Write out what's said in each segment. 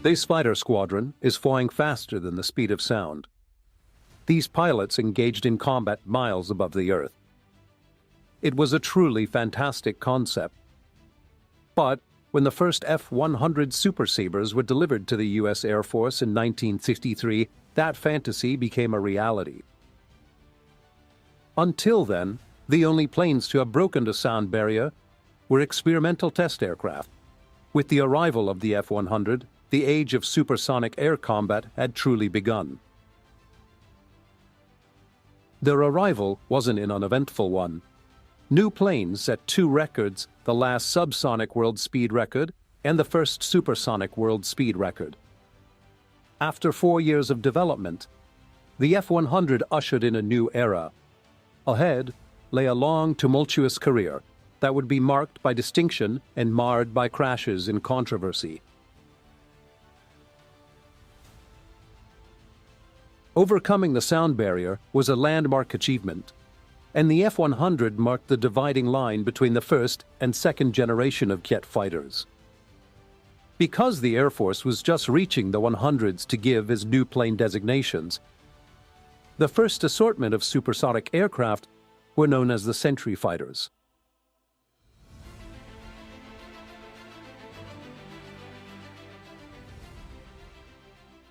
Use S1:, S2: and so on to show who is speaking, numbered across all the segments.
S1: This fighter squadron is flying faster than the speed of sound. These pilots engaged in combat miles above the Earth. It was a truly fantastic concept. But when the first F-100 Super Sabres were delivered to the U.S. Air Force in 1953, that fantasy became a reality. Until then, the only planes to have broken the sound barrier were experimental test aircraft. With the arrival of the F-100, the age of supersonic air combat had truly begun. Their arrival wasn't an uneventful one. New planes set two records, the last subsonic world speed record and the first supersonic world speed record. After 4 years of development, the F-100 ushered in a new era. Ahead lay a long, tumultuous career that would be marked by distinction and marred by crashes and controversy. Overcoming the sound barrier was a landmark achievement, and the F-100 marked the dividing line between the first and second generation of jet fighters. Because the Air Force was just reaching the 100s to give as new plane designations, the first assortment of supersonic aircraft were known as the Sentry fighters.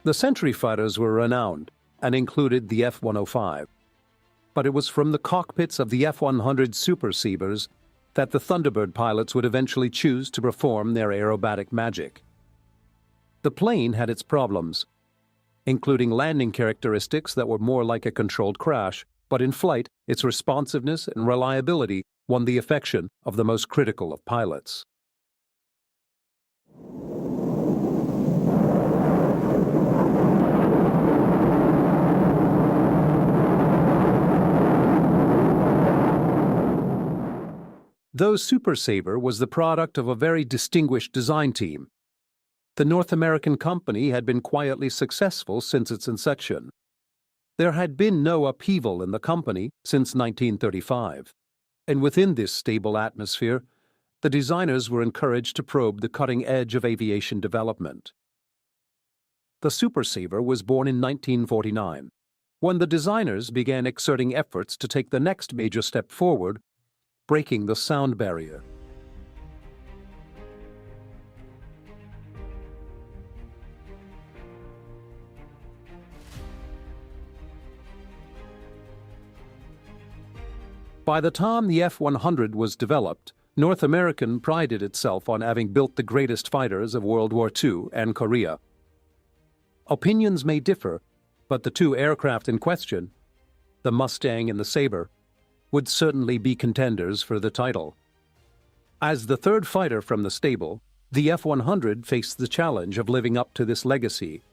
S1: The Sentry fighters were renowned and included the F-105. But it was from the cockpits of the F-100 Super Sabres that the Thunderbird pilots would eventually choose to perform their aerobatic magic. The plane had its problems, including landing characteristics that were more like a controlled crash, but in flight, its responsiveness and reliability won the affection of the most critical of pilots. Though Super Sabre was the product of a very distinguished design team, the North American company had been quietly successful since its inception. There had been no upheaval in the company since 1935, and within this stable atmosphere, the designers were encouraged to probe the cutting edge of aviation development. The Super Sabre was born in 1949, when the designers began exerting efforts to take the next major step forward, breaking the sound barrier. By the time the F-100 was developed, North America prided itself on having built the greatest fighters of World War II and Korea. Opinions may differ, but the two aircraft in question, the Mustang and the Sabre, would certainly be contenders for the title. As the third fighter from the stable, the F-100 faced the challenge of living up to this legacy.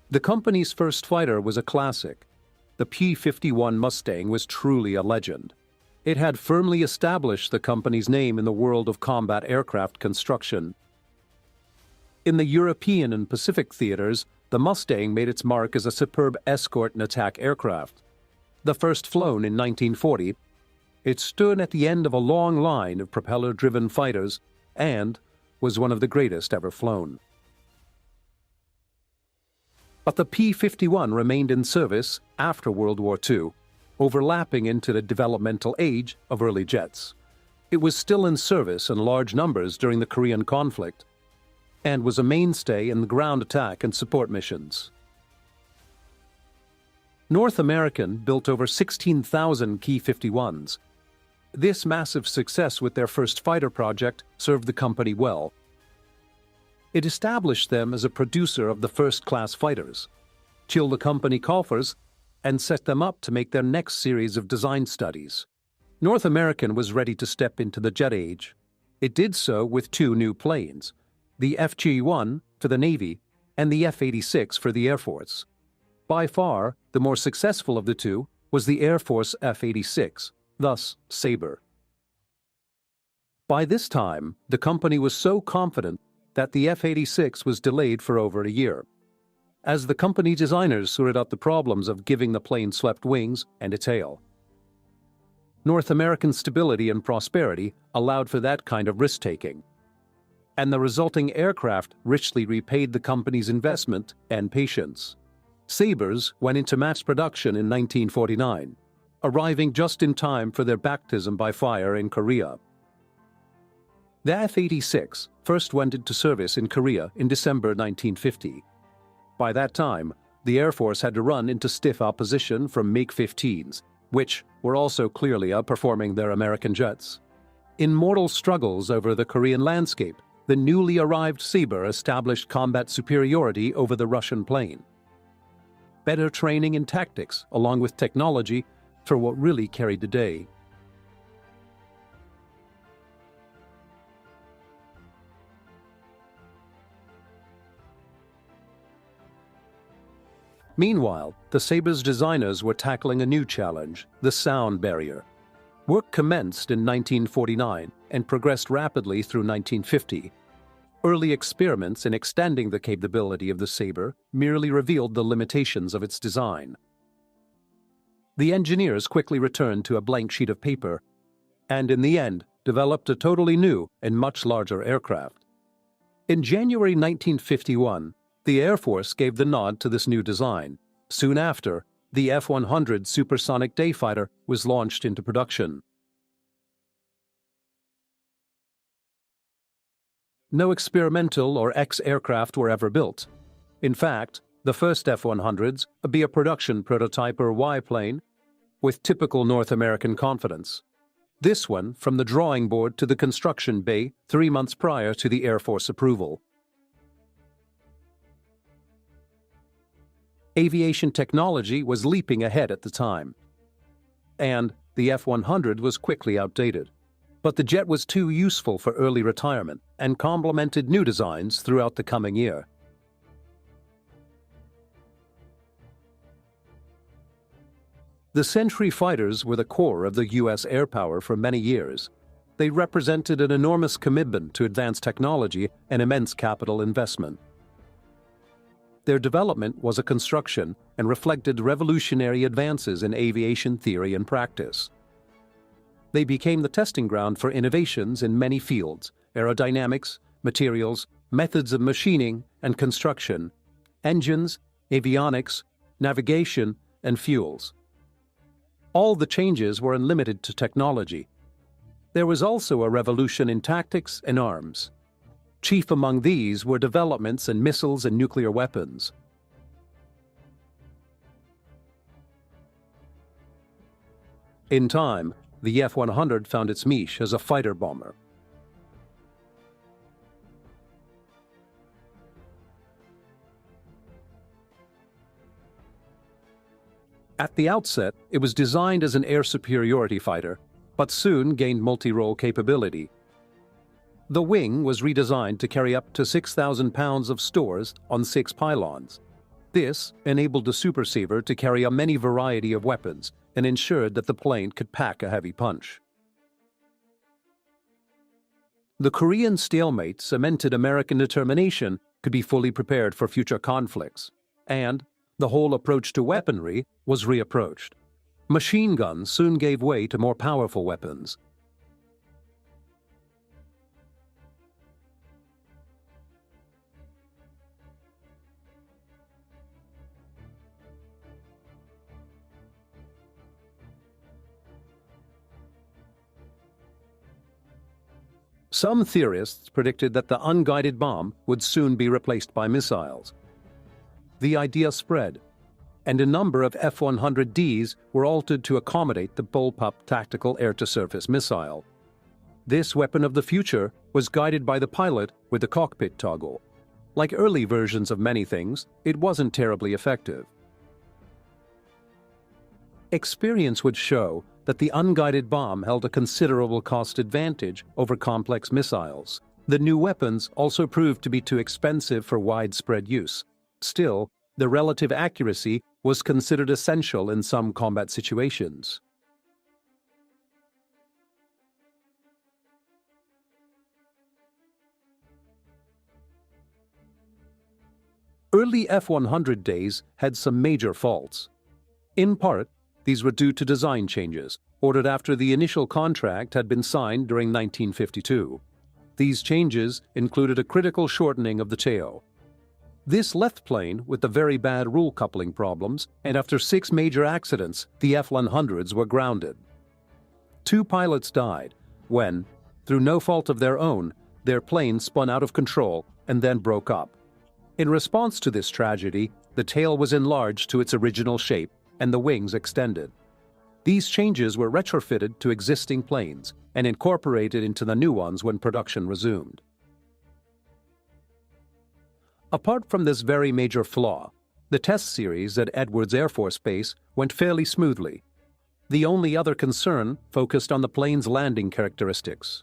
S1: The company's first fighter was a classic. The P-51 Mustang was truly a legend. It had firmly established the company's name in the world of combat aircraft construction. In the European and Pacific theaters, the Mustang made its mark as a superb escort and attack aircraft. The first flown in 1940, it stood at the end of a long line of propeller-driven fighters and was one of the greatest ever flown. But the P-51 remained in service after World War II, overlapping into the developmental age of early jets. It was still in service in large numbers during the Korean conflict and was a mainstay in the ground attack and support missions. North American built over 16,000 P-51s. This massive success with their first fighter project served the company well. It established them as a producer of the first-class fighters, chilled the company coffers, and set them up to make their next series of design studies. North American was ready to step into the jet age. It did so with two new planes, the FG-1 for the Navy and the F-86 for the Air Force. By far, the more successful of the two was the Air Force F-86, thus Sabre. By this time, the company was so confident that the F-86 was delayed for over a year, as the company designers sorted out the problems of giving the plane swept wings and a tail. North American stability and prosperity allowed for that kind of risk-taking. and the resulting aircraft richly repaid the company's investment and patience. Sabres went into mass production in 1949, arriving just in time for their baptism by fire in Korea. The F-86 first went into service in Korea in December 1950. By that time, the Air Force had to run into stiff opposition from MiG-15s, which were also clearly outperforming their American jets. In mortal struggles over the Korean landscape, the newly arrived Sabre established combat superiority over the Russian plane. Better training and tactics, along with technology, for what really carried the day. Meanwhile, the Sabre's designers were tackling a new challenge, the sound barrier. Work commenced in 1949 and progressed rapidly through 1950. Early experiments in extending the capability of the Sabre merely revealed the limitations of its design. The engineers quickly returned to a blank sheet of paper, and in the end, developed a totally new and much larger aircraft. In January 1951, the Air Force gave the nod to this new design. Soon after, the F-100 supersonic dayfighter was launched into production. No experimental or X-aircraft were ever built. In fact, the first F-100s would be a production prototype or Y-plane with typical North American confidence. This one from the drawing board to the construction bay 3 months prior to the Air Force approval. Aviation technology was leaping ahead at the time, and the F-100 was quickly outdated. But the jet was too useful for early retirement and complemented new designs throughout the coming year. The Sentry fighters were the core of the U.S. air power for many years. They represented an enormous commitment to advanced technology and immense capital investment. Their development was a construction and reflected revolutionary advances in aviation theory and practice. They became the testing ground for innovations in many fields: aerodynamics, materials, methods of machining and construction, engines, avionics, navigation, and fuels. All the changes were unlimited to technology. There was also a revolution in tactics and arms. Chief among these were developments in missiles and nuclear weapons. In time, the F-100 found its niche as a fighter bomber. At the outset, it was designed as an air superiority fighter, but soon gained multi-role capability. The wing was redesigned to carry up to 6,000 pounds of stores on 6 pylons. This enabled the Super Sabre to carry a many variety of weapons and ensured that the plane could pack a heavy punch. The Korean stalemate cemented American determination to be fully prepared for future conflicts, and the whole approach to weaponry was reapproached. Machine guns soon gave way to more powerful weapons. Some theorists predicted that the unguided bomb would soon be replaced by missiles. The idea spread, and a number of F-100Ds were altered to accommodate the bullpup tactical air-to-surface missile. This weapon of the future was guided by the pilot with the cockpit toggle. Like early versions of many things, it wasn't terribly effective. Experience would show that the unguided bomb held a considerable cost advantage over complex missiles. The new weapons also proved to be too expensive for widespread use. Still, the relative accuracy was considered essential in some combat situations. Early F-100 days had some major faults. In part, these were due to design changes, ordered after the initial contract had been signed during 1952. These changes included a critical shortening of the tail. This left plane with the very bad rule coupling problems, and after 6 major accidents, the F-100s were grounded. 2 pilots died when, through no fault of their own, their plane spun out of control and then broke up. In response to this tragedy, the tail was enlarged to its original shape and the wings extended. These changes were retrofitted to existing planes and incorporated into the new ones when production resumed. Apart from this very major flaw, the test series at Edwards Air Force Base went fairly smoothly. The only other concern focused on the plane's landing characteristics.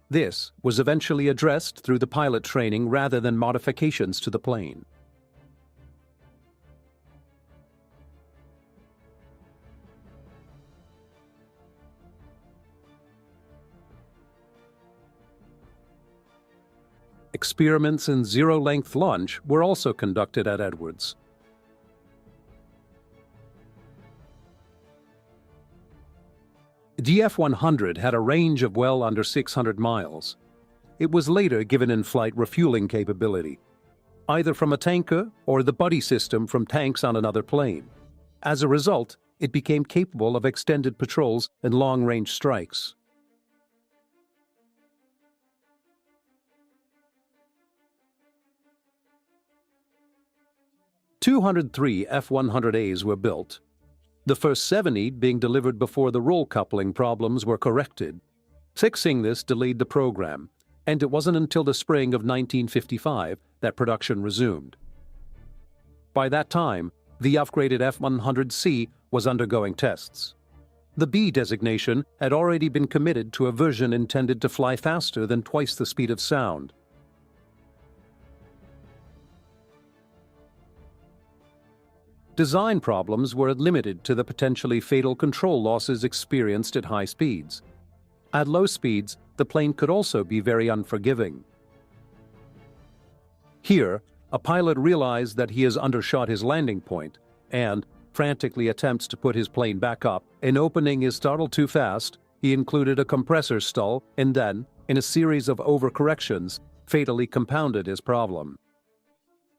S1: This was eventually addressed through the pilot training rather than modifications to the plane. Experiments in zero-length launch were also conducted at Edwards. The F-100 had a range of well under 600 miles. It was later given in-flight refueling capability, either from a tanker or the buddy system from tanks on another plane. As a result, it became capable of extended patrols and long-range strikes. "203 F-100As were built, the first 70 being delivered before the roll coupling problems were corrected. Fixing this delayed the program, and it wasn't until the spring of 1955 that production resumed. By that time, the upgraded F-100C was undergoing tests. The B designation had already been committed to a version intended to fly faster than twice the speed of sound. Design problems were limited to the potentially fatal control losses experienced at high speeds. At low speeds, the plane could also be very unforgiving. Here, a pilot realized that he has undershot his landing point and frantically attempts to put his plane back up. In opening his throttle too fast, he included a compressor stall and then, in a series of overcorrections, fatally compounded his problem.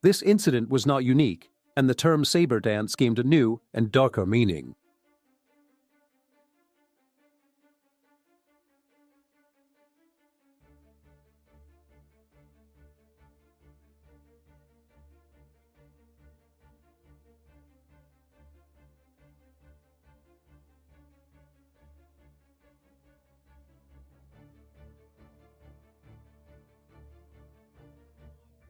S1: This incident was not unique, and the term saber dance gained a new and darker meaning.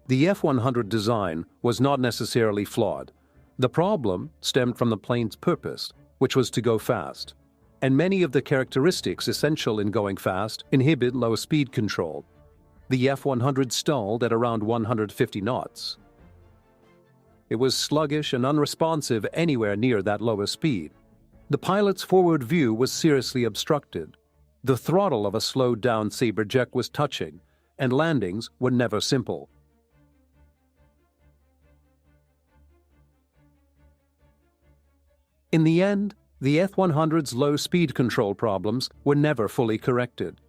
S1: The F-100 design was not necessarily flawed. The problem stemmed from the plane's purpose, which was to go fast, and many of the characteristics essential in going fast inhibit low speed control. The F-100 stalled at around 150 knots. It was sluggish and unresponsive anywhere near that lower speed. The pilot's forward view was seriously obstructed. The throttle of a slowed-down Sabre jet was touching, and landings were never simple. In the end, the F-100's low speed control problems were never fully corrected.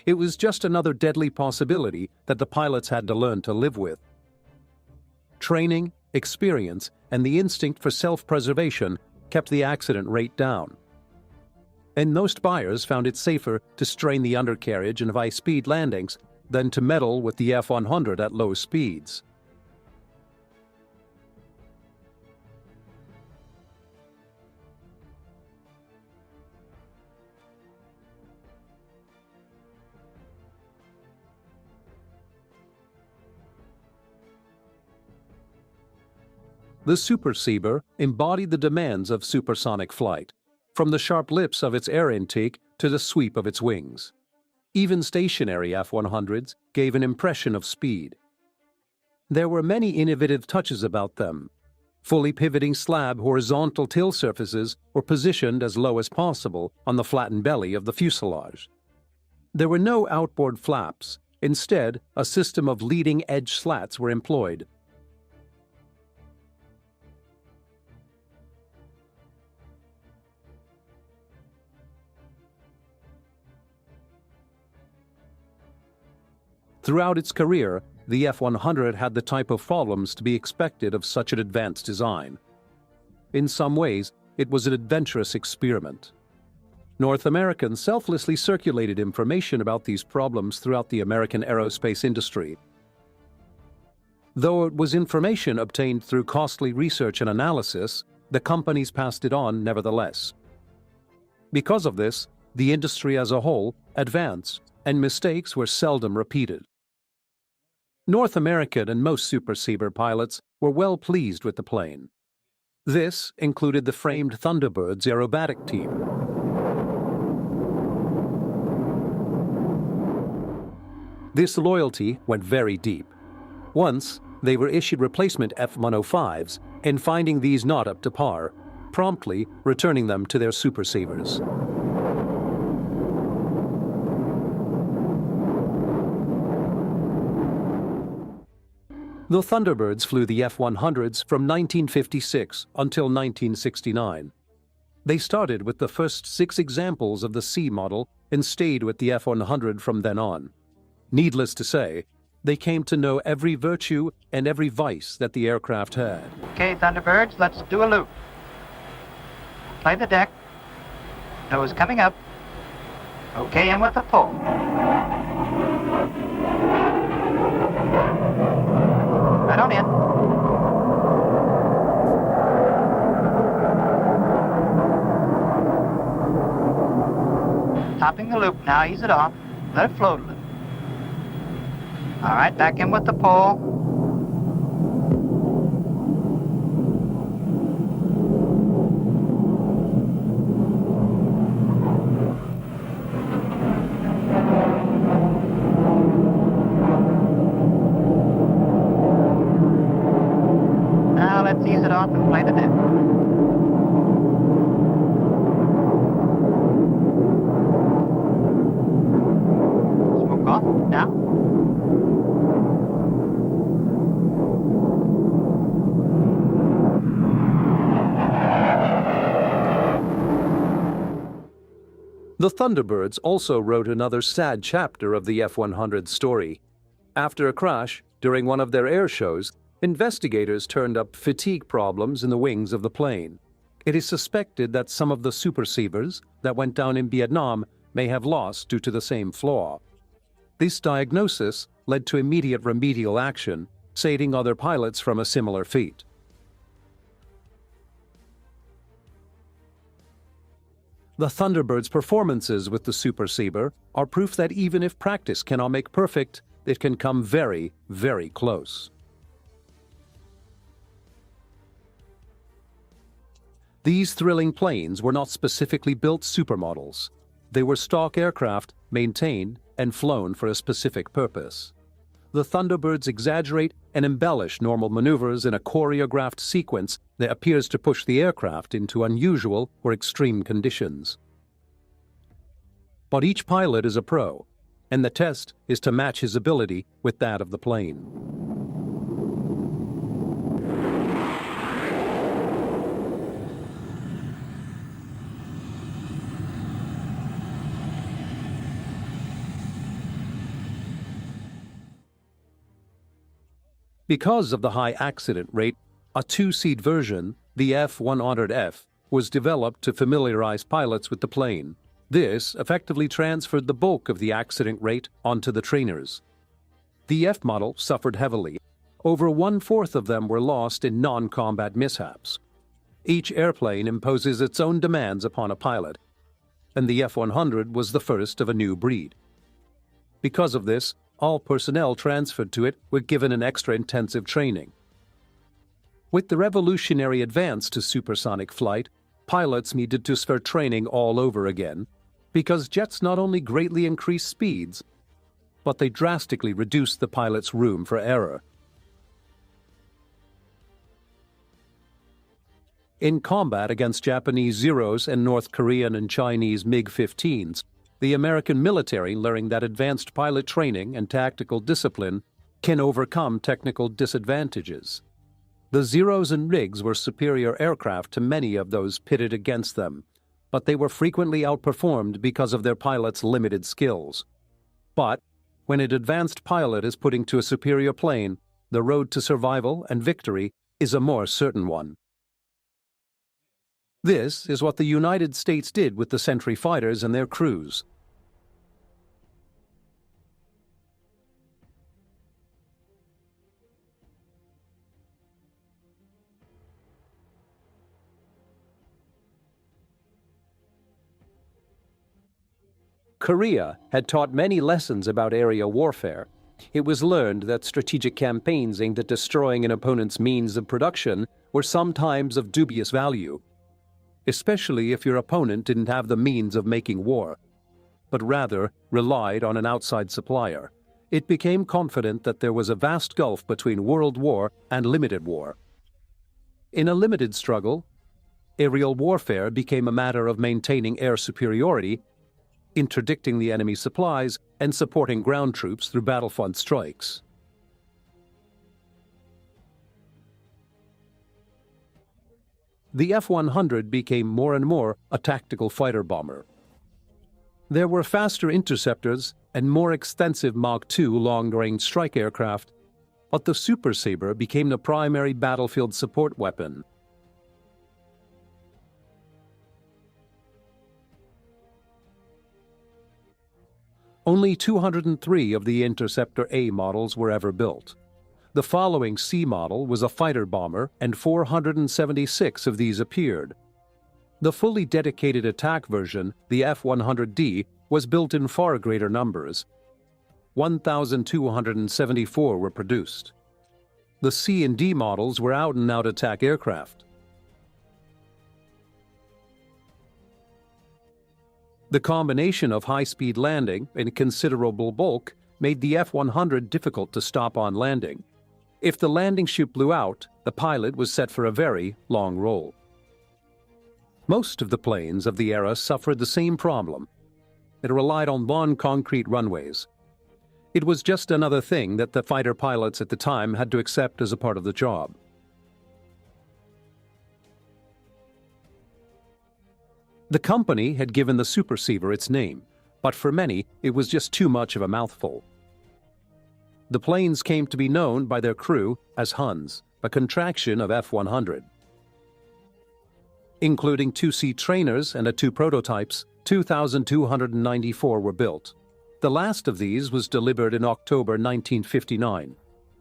S1: It was just another deadly possibility that the pilots had to learn to live with. Training, experience, and the instinct for self-preservation kept the accident rate down. And most buyers found it safer to strain the undercarriage in high-speed landings than to meddle with the F-100 at low speeds. The Super Sabre embodied the demands of supersonic flight, from the sharp lips of its air intake to the sweep of its wings. Even stationary F-100s gave an impression of speed. There were many innovative touches about them. Fully pivoting slab horizontal tail surfaces were positioned as low as possible on the flattened belly of the fuselage. There were no outboard flaps. Instead, a system of leading-edge slats were employed. Throughout its career, the F-100 had the type of problems to be expected of such an advanced design. In some ways, it was an adventurous experiment. North Americans selflessly circulated information about these problems throughout the American aerospace industry. Though it was information obtained through costly research and analysis, the companies passed it on nevertheless. Because of this, the industry as a whole advanced, and mistakes were seldom repeated. North American and most Super Sabre pilots were well pleased with the plane. This included the framed Thunderbird's aerobatic team. This loyalty went very deep. Once, they were issued replacement F-105s, and finding these not up to par, promptly returning them to their Super Sabres. The Thunderbirds flew the F-100s from 1956 until 1969. They started with the first 6 examples of the C model and stayed with the F-100 from then on. Needless to say, they came to know every virtue and every vice that the aircraft had.
S2: Okay, Thunderbirds, let's do a loop. Play the deck. Nose coming up. Okay, and with the pull. Right on in. Topping the loop now, ease it off. Let it float a little. All right, back in with the pull. Now let's ease it off and play the deck. Smoke off now.
S1: The Thunderbirds also wrote another sad chapter of the F-100's story. After a crash, during one of their air shows, investigators turned up fatigue problems in the wings of the plane. It is suspected that some of the Super Sabres that went down in Vietnam may have lost due to the same flaw. This diagnosis led to immediate remedial action, saving other pilots from a similar fate. The Thunderbird's performances with the Super Sabre are proof that even if practice cannot make perfect, it can come very, very close. These thrilling planes were not specifically built supermodels. They were stock aircraft maintained and flown for a specific purpose. The Thunderbirds exaggerate and embellish normal maneuvers in a choreographed sequence that appears to push the aircraft into unusual or extreme conditions. But each pilot is a pro, and the test is to match his ability with that of the plane. Because of the high accident rate, a 2-seat version, the F-100F, was developed to familiarize pilots with the plane. This effectively transferred the bulk of the accident rate onto the trainers. The F model suffered heavily. Over 1/4 of them were lost in non-combat mishaps. Each airplane imposes its own demands upon a pilot, and the F-100 was the first of a new breed. Because of this, all personnel transferred to it were given an extra intensive training. With the revolutionary advance to supersonic flight, pilots needed to start training all over again, because jets not only greatly increase speeds, but they drastically reduce the pilot's room for error. In combat against Japanese Zeros and North Korean and Chinese MiG-15s, the American military learned that advanced pilot training and tactical discipline can overcome technical disadvantages. The Zeros and MiGs were superior aircraft to many of those pitted against them, but they were frequently outperformed because of their pilots' limited skills. But when an advanced pilot is put into a superior plane, the road to survival and victory is a more certain one. This is what the United States did with the Sentry fighters and their crews. Korea had taught many lessons about area warfare. It was learned that strategic campaigns aimed at destroying an opponent's means of production were sometimes of dubious value, especially if your opponent didn't have the means of making war, but rather relied on an outside supplier. It became confident that there was a vast gulf between world war and limited war. In a limited struggle, aerial warfare became a matter of maintaining air superiority, interdicting the enemy's supplies, and supporting ground troops through battlefront strikes. The F-100 became more and more a tactical fighter bomber. There were faster interceptors and more extensive Mach 2 long-range strike aircraft, but the Super Sabre became the primary battlefield support weapon. Only 203 of the Interceptor A models were ever built. The following C model was a fighter bomber, and 476 of these appeared. The fully dedicated attack version, the F-100D, was built in far greater numbers. 1,274 were produced. The C and D models were out-and-out attack aircraft. The combination of high-speed landing and considerable bulk made the F-100 difficult to stop on landing. If the landing chute blew out, the pilot was set for a very long roll. Most of the planes of the era suffered the same problem. It relied on long concrete runways. It was just another thing that the fighter pilots at the time had to accept as a part of the job. The company had given the Super Sabre its name, but for many it was just too much of a mouthful. The planes came to be known by their crew as Huns, a contraction of F-100. Including 2 C trainers and 2 prototypes, 2,294 were built. The last of these was delivered in October 1959.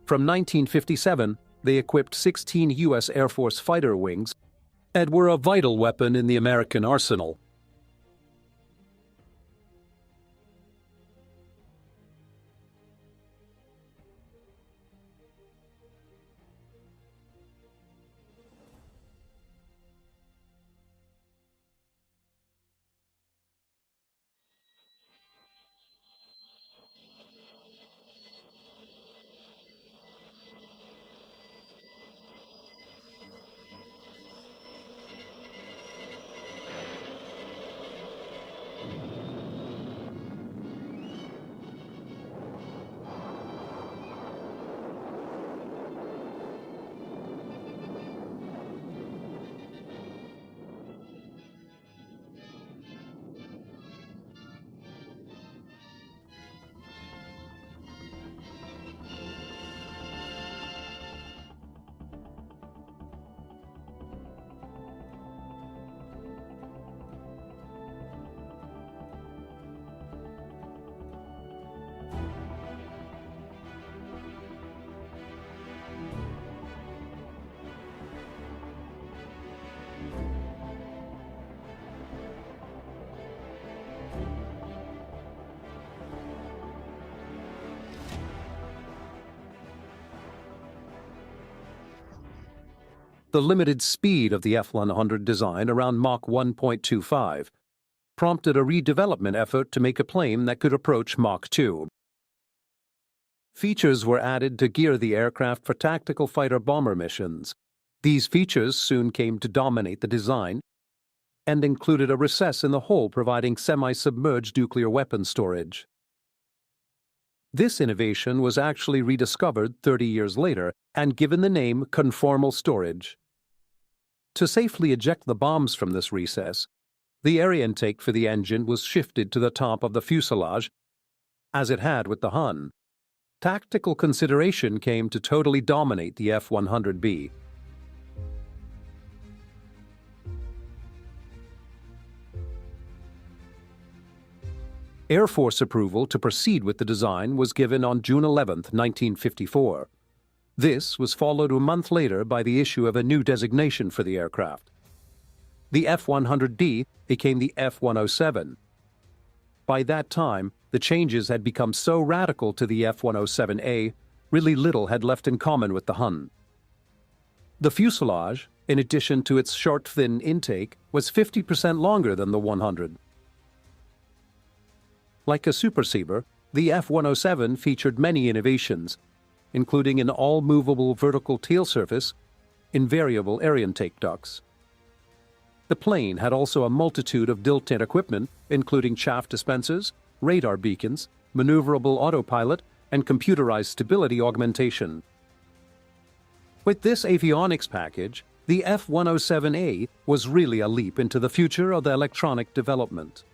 S1: From 1957, they equipped 16 U.S. Air Force fighter wings and were a vital weapon in the American arsenal. The limited speed of the F-100 design, around Mach 1.25, prompted a redevelopment effort to make a plane that could approach Mach 2. Features were added to gear the aircraft for tactical fighter-bomber missions. These features soon came to dominate the design and included a recess in the hull providing semi-submerged nuclear weapon storage. This innovation was actually rediscovered 30 years later and given the name conformal storage. To safely eject the bombs from this recess, the air intake for the engine was shifted to the top of the fuselage as it had with the Hun. Tactical consideration came to totally dominate the F-100B. Air Force approval to proceed with the design was given on June 11, 1954. This was followed a month later by the issue of a new designation for the aircraft. The F-100D became the F-107. By that time, the changes had become so radical to the F-107A, really little had left in common with the Hun. The fuselage, in addition to its short, thin intake, was 50% longer than the 100. Like a Super Sabre, the F-107 featured many innovations, including an all-movable vertical tail surface, invariable air intake ducts. The plane had also a multitude of built-in equipment, including chaff dispensers, radar beacons, maneuverable autopilot, and computerized stability augmentation. With this avionics package, the F-107A was really a leap into the future of the electronic development.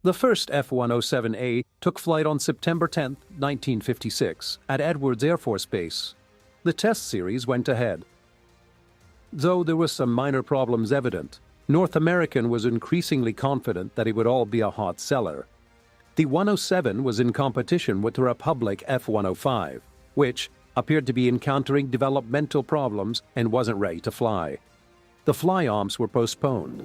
S1: The first F-107A took flight on September 10, 1956, at Edwards Air Force Base. The test series went ahead. Though there were some minor problems evident, North American was increasingly confident that it would all be a hot seller. The 107 was in competition with the Republic F-105, which appeared to be encountering developmental problems and wasn't ready to fly. The fly-omps were postponed.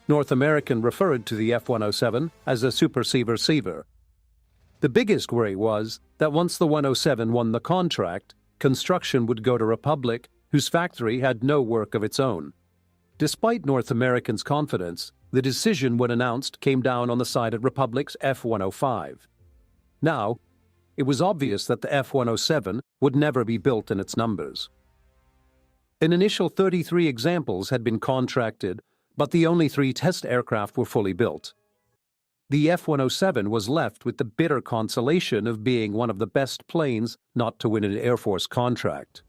S1: North American referred to the F-107 as the Super Sabre. The biggest worry was that once the 107 won the contract, construction would go to Republic, whose factory had no work of its own. Despite North American's confidence, the decision when announced came down on the side of Republic's F-105. Now, it was obvious that the F-107 would never be built in its numbers. An initial 33 examples had been contracted, but the only 3 test aircraft were fully built. The F-107 was left with the bitter consolation of being one of the best planes not to win an Air Force contract.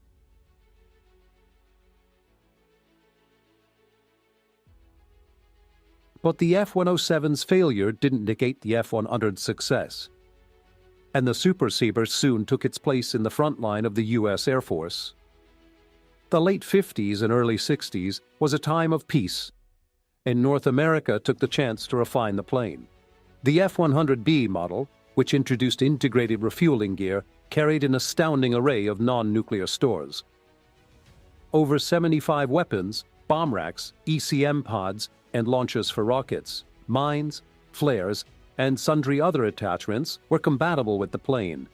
S1: But the F-107's failure didn't negate the F-100's success, and the Super Sabre soon took its place in the front line of the U.S. Air Force. The late 50s and early 60s was a time of peace, and North America took the chance to refine the plane. The F-100B model, which introduced integrated refueling gear, carried an astounding array of non-nuclear stores. Over 75 weapons, bomb racks, ECM pods, and launchers for rockets, mines, flares, and sundry other attachments were compatible with the plane.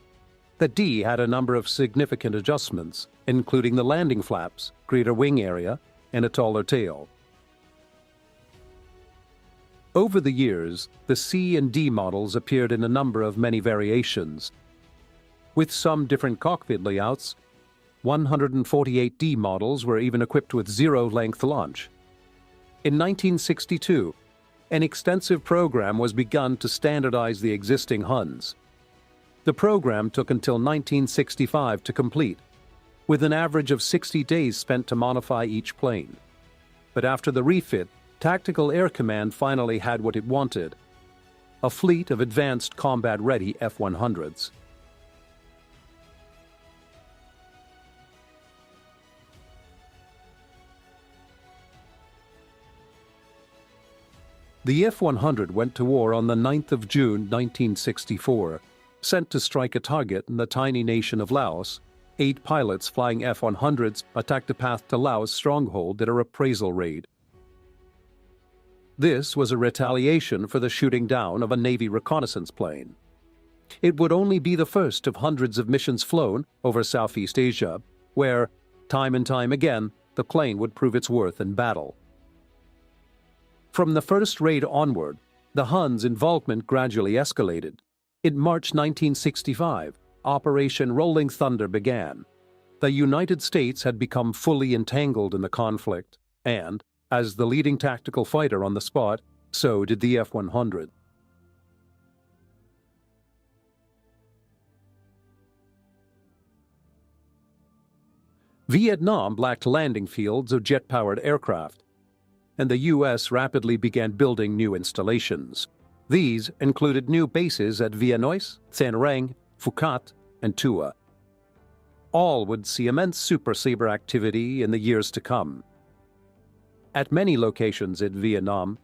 S1: The D had a number of significant adjustments, including the landing flaps, greater wing area, and a taller tail. Over the years, the C and D models appeared in a number of many variations. With some different cockpit layouts, 148 D models were even equipped with zero-length launch. In 1962, an extensive program was begun to standardize the existing Huns. The program took until 1965 to complete, with an average of 60 days spent to modify each plane. But after the refit, Tactical Air Command finally had what it wanted: a fleet of advanced combat-ready F-100s. The F-100 went to war on the 9th of June 1964. Sent to strike a target in the tiny nation of Laos, 8 pilots flying F-100s attacked a path to Laos' stronghold at a reprisal raid. This was a retaliation for the shooting down of a Navy reconnaissance plane. It would only be the first of hundreds of missions flown over Southeast Asia, where, time and time again, the plane would prove its worth in battle. From the first raid onward, the Huns' involvement gradually escalated. In March 1965, Operation Rolling Thunder began. The United States had become fully entangled in the conflict, and, as the leading tactical fighter on the spot, so did the F-100. Vietnam lacked landing fields of jet-powered aircraft, and the U.S. rapidly began building new installations. These included new bases at Vienois, Sen Rang, Phuket, and Tua. All would see immense Super Sabre activity in the years to come. At many locations in Vietnam,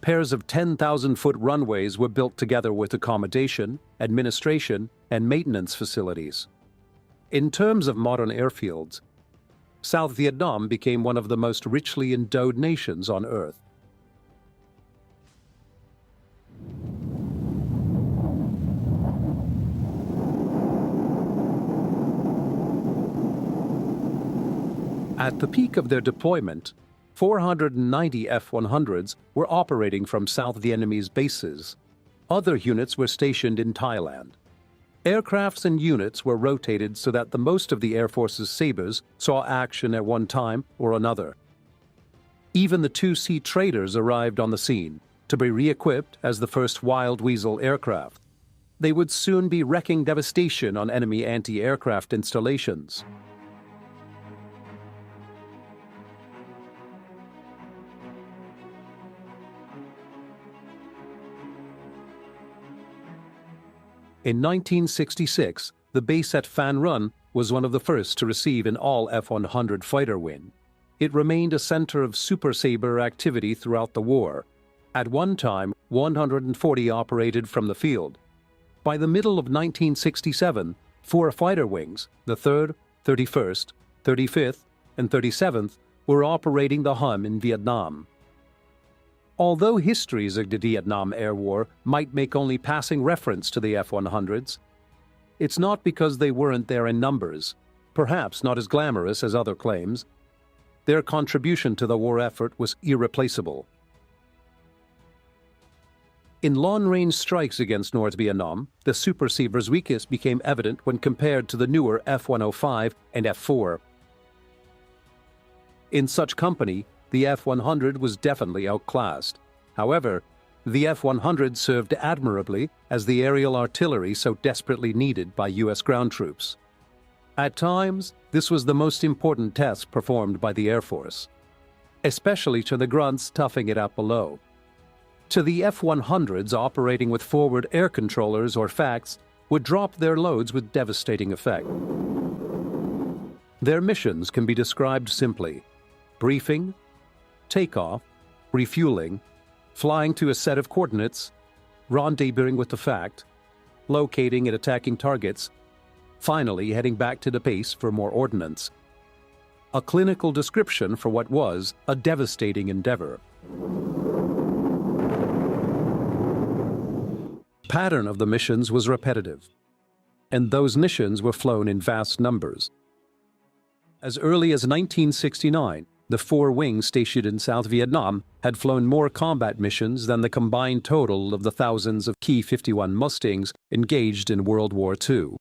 S1: pairs of 10,000-foot runways were built together with accommodation, administration, and maintenance facilities. In terms of modern airfields, South Vietnam became one of the most richly endowed nations on Earth. At the peak of their deployment, 490 F-100s were operating from South Vietnamese bases. Other units were stationed in Thailand. Aircrafts and units were rotated so that the most of the Air Force's Sabres saw action at one time or another. Even the two-seat traders arrived on the scene to be re-equipped as the first Wild Weasel aircraft. They would soon be wreaking devastation on enemy anti-aircraft installations. In 1966, the base at Phan Run was one of the first to receive an all F-100 fighter win. It remained a center of Super Sabre activity throughout the war. At one time, 140 operated from the field. By the middle of 1967, 4 fighter wings, the 3rd, 31st, 35th, and 37th, were operating the Hum in Vietnam. Although histories of the Vietnam Air War might make only passing reference to the F-100s, it's not because they weren't there in numbers, perhaps not as glamorous as other claims. Their contribution to the war effort was irreplaceable. In long-range strikes against North Vietnam, the Super Sabre's weakness became evident when compared to the newer F-105 and F-4. In such company, the F-100 was definitely outclassed. However, the F-100 served admirably as the aerial artillery so desperately needed by U.S. ground troops. At times, this was the most important test performed by the Air Force, especially to the grunts toughing it out below. To the F-100s operating with forward air controllers or FACs would drop their loads with devastating effect. Their missions can be described simply: briefing, takeoff, refueling, flying to a set of coordinates, rendezvousing with the FAC, locating and attacking targets, finally heading back to the base for more ordnance. A clinical description for what was a devastating endeavor. Pattern of the missions was repetitive, and those missions were flown in vast numbers. As early as 1969, the 4 wings stationed in South Vietnam had flown more combat missions than the combined total of the thousands of Ki-51 Mustangs engaged in World War II.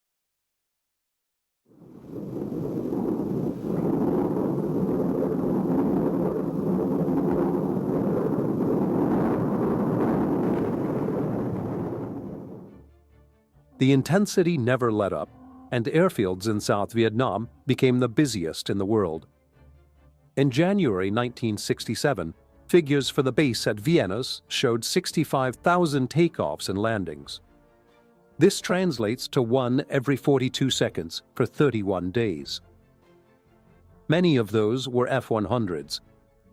S1: The intensity never let up, and airfields in South Vietnam became the busiest in the world. In January 1967, figures for the base at Vienna's showed 65,000 takeoffs and landings. This translates to 1 every 42 seconds for 31 days. Many of those were F-100s.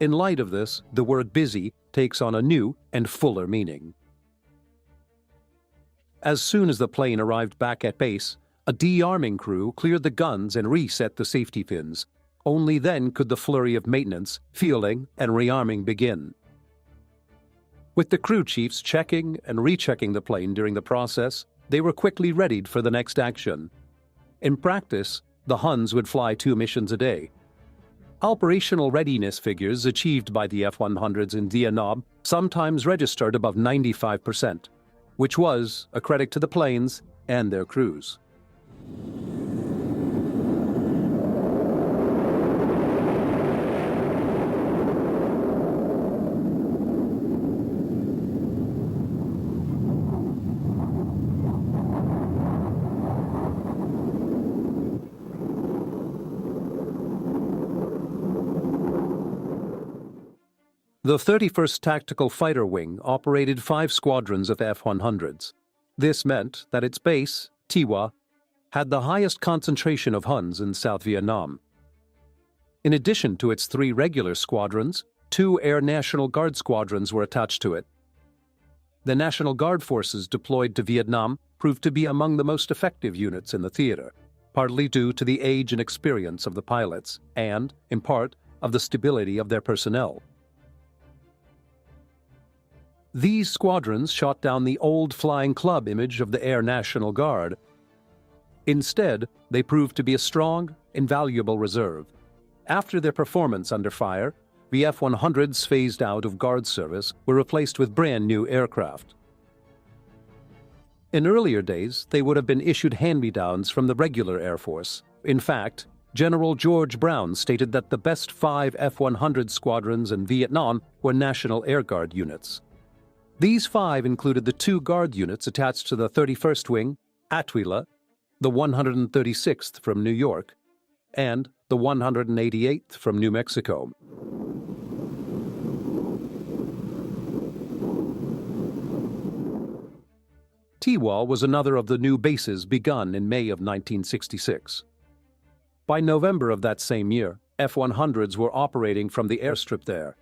S1: In light of this, the word busy takes on a new and fuller meaning. As soon as the plane arrived back at base, a de-arming crew cleared the guns and reset the safety pins. Only then could the flurry of maintenance, fielding, and rearming begin. With the crew chiefs checking and rechecking the plane during the process, they were quickly readied for the next action. In practice, the Huns would fly 2 missions a day. Operational readiness figures achieved by the F-100s in Vietnam sometimes registered above 95%, which was a credit to the planes and their crews. The 31st Tactical Fighter Wing operated 5 squadrons of F-100s. This meant that its base, Tiwa, had the highest concentration of Huns in South Vietnam. In addition to its 3 regular squadrons, 2 Air National Guard squadrons were attached to it. The National Guard forces deployed to Vietnam proved to be among the most effective units in the theater, partly due to the age and experience of the pilots and, in part, of the stability of their personnel. These squadrons shot down the old flying club image of the Air National Guard. Instead, they proved to be a strong, invaluable reserve. After their performance under fire, the F-100s phased out of Guard service were replaced with brand-new aircraft. In earlier days, they would have been issued hand-me-downs from the regular Air Force. In fact, General George Brown stated that the best 5 F-100 squadrons in Vietnam were National Air Guard units. These 5 included the 2 Guard units attached to the 31st Wing, Atwila, the 136th from New York, and the 188th from New Mexico. Tiwa was another of the new bases begun in May of 1966. By November of that same year, F-100s were operating from the airstrip there.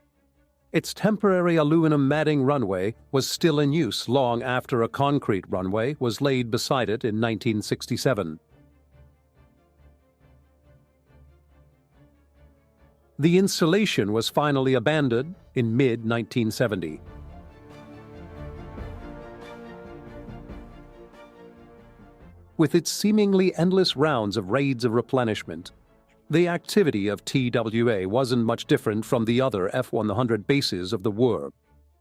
S1: Its temporary aluminum matting runway was still in use long after a concrete runway was laid beside it in 1967. The installation was finally abandoned in mid-1970. With its seemingly endless rounds of raids of replenishment, the activity of TWA wasn't much different from the other F-100 bases of the war.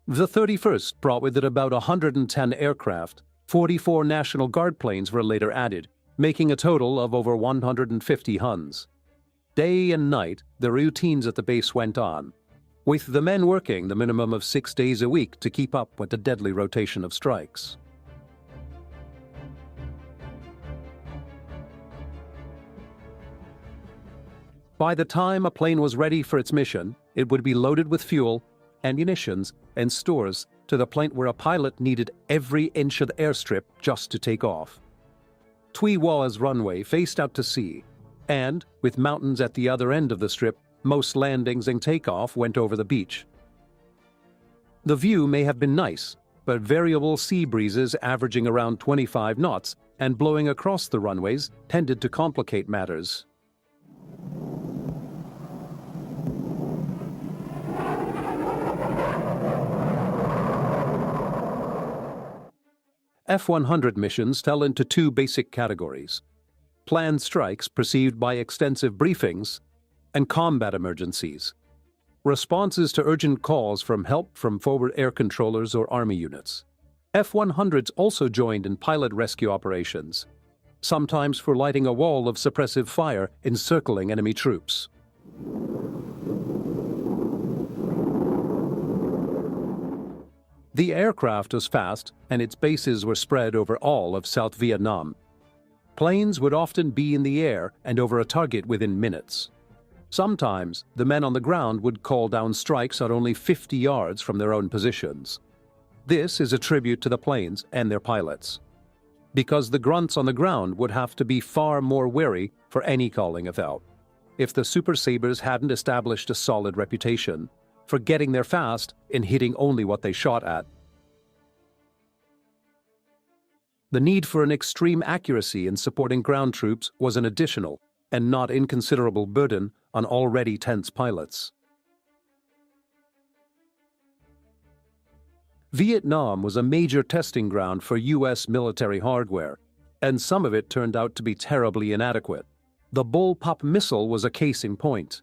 S1: The 31st brought with it about 110 aircraft. 44 National Guard planes were later added, making a total of over 150 Huns. Day and night, the routines at the base went on, with the men working the minimum of 6 days a week to keep up with the deadly rotation of strikes. By the time a plane was ready for its mission, it would be loaded with fuel, ammunitions, and stores to the point where a pilot needed every inch of the airstrip just to take off. Tuy Wa's runway faced out to sea, and, with mountains at the other end of the strip, most landings and takeoff went over the beach. The view may have been nice, but variable sea breezes averaging around 25 knots and blowing across the runways tended to complicate matters. F-100 missions fell into 2 basic categories: planned strikes perceived by extensive briefings, and combat emergencies, responses to urgent calls from help from forward air controllers or Army units. F-100s also joined in pilot rescue operations, sometimes for lighting a wall of suppressive fire encircling enemy troops. The aircraft was fast, and its bases were spread over all of South Vietnam. Planes would often be in the air and over a target within minutes. Sometimes, the men on the ground would call down strikes at only 50 yards from their own positions. This is a tribute to the planes and their pilots, because the grunts on the ground would have to be far more wary for any calling of help, if the Super Sabres hadn't established a solid reputation for getting there fast and hitting only what they shot at. The need for an extreme accuracy in supporting ground troops was an additional and not inconsiderable burden on already tense pilots. Vietnam was a major testing ground for U.S. military hardware, and some of it turned out to be terribly inadequate. The Bullpup missile was a case in point.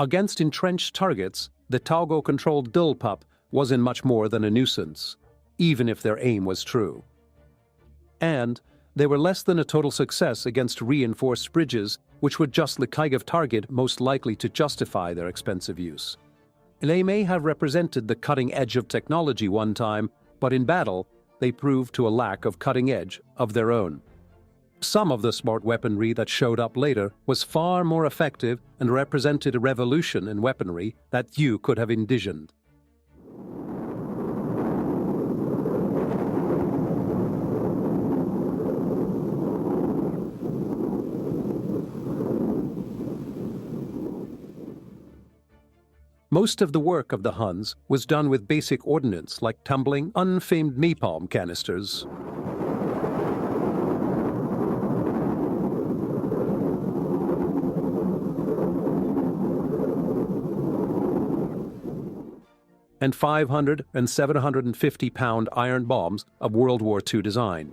S1: Against entrenched targets, the Togo-controlled Bullpup wasn't much more than a nuisance, even if their aim was true. And they were less than a total success against reinforced bridges, which were just the kind of target most likely to justify their expensive use. They may have represented the cutting edge of technology one time, but in battle, they proved to a lack of cutting edge of their own. Some of the smart weaponry that showed up later was far more effective and represented a revolution in weaponry that few could have envisioned. Most of the work of the Huns was done with basic ordnance like tumbling, unfamed napalm canisters. And 500 and 750-pound iron bombs of World War II design.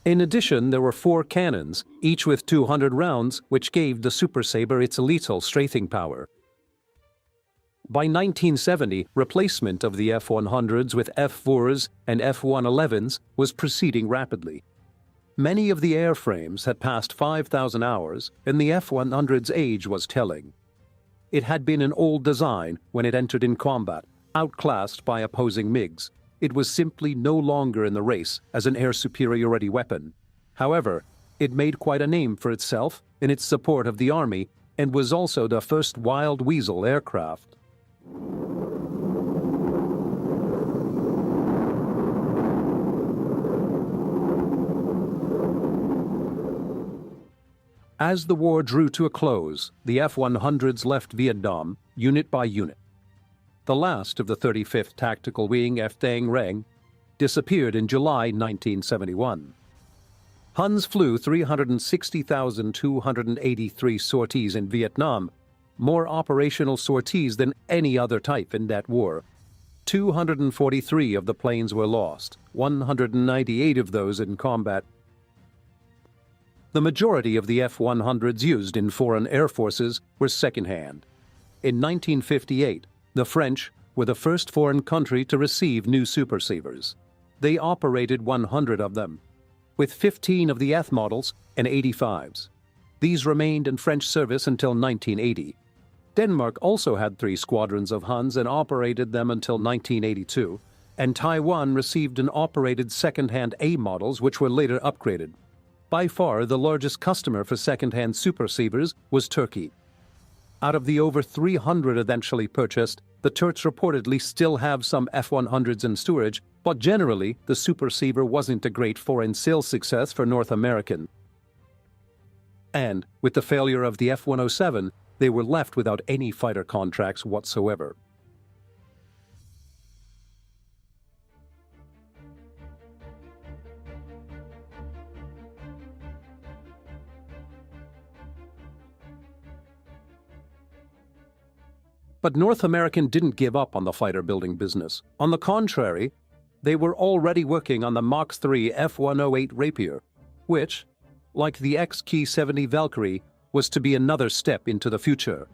S1: In addition, there were 4 cannons, each with 200 rounds, which gave the Super Sabre its lethal strafing power. By 1970, replacement of the F-100s with F-4s and F-111s was proceeding rapidly. Many of the airframes had passed 5,000 hours, and the F-100's age was telling. It had been an old design when it entered in combat, outclassed by opposing MiGs. It was simply no longer in the race as an air superiority weapon. However, it made quite a name for itself in its support of the Army and was also the first Wild Weasel aircraft. As the war drew to a close, the F-100s left Vietnam unit by unit. The last of the 35th Tactical Wing F Thang Reng disappeared in July 1971. Huns flew 360,283 sorties in Vietnam, more operational sorties than any other type in that war. 243 of the planes were lost, 198 of those in combat. The majority of the F-100s used in foreign air forces were second-hand. In 1958, the French were the first foreign country to receive new Super Sabres. They operated 100 of them, with 15 of the F models and 85s. These remained in French service until 1980. Denmark also had 3 squadrons of Huns and operated them until 1982, and Taiwan received and operated second-hand A models which were later upgraded. By far, the largest customer for second-hand Super Sabres was Turkey. Out of the over 300 eventually purchased, the Turks reportedly still have some F-100s in storage, but generally, the Super Sabre wasn't a great foreign sales success for North American. And, with the failure of the F-107, they were left without any fighter contracts whatsoever. But North American didn't give up on the fighter-building business. On the contrary, they were already working on the Mach 3 F-108 Rapier, which, like the XK-70 Valkyrie, was to be another step into the future.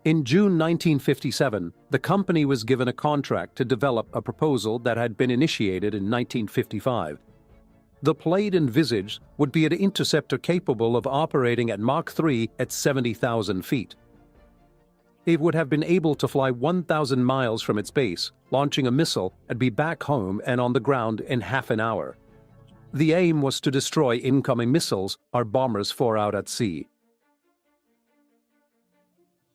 S1: In June 1957, the company was given a contract to develop a proposal that had been initiated in 1955. The plane envisaged would be an interceptor capable of operating at Mach 3 at 70,000 feet. It would have been able to fly 1,000 miles from its base, launching a missile and be back home and on the ground in half an hour. The aim was to destroy incoming missiles or bombers far out at sea.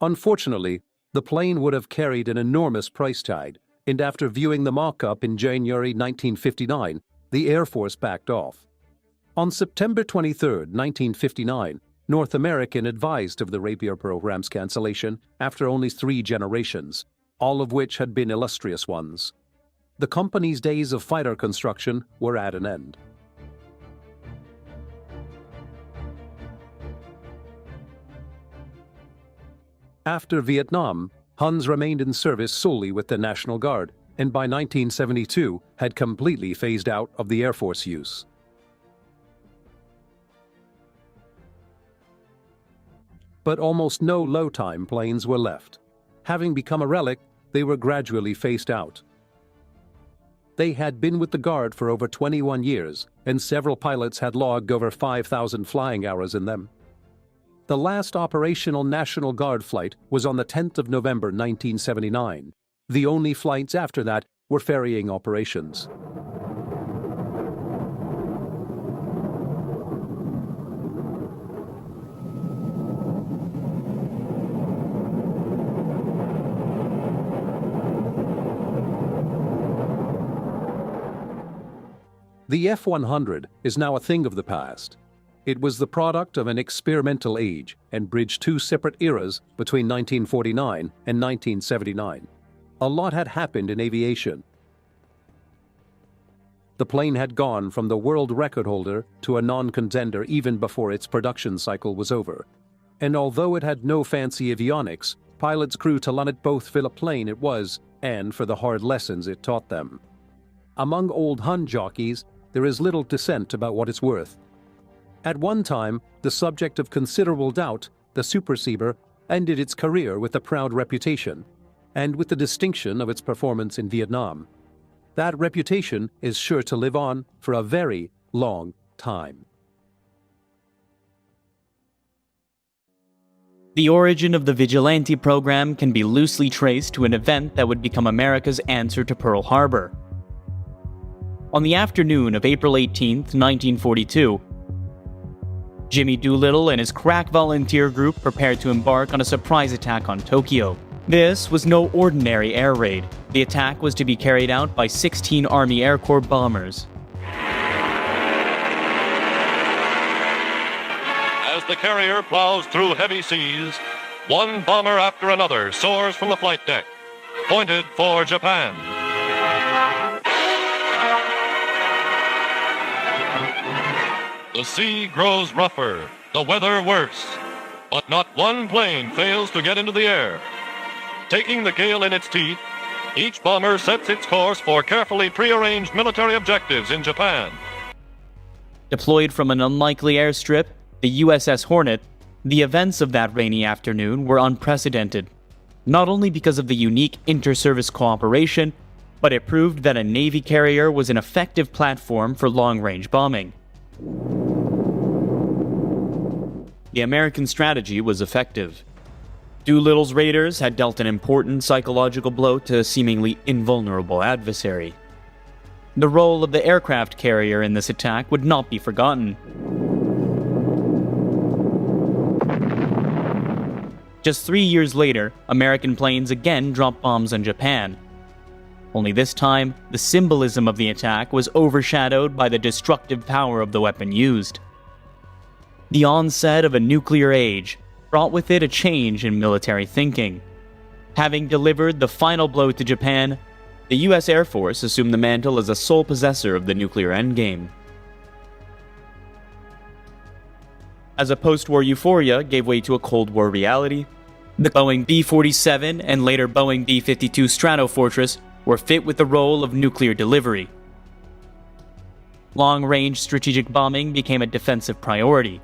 S1: Unfortunately, the plane would have carried an enormous price tag, and after viewing the mock-up in January 1959, the Air Force backed off. On September 23, 1959, North American advised of the Rapier program's cancellation after only 3 generations, all of which had been illustrious ones. The company's days of fighter construction were at an end. After Vietnam, Huns remained in service solely with the National Guard, and by 1972 had completely phased out of the Air Force use. But almost no low-time planes were left. Having become a relic, they were gradually phased out. They had been with the Guard for over 21 years, and several pilots had logged over 5,000 flying hours in them. The last operational National Guard flight was on the 10th of November 1979. The only flights after that were ferrying operations. The F-100 is now a thing of the past. It was the product of an experimental age and bridged two separate eras between 1949 and 1979. A lot had happened in aviation. The plane had gone from the world record holder to a non-contender even before its production cycle was over. And although it had no fancy avionics, pilots grew to love it both for the plane it was and for the hard lessons it taught them. Among old Hun jockeys, there is little dissent about what it's worth. At one time, the subject of considerable doubt, the Super Sabre ended its career with a proud reputation, and with the distinction of its performance in Vietnam. That reputation is sure to live on for a very long time.
S3: The origin of the Vigilante program can be loosely traced to an event that would become America's answer to Pearl Harbor. On the afternoon of April 18, 1942, Jimmy Doolittle and his crack volunteer group prepared to embark on a surprise attack on Tokyo. This was no ordinary air raid. The attack was to be carried out by 16 Army Air Corps bombers.
S4: As the carrier plows through heavy seas, one bomber after another soars from the flight deck, pointed for Japan. The sea grows rougher, the weather worse, but not one plane fails to get into the air. Taking the gale in its teeth, each bomber sets its course for carefully prearranged military objectives in Japan.
S3: Deployed from an unlikely airstrip, the USS Hornet, the events of that rainy afternoon were unprecedented, not only because of the unique inter-service cooperation, but it proved that a Navy carrier was an effective platform for long-range bombing. The American strategy was effective. Doolittle's raiders had dealt an important psychological blow to a seemingly invulnerable adversary. The role of the aircraft carrier in this attack would not be forgotten. Just 3 years later, American planes again dropped bombs on Japan. Only this time, the symbolism of the attack was overshadowed by the destructive power of the weapon used. The onset of a nuclear age brought with it a change in military thinking. Having delivered the final blow to Japan, the US Air Force assumed the mantle as a sole possessor of the nuclear endgame. As a post-war euphoria gave way to a Cold War reality, the Boeing B-47 and later Boeing B-52 Stratofortress were fit with the role of nuclear delivery. Long-range strategic bombing became a defensive priority.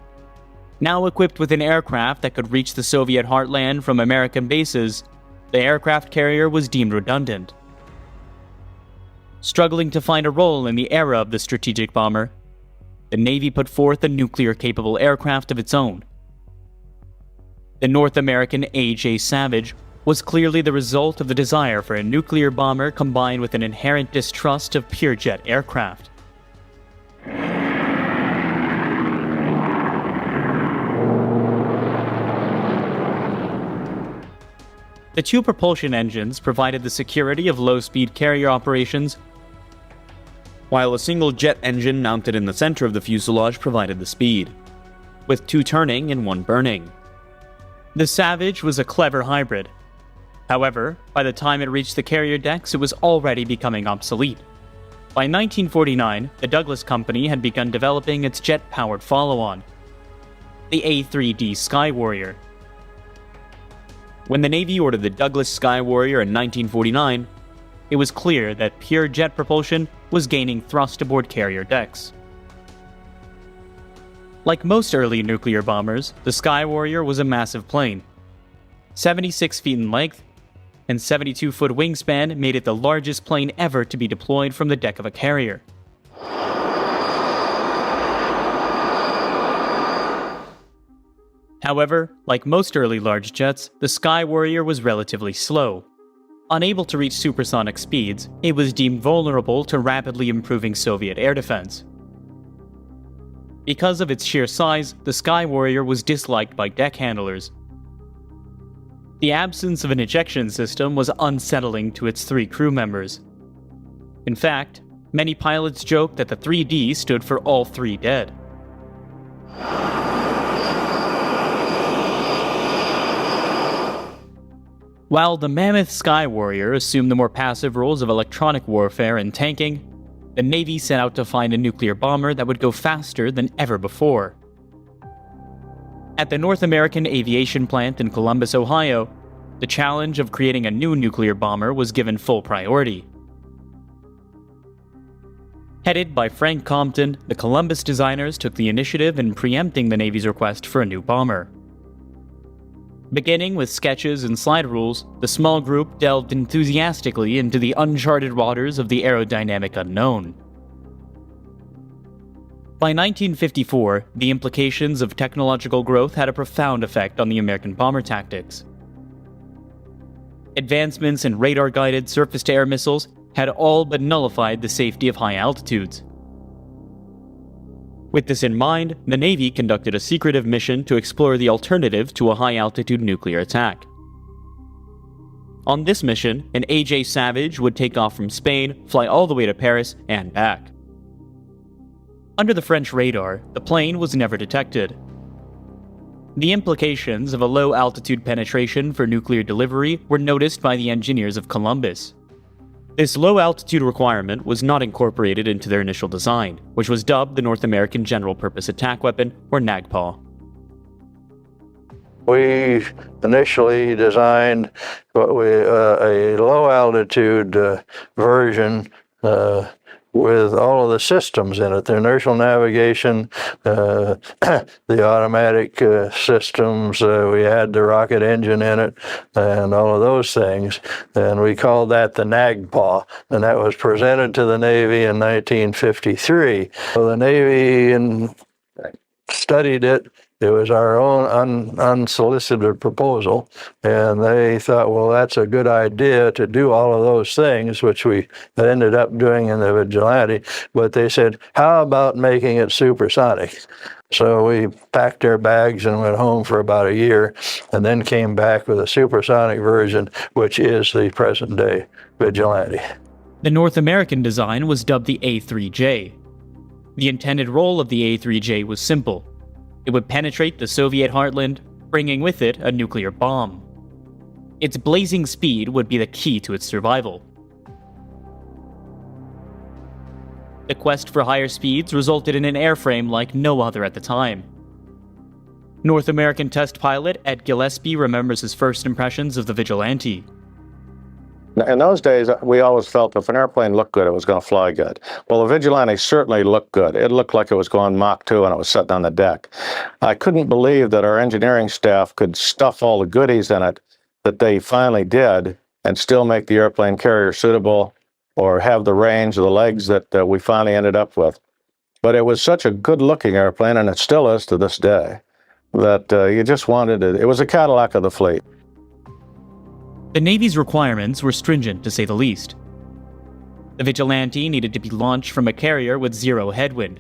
S3: Now equipped with an aircraft that could reach the Soviet heartland from American bases, the aircraft carrier was deemed redundant. Struggling to find a role in the era of the strategic bomber, the Navy put forth a nuclear-capable aircraft of its own. The North American A.J. Savage was clearly the result of the desire for a nuclear bomber combined with an inherent distrust of pure jet aircraft. The two propulsion engines provided the security of low-speed carrier operations, while a single jet engine mounted in the center of the fuselage provided the speed, with two turning and one burning. The Savage was a clever hybrid. However, by the time it reached the carrier decks, it was already becoming obsolete. By 1949, the Douglas Company had begun developing its jet-powered follow-on, the A-3D Sky Warrior. When the Navy ordered the Douglas Sky Warrior in 1949, it was clear that pure jet propulsion was gaining thrust aboard carrier decks. Like most early nuclear bombers, the Sky Warrior was a massive plane. 76 feet in length and 72-foot wingspan made it the largest plane ever to be deployed from the deck of a carrier. However, like most early large jets, the Sky Warrior was relatively slow. Unable to reach supersonic speeds, it was deemed vulnerable to rapidly improving Soviet air defense. Because of its sheer size, the Sky Warrior was disliked by deck handlers. The absence of an ejection system was unsettling to its 3 crew members. In fact, Many pilots joke that the 3D stood for all three dead. While the Mammoth Sky Warrior assumed the more passive roles of electronic warfare and tanking, the Navy set out to find a nuclear bomber that would go faster than ever before. At the North American Aviation Plant in Columbus, Ohio, the challenge of creating a new nuclear bomber was given full priority. Headed by Frank Compton, the Columbus designers took the initiative in preempting the Navy's request for a new bomber. Beginning with sketches and slide rules, the small group delved enthusiastically into the uncharted waters of the aerodynamic unknown. By 1954, the implications of technological growth had a profound effect on the American bomber tactics. Advancements in radar-guided surface-to-air missiles had all but nullified the safety of high altitudes. With this in mind, the Navy conducted a secretive mission to explore the alternative to a high-altitude nuclear attack. On this mission, an AJ Savage would take off from Spain, fly all the way to Paris, and back. Under the French radar, the plane was never detected. The implications of a low-altitude penetration for nuclear delivery were noticed by the engineers of Columbus. This low-altitude requirement was not incorporated into their initial design, which was dubbed the North American General Purpose Attack Weapon, or NAGPA.
S5: We initially designed a low-altitude version with all of the systems in it, the inertial navigation, the automatic systems, we had the rocket engine in it, and all of those things. And we called that the NAGPA, and that was presented to the Navy in 1953. So the Navy studied it. It was our own unsolicited proposal, and they thought, well, that's a good idea to do all of those things, which we ended up doing in the Vigilante, but they said, how about making it supersonic? So we packed our bags and went home for about a year, and then came back with a supersonic version, which is the present-day Vigilante.
S3: The North American design was dubbed the A3J. The intended role of the A3J was simple. It would penetrate the Soviet heartland, bringing with it a nuclear bomb. Its blazing speed would be the key to its survival. The quest for higher speeds resulted in an airframe like no other at the time. North American test pilot Ed Gillespie remembers his first impressions of the Vigilante.
S6: In those days, we always felt if an airplane looked good, it was going to fly good. Well, the Vigilante certainly looked good. It looked like it was going Mach 2 and it was sitting on the deck. I couldn't believe that our engineering staff could stuff all the goodies in it that they finally did and still make the airplane carrier suitable or have the range of the legs that we finally ended up with. But it was such a good-looking airplane, and it still is to this day, that you just wanted it. It was a Cadillac of the fleet.
S3: The Navy's requirements were stringent, to say the least. The Vigilante needed to be launched from a carrier with zero headwind,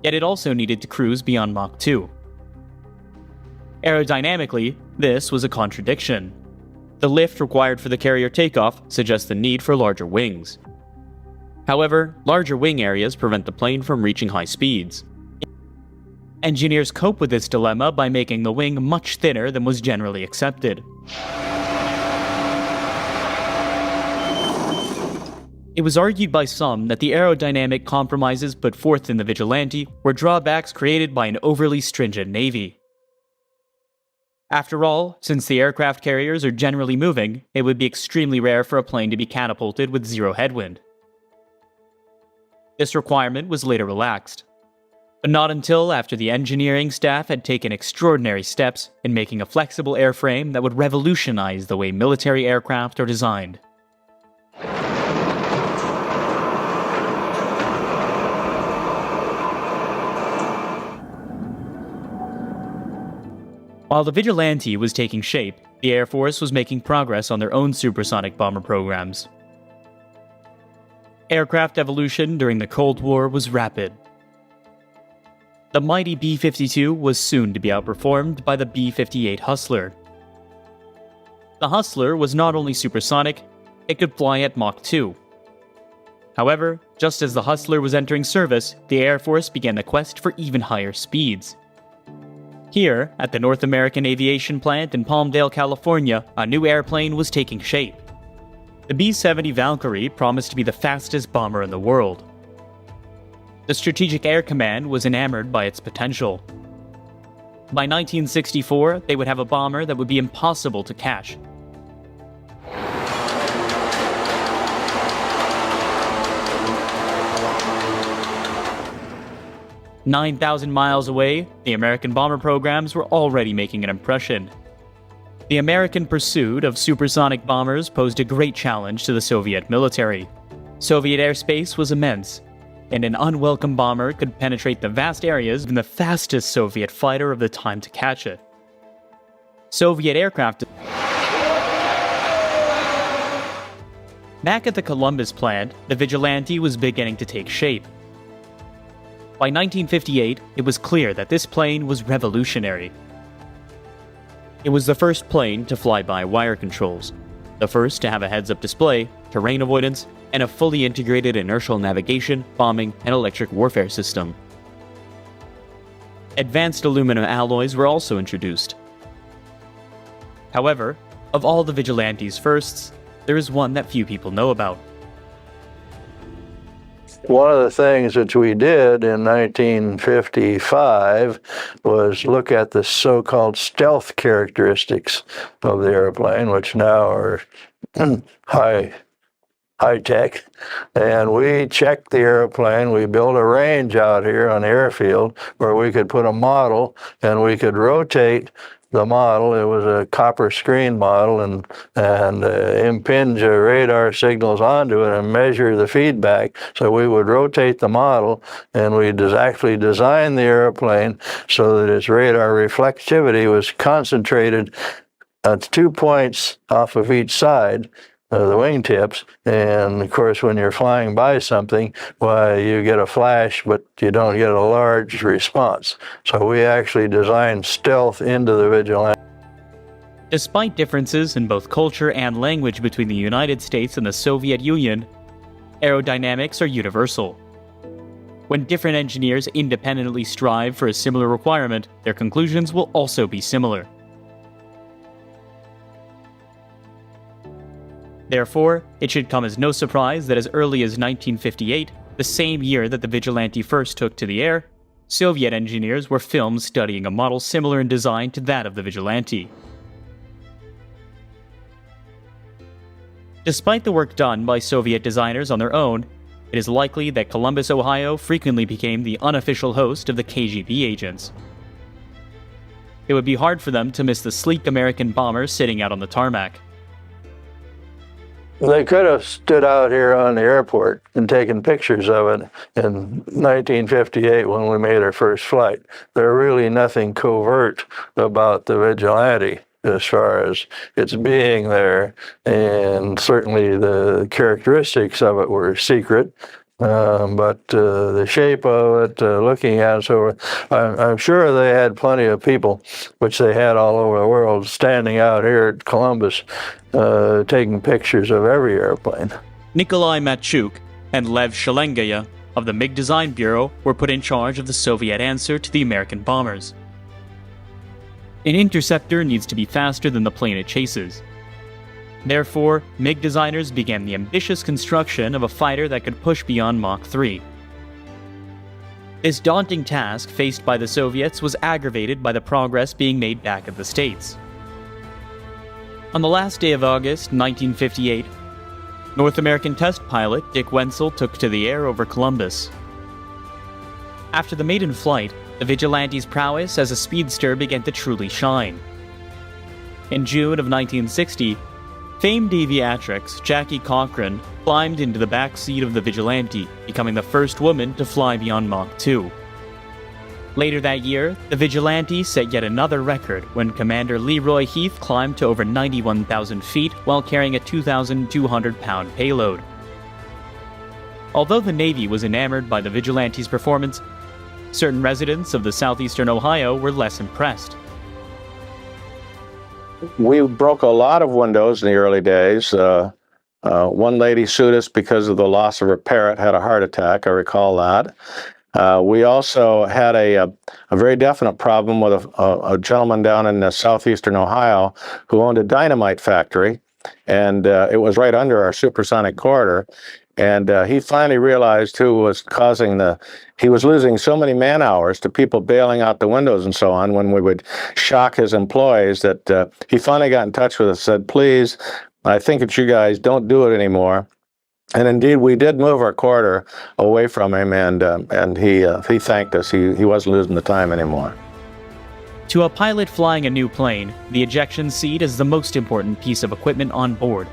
S3: yet it also needed to cruise beyond Mach 2. Aerodynamically, this was a contradiction. The lift required for the carrier takeoff suggests the need for larger wings. However, larger wing areas prevent the plane from reaching high speeds. Engineers cope with this dilemma by making the wing much thinner than was generally accepted. It was argued by some that the aerodynamic compromises put forth in the Vigilante were drawbacks created by an overly stringent Navy. After all, since the aircraft carriers are generally moving, it would be extremely rare for a plane to be catapulted with zero headwind. This requirement was later relaxed, but not until after the engineering staff had taken extraordinary steps in making a flexible airframe that would revolutionize the way military aircraft are designed. While the Vigilante was taking shape, the Air Force was making progress on their own supersonic bomber programs. Aircraft evolution during the Cold War was rapid. The mighty B-52 was soon to be outperformed by the B-58 Hustler. The Hustler was not only supersonic, it could fly at Mach 2. However, just as the Hustler was entering service, the Air Force began the quest for even higher speeds. Here, at the North American Aviation Plant in Palmdale, California, a new airplane was taking shape. The B-70 Valkyrie promised to be the fastest bomber in the world. The Strategic Air Command was enamored by its potential. By 1964, they would have a bomber that would be impossible to catch. "9,000 miles away, the American bomber programs were already making an impression. The American pursuit of supersonic bombers posed a great challenge to the Soviet military. Soviet airspace was immense, and an unwelcome bomber could penetrate the vast areas of the fastest Soviet fighter of the time to catch it. Soviet aircraft. Back at the Columbus plant, the Vigilante was beginning to take shape. By 1958, it was clear that this plane was revolutionary. It was the first plane to fly by wire controls, the first to have a heads-up display, terrain avoidance, and a fully integrated inertial navigation, bombing, and electric warfare system. Advanced aluminum alloys were also introduced. However, of all the Vigilante's firsts, there is one that few people know about.
S5: One of the things that we did in 1955 was look at the so-called stealth characteristics of the airplane, which now are high tech. And we checked the airplane. We built a range out here on the airfield where we could put a model and we could rotate the model. It was a copper screen model, and impinge radar signals onto it and measure the feedback. So we would rotate the model, and we actually designed the airplane so that its radar reflectivity was concentrated at 2 points off of each side of the wingtips. And of course, when you're flying by something, why, you get a flash, but you don't get a large response. So we actually designed stealth into the Vigilante.
S3: Despite differences in both culture and language between the United States and the Soviet Union, aerodynamics are universal. When different engineers independently strive for a similar requirement, their conclusions will also be similar. Therefore, it should come as no surprise that as early as 1958, the same year that the Vigilante first took to the air, Soviet engineers were filmed studying a model similar in design to that of the Vigilante. Despite the work done by Soviet designers on their own, it is likely that Columbus, Ohio frequently became the unofficial host of the KGB agents. It would be hard for them to miss the sleek American bomber sitting out on the tarmac.
S5: They could have stood out here on the airport and taken pictures of it in 1958 when we made our first flight. There's really nothing covert about the Vigilante as far as its being there, and certainly the characteristics of it were secret. But the shape of it, looking at it, so I'm sure they had plenty of people, which they had all over the world, standing out here at Columbus, taking pictures of every airplane.
S3: Nikolai Matchuk and Lev Shalengaya of the MiG Design Bureau were put in charge of the Soviet answer to the American bombers. An interceptor needs to be faster than the plane it chases. Therefore, MiG designers began the ambitious construction of a fighter that could push beyond Mach 3. This daunting task faced by the Soviets was aggravated by the progress being made back at the States. On the last day of August 1958, North American test pilot Dick Wenzel took to the air over Columbus. After the maiden flight, the Vigilante's prowess as a speedster began to truly shine. In June of 1960, famed aviatrix Jackie Cochran climbed into the back seat of the Vigilante, becoming the first woman to fly beyond Mach 2. Later that year, the Vigilante set yet another record when Commander Leroy Heath climbed to over 91,000 feet while carrying a 2,200-pound payload. Although the Navy was enamored by the Vigilante's performance, certain residents of the southeastern Ohio were less impressed.
S6: We broke a lot of windows in the early days. One lady sued us because of the loss of her parrot, had a heart attack, I recall that. We also had a very definite problem with a gentleman down in southeastern Ohio who owned a dynamite factory, and it was right under our supersonic corridor. And he finally realized who was causing he was losing so many man hours to people bailing out the windows and so on when we would shock his employees that he finally got in touch with us, said, please, I think it's you guys, don't do it anymore. And indeed, we did move our corridor away from him, and he thanked us. He wasn't losing the time anymore.
S3: To a pilot flying a new plane, the ejection seat is the most important piece of equipment on board.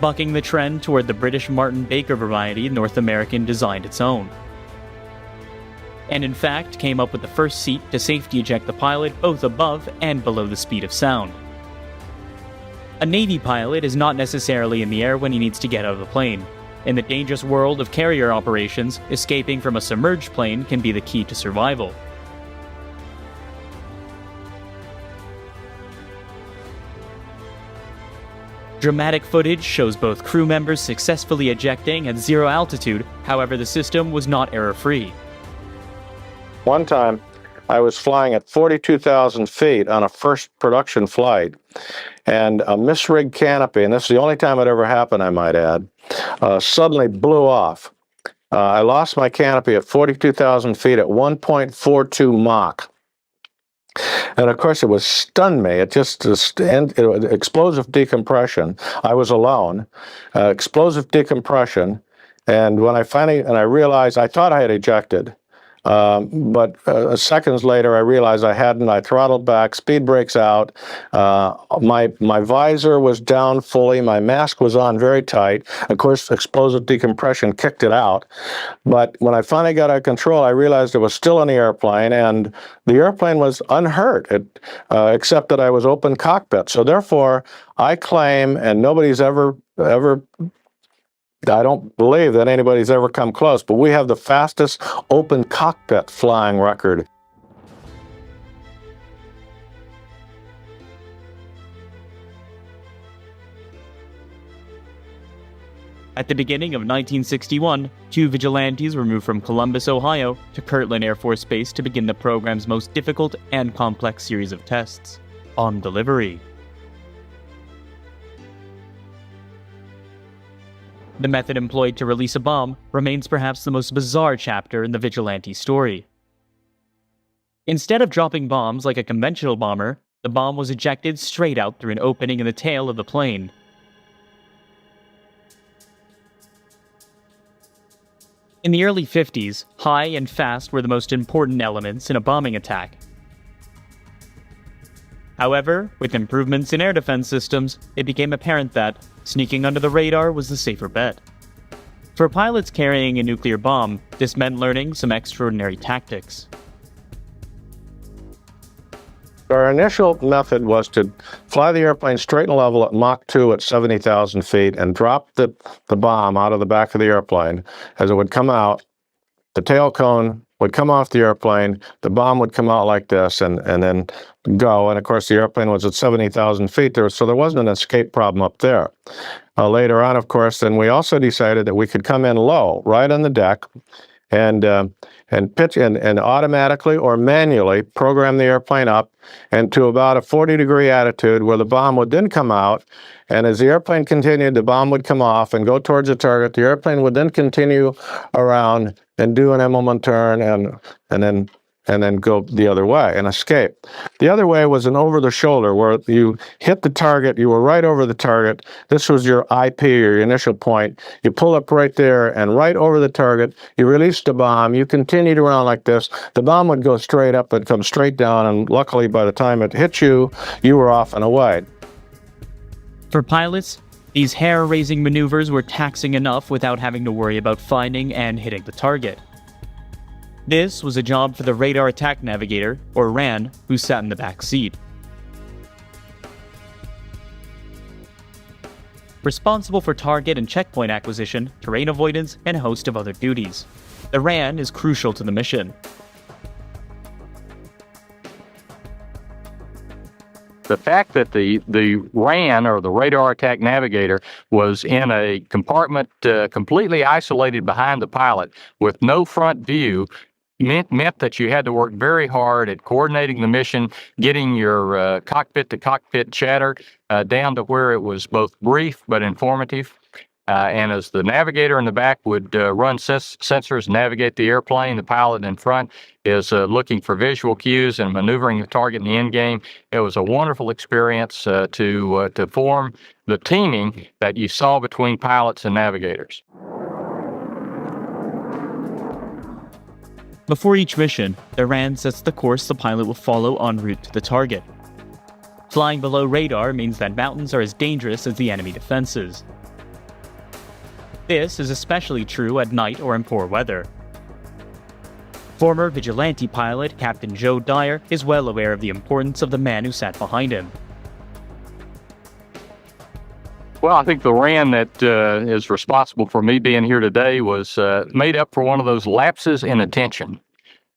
S3: Bucking the trend toward the British Martin Baker variety, North American designed its own. And in fact, came up with the first seat to safety eject the pilot both above and below the speed of sound. A Navy pilot is not necessarily in the air when he needs to get out of the plane. In the dangerous world of carrier operations, escaping from a submerged plane can be the key to survival. Dramatic footage shows both crew members successfully ejecting at zero altitude, however the system was not error-free.
S6: One time, I was flying at 42,000 feet on a first production flight, and a misrigged canopy, and this is the only time it ever happened, I might add, suddenly blew off. I lost my canopy at 42,000 feet at 1.42 Mach. And of course, it was stunned me. It just explosive decompression. I was alone. Explosive decompression. And when I realized, I thought I had ejected. But seconds later, I realized I hadn't. I throttled back, speed brakes out. My visor was down fully. My mask was on very tight. Of course, explosive decompression kicked it out. But when I finally got out of control, I realized it was still in the airplane, and the airplane was unhurt, except that I was open cockpit. So therefore, I claim, and nobody's ever I don't believe that anybody's ever come close, but we have the fastest open cockpit flying record.
S3: At the beginning of 1961, 2 Vigilantes were moved from Columbus, Ohio to Kirtland Air Force Base to begin the program's most difficult and complex series of tests, on delivery. The method employed to release a bomb remains perhaps the most bizarre chapter in the Vigilante story. Instead of dropping bombs like a conventional bomber, the bomb was ejected straight out through an opening in the tail of the plane. In the early 50s, high and fast were the most important elements in a bombing attack. However, with improvements in air defense systems, it became apparent that sneaking under the radar was the safer bet. For pilots carrying a nuclear bomb, this meant learning some extraordinary tactics.
S6: Our initial method was to fly the airplane straight and level at Mach 2 at 70,000 feet and drop the bomb out of the back of the airplane. As it would come out, the tail cone would come off the airplane, the bomb would come out like this and then go. And of course, the airplane was at 70,000 feet there, so there wasn't an escape problem up there. Later on, of course, then we also decided that we could come in low, right on the deck, and pitch and automatically or manually program the airplane up and to about a 40-degree attitude where the bomb would then come out. And as the airplane continued, the bomb would come off and go towards the target. The airplane would then continue around and do an Immelman turn and then go the other way and escape. The other way was an over-the-shoulder where you hit the target, you were right over the target. This was your IP, or your initial point. You pull up right there and right over the target, you released the bomb, you continued around like this. The bomb would go straight up and come straight down, and luckily by the time it hit you, you were off and away.
S3: For pilots, these hair-raising maneuvers were taxing enough without having to worry about finding and hitting the target. This was a job for the Radar Attack Navigator, or RAN, who sat in the back seat. Responsible for target and checkpoint acquisition, terrain avoidance, and a host of other duties. The RAN is crucial to the mission.
S7: the fact that the RAN, or the radar attack navigator, was in a compartment completely isolated behind the pilot with no front view meant that you had to work very hard at coordinating the mission, getting your cockpit-to-cockpit chatter down to where it was both brief but informative. And as the navigator in the back would run sensors, navigate the airplane, the pilot in front is looking for visual cues and maneuvering the target in the end game. It was a wonderful experience to form the teaming that you saw between pilots and navigators.
S3: Before each mission, the RAN sets the course the pilot will follow en route to the target. Flying below radar means that mountains are as dangerous as the enemy defenses. This is especially true at night or in poor weather. Former Vigilante pilot Captain Joe Dyer is well aware of the importance of the man who sat behind him.
S7: Well, I think the RAN that is responsible for me being here today was made up for one of those lapses in attention.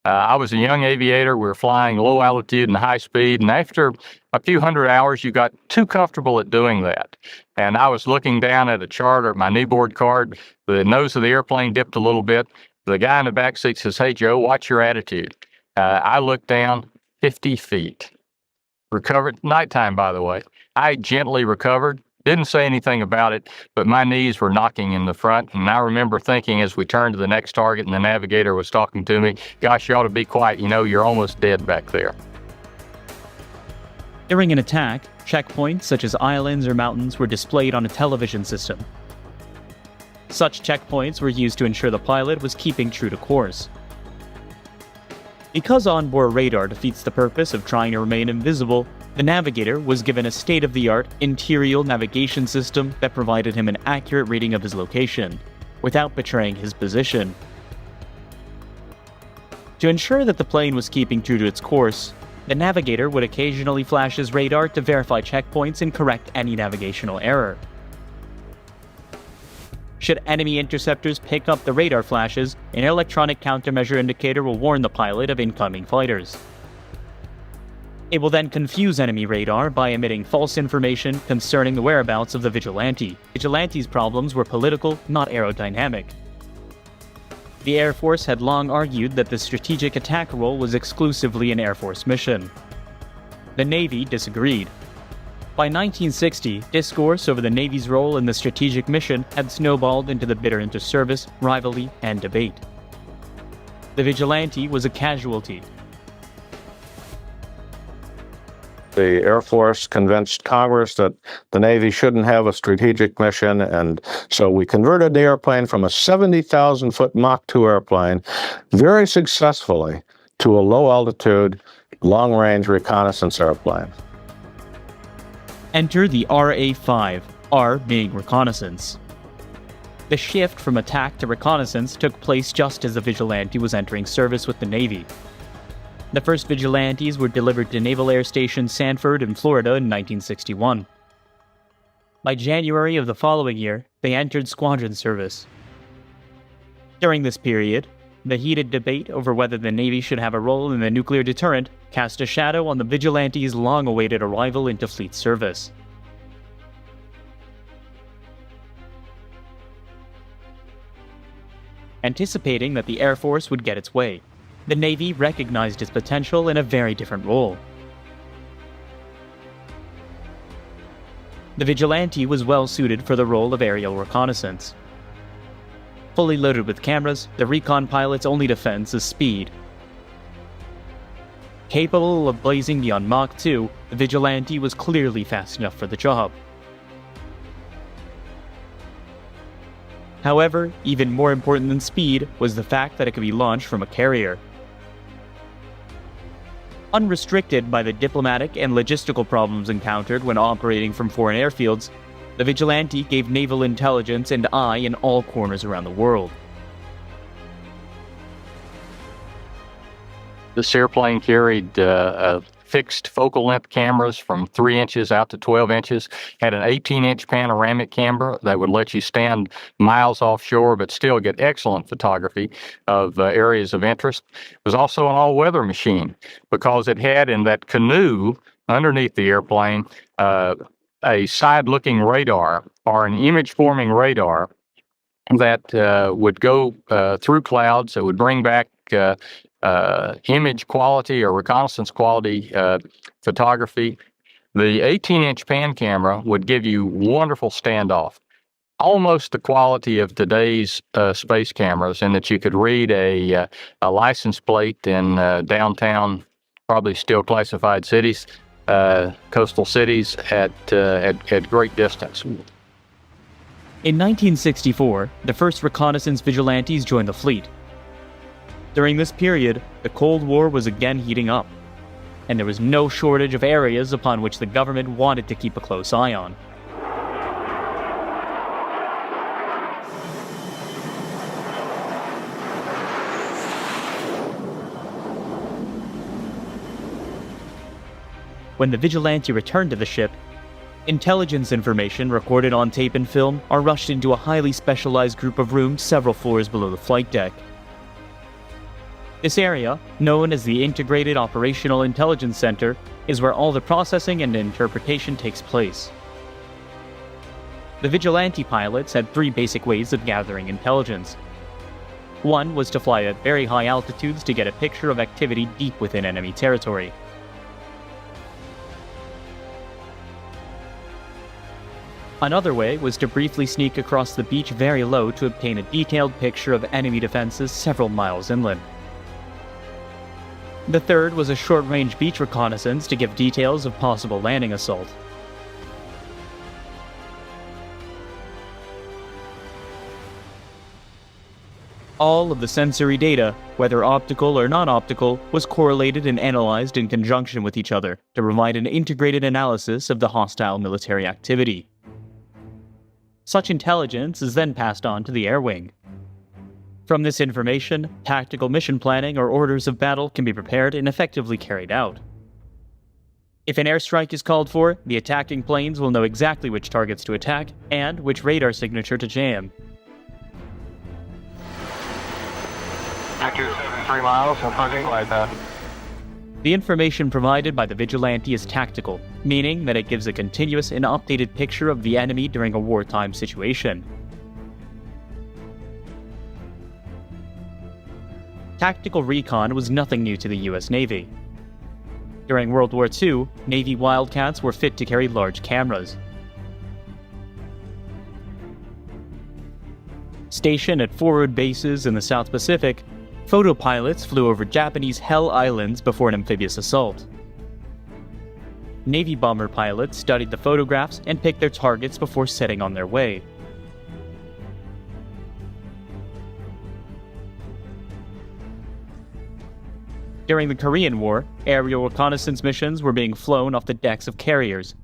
S7: I was a young aviator. We were flying low altitude and high speed, and after a few hundred hours, you got too comfortable at doing that. And I was looking down at a chart or my kneeboard card. The nose of the airplane dipped a little bit. The guy in the back seat says, "Hey, Joe, watch your attitude." I looked down 50 feet. Recovered, nighttime, by the way. I gently recovered. Didn't say anything about it, but my knees were knocking in the front, and I remember thinking as we turned to the next target and the navigator was talking to me, "Gosh, you ought to be quiet. You know, you're almost dead back there."
S3: During an attack, checkpoints such as islands or mountains were displayed on a television system. Such checkpoints were used to ensure the pilot was keeping true to course. Because onboard radar defeats the purpose of trying to remain invisible, the navigator was given a state-of-the-art interior navigation system that provided him an accurate reading of his location, without betraying his position. To ensure that the plane was keeping true to its course, the navigator would occasionally flash his radar to verify checkpoints and correct any navigational error. Should enemy interceptors pick up the radar flashes, an electronic countermeasure indicator will warn the pilot of incoming fighters. It will then confuse enemy radar by emitting false information concerning the whereabouts of the Vigilante. Vigilante's problems were political, not aerodynamic. The Air Force had long argued that the strategic attack role was exclusively an Air Force mission. The Navy disagreed. By 1960, discourse over the Navy's role in the strategic mission had snowballed into the bitter inter-service, rivalry, and debate. The Vigilante was a casualty.
S6: The Air Force convinced Congress that the Navy shouldn't have a strategic mission, and so we converted the airplane from a 70,000-foot Mach 2 airplane very successfully to a low-altitude, long-range reconnaissance airplane.
S3: Enter the RA-5, R being reconnaissance. The shift from attack to reconnaissance took place just as the Vigilante was entering service with the Navy. The first Vigilantes were delivered to Naval Air Station Sanford in Florida in 1961. By January of the following year, they entered squadron service. During this period, the heated debate over whether the Navy should have a role in the nuclear deterrent cast a shadow on the Vigilante's long-awaited arrival into fleet service. Anticipating that the Air Force would get its way, the Navy recognized its potential in a very different role. The Vigilante was well suited for the role of aerial reconnaissance. Fully loaded with cameras, the recon pilot's only defense is speed. Capable of blazing beyond Mach 2, the Vigilante was clearly fast enough for the job. However, even more important than speed was the fact that it could be launched from a carrier. Unrestricted by the diplomatic and logistical problems encountered when operating from foreign airfields, the Vigilante gave naval intelligence an eye in all corners around the world.
S7: This airplane carried a fixed focal length cameras from 3 inches out to 12 inches, had an 18-inch panoramic camera that would let you stand miles offshore but still get excellent photography of areas of interest. It was also an all-weather machine because it had in that canoe underneath the airplane a side-looking radar or an image-forming radar that would go through clouds, that would bring back image quality or reconnaissance quality photography. The 18-inch pan camera would give you wonderful standoff, almost the quality of today's space cameras, in that you could read a license plate in downtown, probably still classified cities, coastal cities at great distance.
S3: In 1964, the first reconnaissance vigilantes joined the fleet. During this period, the Cold War was again heating up, and there was no shortage of areas upon which the government wanted to keep a close eye on. When the Vigilante returned to the ship, intelligence information recorded on tape and film are rushed into a highly specialized group of rooms several floors below the flight deck. This area, known as the Integrated Operational Intelligence Center, is where all the processing and interpretation takes place. The Vigilante pilots had 3 basic ways of gathering intelligence. One was to fly at very high altitudes to get a picture of activity deep within enemy territory. Another way was to briefly sneak across the beach very low to obtain a detailed picture of enemy defenses several miles inland. The third was a short-range beach reconnaissance to give details of possible landing assault. All of the sensory data, whether optical or non-optical, was correlated and analyzed in conjunction with each other to provide an integrated analysis of the hostile military activity. Such intelligence is then passed on to the air wing. From this information, tactical mission planning or orders of battle can be prepared and effectively carried out. If an airstrike is called for, the attacking planes will know exactly which targets to attack and which radar signature to jam.
S8: Active 3 miles, approaching like that.
S3: The information provided by the Vigilante is tactical, meaning that it gives a continuous and updated picture of the enemy during a wartime situation. Tactical recon was nothing new to the US Navy. During World War II, Navy Wildcats were fit to carry large cameras. Stationed at forward bases in the South Pacific, photo pilots flew over Japanese Hell Islands before an amphibious assault. Navy bomber pilots studied the photographs and picked their targets before setting on their way. During the Korean War, aerial reconnaissance missions were being flown off the decks of carriers.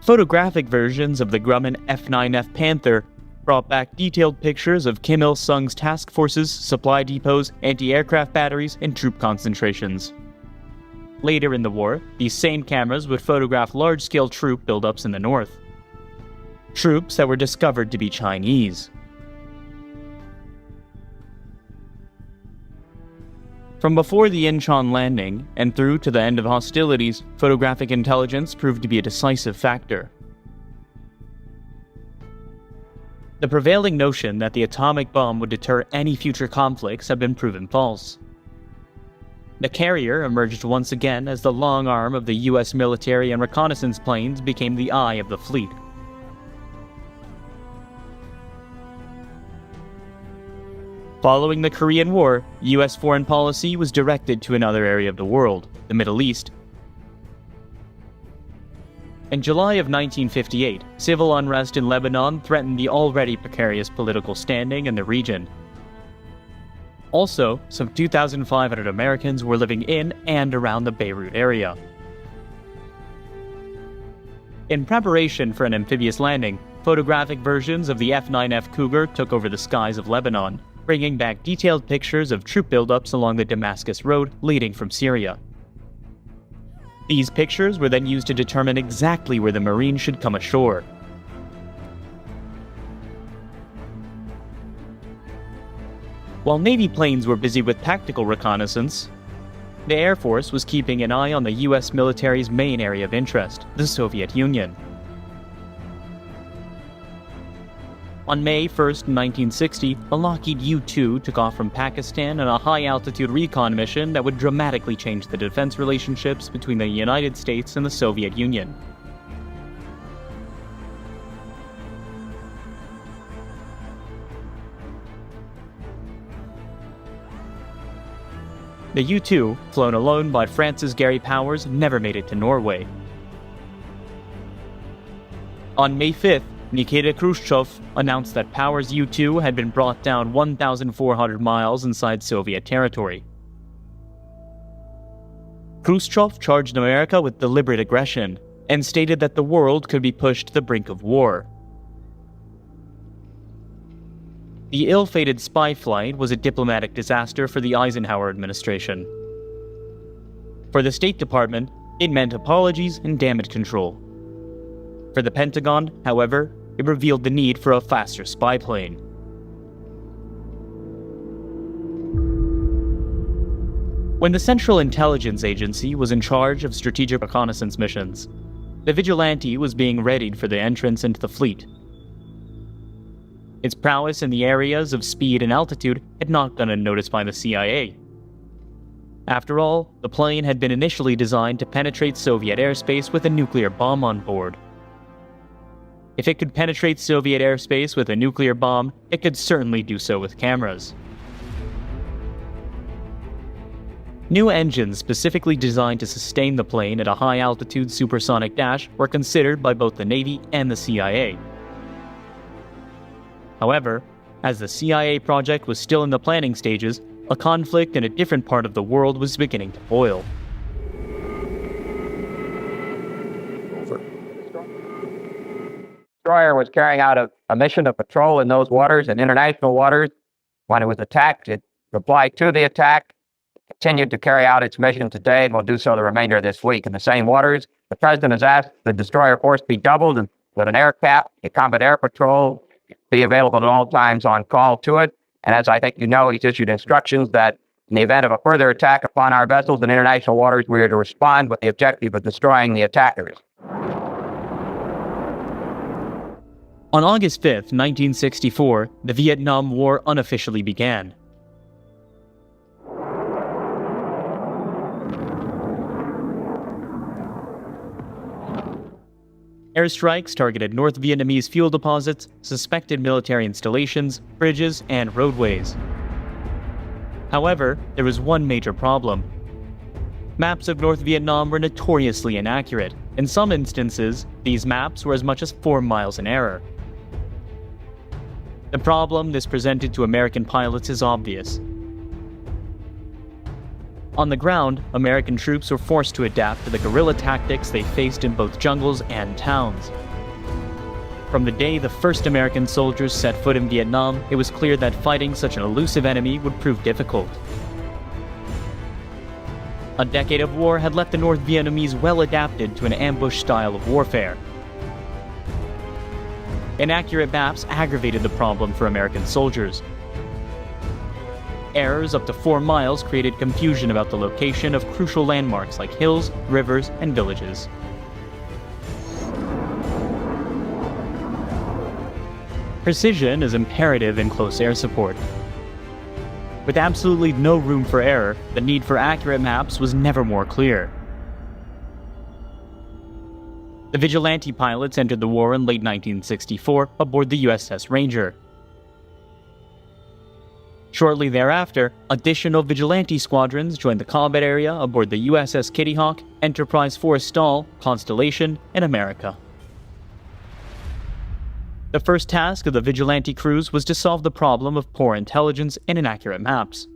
S3: Photographic versions of the Grumman F-9F Panther brought back detailed pictures of Kim Il-sung's task forces, supply depots, anti-aircraft batteries, and troop concentrations. Later in the war, these same cameras would photograph large-scale troop buildups in the north. Troops that were discovered to be Chinese. From before the Incheon landing and through to the end of hostilities, photographic intelligence proved to be a decisive factor. The prevailing notion that the atomic bomb would deter any future conflicts had been proven false. The carrier emerged once again as the long arm of the US military, and reconnaissance planes became the eye of the fleet. Following the Korean War, US foreign policy was directed to another area of the world, the Middle East. In July of 1958, civil unrest in Lebanon threatened the already precarious political standing in the region. Also, some 2,500 Americans were living in and around the Beirut area. In preparation for an amphibious landing, photographic versions of the F-9F Cougar took over the skies of Lebanon, bringing back detailed pictures of troop buildups along the Damascus Road leading from Syria. These pictures were then used to determine exactly where the Marines should come ashore. While Navy planes were busy with tactical reconnaissance, the Air Force was keeping an eye on the US military's main area of interest, the Soviet Union. On May 1, 1960, a Lockheed U-2 took off from Pakistan on a high-altitude recon mission that would dramatically change the defense relationships between the United States and the Soviet Union. The U-2, flown alone by France's Gary Powers, never made it to Norway. On May 5th, Nikita Khrushchev announced that Powers' U-2 had been brought down 1,400 miles inside Soviet territory. Khrushchev charged America with deliberate aggression and stated that the world could be pushed to the brink of war. The ill-fated spy flight was a diplomatic disaster for the Eisenhower administration. For the State Department, it meant apologies and damage control. For the Pentagon, however, it revealed the need for a faster spy plane. When the Central Intelligence Agency was in charge of strategic reconnaissance missions, the Vigilante was being readied for the entrance into the fleet. Its prowess in the areas of speed and altitude had not gone unnoticed by the CIA. After all, the plane had been initially designed to penetrate Soviet airspace with a nuclear bomb on board. If it could penetrate Soviet airspace with a nuclear bomb, it could certainly do so with cameras. New engines specifically designed to sustain the plane at a high-altitude supersonic dash were considered by both the Navy and the CIA. However, as the CIA project was still in the planning stages, a conflict in a different part of the world was beginning to boil.
S2: Destroyer was carrying out a mission of patrol in those waters, in international waters. When it was attacked, it replied to the attack, continued to carry out its mission today, and will do so the remainder of this week in the same waters. The President has asked the destroyer force be doubled and with an aircraft, a combat air patrol, be available at all times on call to it. And as I think you know, he's issued instructions that in the event of a further attack upon our vessels in international waters, we are to respond with the objective of destroying the attackers.
S3: On August 5, 1964, the Vietnam War unofficially began. Airstrikes targeted North Vietnamese fuel deposits, suspected military installations, bridges, and roadways. However, there was one major problem. Maps of North Vietnam were notoriously inaccurate. In some instances, these maps were as much as 4 miles in error. The problem this presented to American pilots is obvious. On the ground, American troops were forced to adapt to the guerrilla tactics they faced in both jungles and towns. From the day the first American soldiers set foot in Vietnam, it was clear that fighting such an elusive enemy would prove difficult. A decade of war had left the North Vietnamese well adapted to an ambush style of warfare. Inaccurate maps aggravated the problem for American soldiers. Errors up to 4 miles created confusion about the location of crucial landmarks like hills, rivers, and villages. Precision is imperative in close air support. With absolutely no room for error, the need for accurate maps was never more clear. The Vigilante pilots entered the war in late 1964 aboard the USS Ranger. Shortly thereafter, additional Vigilante squadrons joined the combat area aboard the USS Kitty Hawk, Enterprise Forrestal, Constellation, and America. The first task of the Vigilante crews was to solve the problem of poor intelligence and inaccurate maps.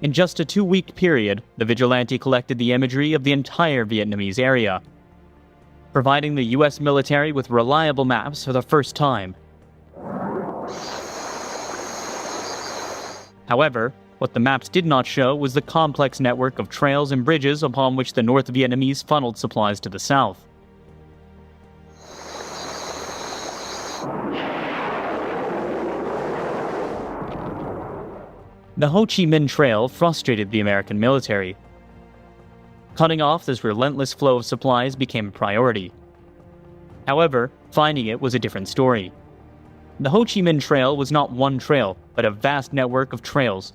S3: In just a 2-week period, the Vigilante collected the imagery of the entire Vietnamese area. providing the US military with reliable maps for the first time. However, what the maps did not show was the complex network of trails and bridges upon which the North Vietnamese funneled supplies to the south. The Ho Chi Minh Trail frustrated the American military. Cutting off this relentless flow of supplies became a priority. However, finding it was a different story. The Ho Chi Minh Trail was not one trail, but a vast network of trails.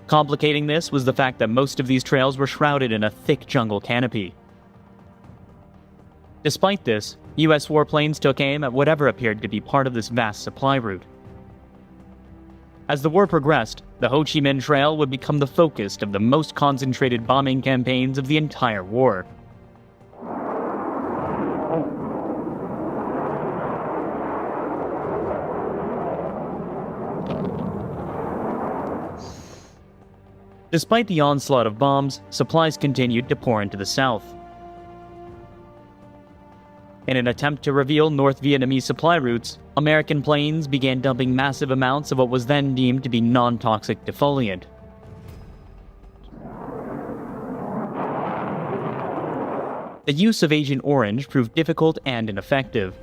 S3: Complicating this was the fact that most of these trails were shrouded in a thick jungle canopy. Despite this, US warplanes took aim at whatever appeared to be part of this vast supply route. As the war progressed, the Ho Chi Minh Trail would become the focus of the most concentrated bombing campaigns of the entire war. Despite the onslaught of bombs, supplies continued to pour into the south. In an attempt to reveal North Vietnamese supply routes, American planes began dumping massive amounts of what was then deemed to be non-toxic defoliant. The use of Agent Orange proved difficult and ineffective.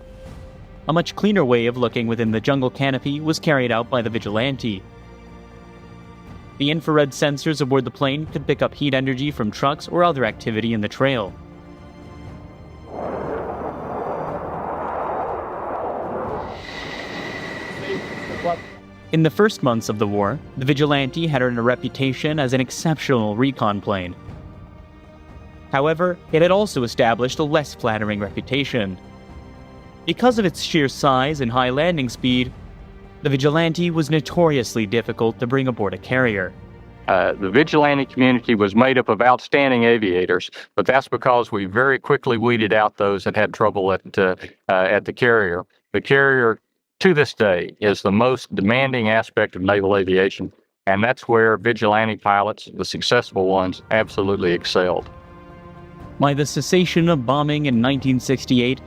S3: A much cleaner way of looking within the jungle canopy was carried out by the Vigilante. The infrared sensors aboard the plane could pick up heat energy from trucks or other activity in the trail. In the first months of the war, the Vigilante had earned a reputation as an exceptional recon plane. However, it had also established a less flattering reputation. Because of its sheer size and high landing speed, the Vigilante was notoriously difficult to bring aboard a carrier.
S7: The Vigilante community was made up of outstanding aviators, but that's because we very quickly weeded out those that had trouble at the carrier. The carrier, to this day, is the most demanding aspect of naval aviation, and that's where Vigilante pilots, the successful ones, absolutely excelled.
S3: By the cessation of bombing in 1968,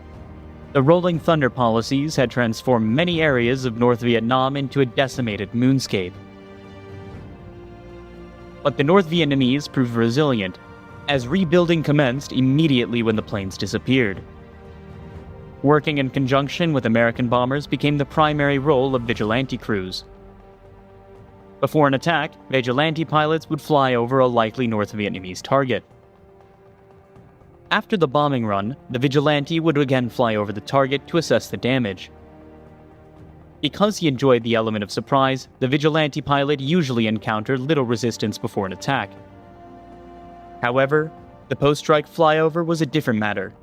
S3: the Rolling Thunder policies had transformed many areas of North Vietnam into a decimated moonscape. But the North Vietnamese proved resilient, as rebuilding commenced immediately when the planes disappeared. Working in conjunction with American bombers became the primary role of Vigilante crews. Before an attack, Vigilante pilots would fly over a likely North Vietnamese target. After the bombing run, the Vigilante would again fly over the target to assess the damage. Because he enjoyed the element of surprise, the Vigilante pilot usually encountered little resistance before an attack. However, the post-strike flyover was a different matter.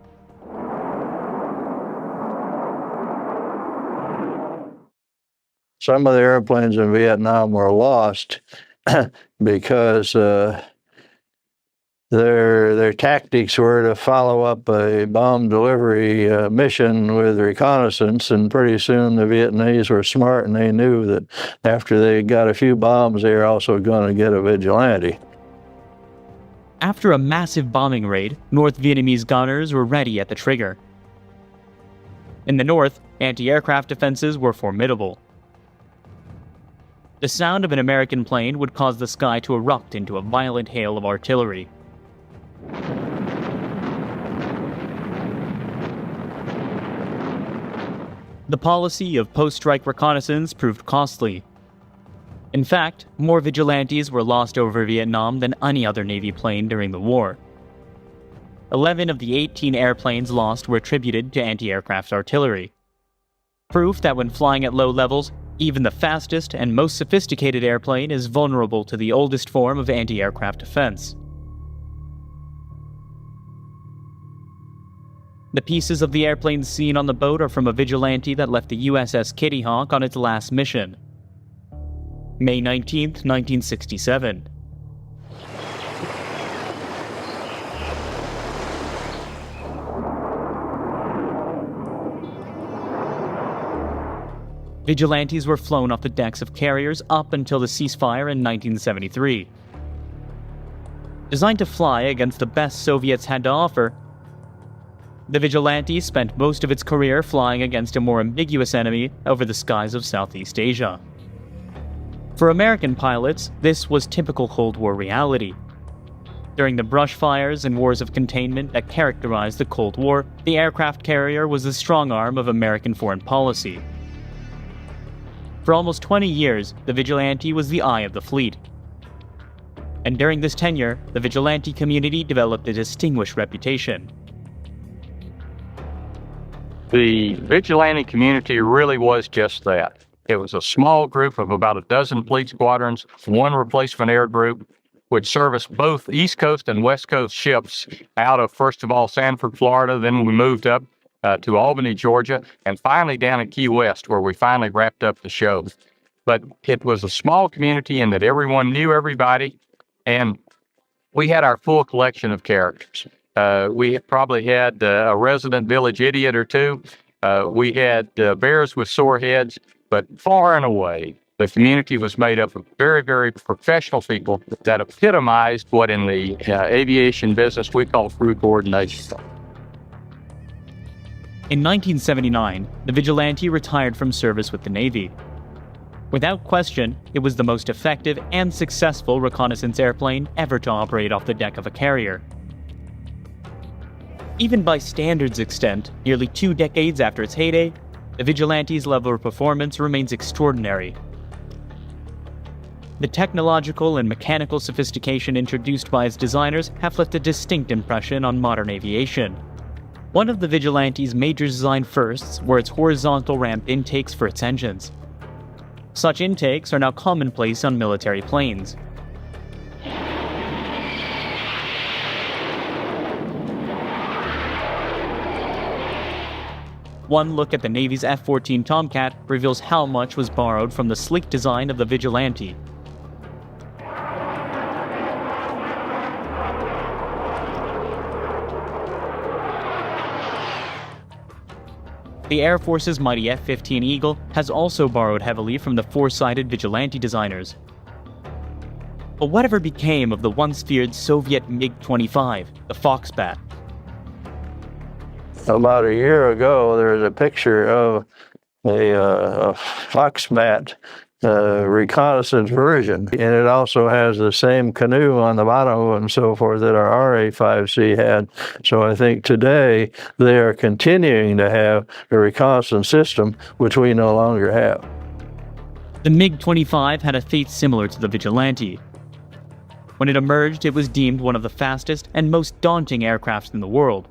S5: Some of the airplanes in Vietnam were lost because their tactics were to follow up a bomb delivery mission with reconnaissance, and pretty soon the Vietnamese were smart and they knew that after they got a few bombs, they were also going to get a Vigilante.
S3: After a massive bombing raid, North Vietnamese gunners were ready at the trigger. In the north, anti-aircraft defenses were formidable. The sound of an American plane would cause the sky to erupt into a violent hail of artillery. The policy of post-strike reconnaissance proved costly. In fact, more Vigilantes were lost over Vietnam than any other Navy plane during the war. 11 of the 18 airplanes lost were attributed to anti-aircraft artillery. Proof that when flying at low levels, even the fastest and most sophisticated airplane is vulnerable to the oldest form of anti-aircraft defense. The pieces of the airplanes seen on the boat are from a Vigilante that left the USS Kitty Hawk on its last mission. May 19, 1967. Vigilantes were flown off the decks of carriers up until the ceasefire in 1973. Designed to fly against the best Soviets had to offer, The Vigilante spent most of its career flying against a more ambiguous enemy over the skies of Southeast Asia. For American pilots, this was typical Cold War reality. During the brush fires and wars of containment that characterized the Cold War, the aircraft carrier was the strong arm of American foreign policy. For almost 20 years, the Vigilante was the eye of the fleet. And during this tenure, the Vigilante community developed a distinguished reputation.
S7: The Vigilante community really was just that. It was a small group of about a dozen fleet squadrons, one replacement air group, would service both East Coast and West Coast ships out of, first of all, Sanford, Florida. Then we moved up to Albany, Georgia, and finally down at Key West, where we finally wrapped up the show. But it was a small community in that everyone knew everybody, and we had our full collection of characters. We probably had a resident village idiot or two. We had bears with sore heads, but far and away, the community was made up of very, very professional people that epitomized what in the aviation business we call crew coordination.
S3: In 1979, the Vigilante retired from service with the Navy. Without question, it was the most effective and successful reconnaissance airplane ever to operate off the deck of a carrier. Even by standards extent, nearly 2 decades after its heyday, the Vigilante's level of performance remains extraordinary. The technological and mechanical sophistication introduced by its designers have left a distinct impression on modern aviation. One of the Vigilante's major design firsts were its horizontal ramp intakes for its engines. Such intakes are now commonplace on military planes. One look at the Navy's F-14 Tomcat reveals how much was borrowed from the sleek design of the Vigilante. The Air Force's mighty F-15 Eagle has also borrowed heavily from the four-sided Vigilante designers. But whatever became of the once feared Soviet MiG-25, the Foxbat?
S5: About a year ago, there was a picture of a Foxbat reconnaissance version, and it also has the same canoe on the bottom and so forth that our RA-5C had. So I think today they are continuing to have a reconnaissance system, which we no longer have.
S3: The MiG-25 had a fate similar to the Vigilante. When it emerged, it was deemed one of the fastest and most daunting aircrafts in the world.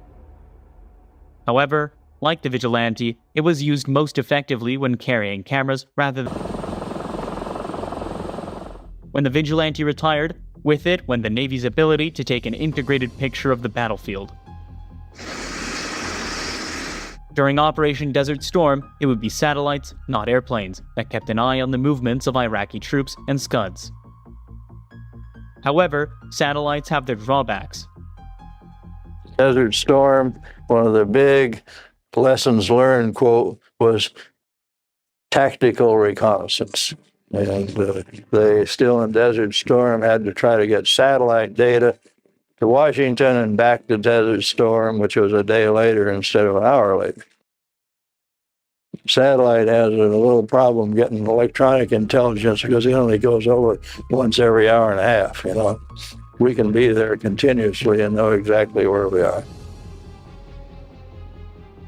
S3: However, like the Vigilante, it was used most effectively when carrying cameras rather than... When the Vigilante retired, with it went the Navy's ability to take an integrated picture of the battlefield. During Operation Desert Storm, it would be satellites, not airplanes, that kept an eye on the movements of Iraqi troops and Scuds. However, satellites have their drawbacks.
S5: Desert Storm, one of the big lessons learned, quote, was tactical reconnaissance. And they still in Desert Storm had to try to get satellite data to Washington and back to Desert Storm, which was a day later instead of an hour later. Satellite has a little problem getting electronic intelligence because it only goes over once every hour and a half, you know. We can be there continuously and know exactly where we are.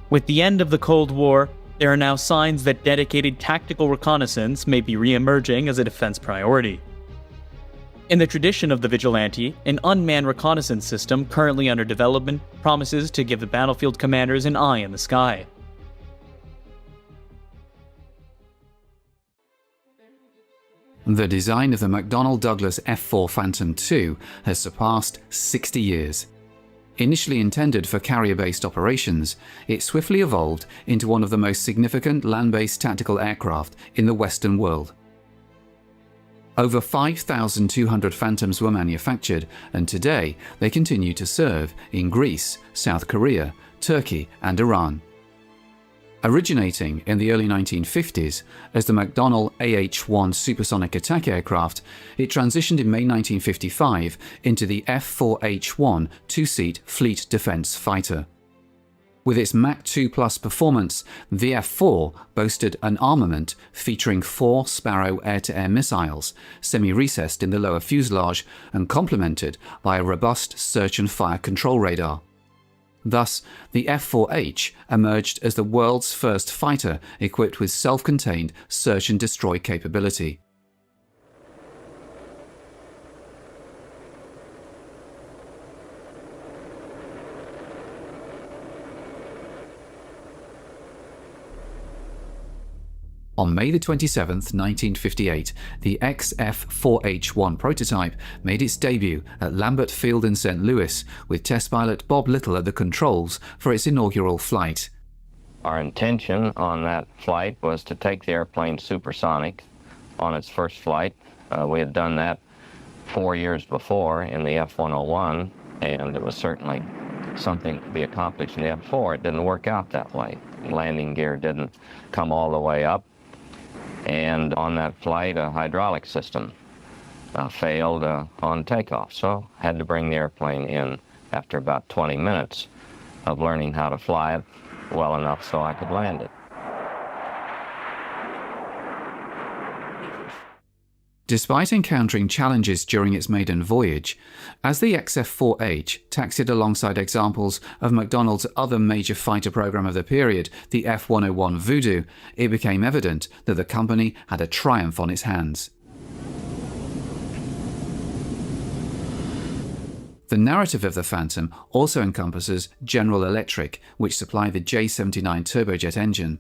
S3: With the end of the Cold War, there are now signs that dedicated tactical reconnaissance may be re-emerging as a defense priority. In the tradition of the Vigilante, an unmanned reconnaissance system currently under development promises to give the battlefield commanders an eye in the sky.
S9: The design of the McDonnell Douglas F-4 Phantom II has surpassed 60 years. Initially intended for carrier-based operations, it swiftly evolved into one of the most significant land-based tactical aircraft in the Western world. Over 5,200 Phantoms were manufactured, and today they continue to serve in Greece, South Korea, Turkey, and Iran. Originating in the early 1950s as the McDonnell AH-1 supersonic attack aircraft, it transitioned in May 1955 into the F-4H-1 two-seat fleet defense fighter. With its Mach 2 Plus performance, the F-4 boasted an armament featuring 4 Sparrow air-to-air missiles, semi-recessed in the lower fuselage and complemented by a robust search and fire control radar. Thus, the F-4H emerged as the world's first fighter equipped with self-contained search and destroy capability. On May 27, 1958, the XF-4H-1 prototype made its debut at Lambert Field in St. Louis, with test pilot Bob Little at the controls for its inaugural flight.
S2: Our intention on that flight was to take the airplane supersonic on its first flight. We had done that 4 years before in the F-101, and it was certainly something to be accomplished in the F-4. It didn't work out that way. Landing gear didn't come all the way up. And on that flight, a hydraulic system failed on takeoff, so had to bring the airplane in after about 20 minutes of learning how to fly it well enough so I could land it.
S9: Despite encountering challenges during its maiden voyage, as the XF-4H taxied alongside examples of McDonnell's other major fighter program of the period, the F-101 Voodoo, it became evident that the company had a triumph on its hands. The narrative of the Phantom also encompasses General Electric, which supplied the J-79 turbojet engine.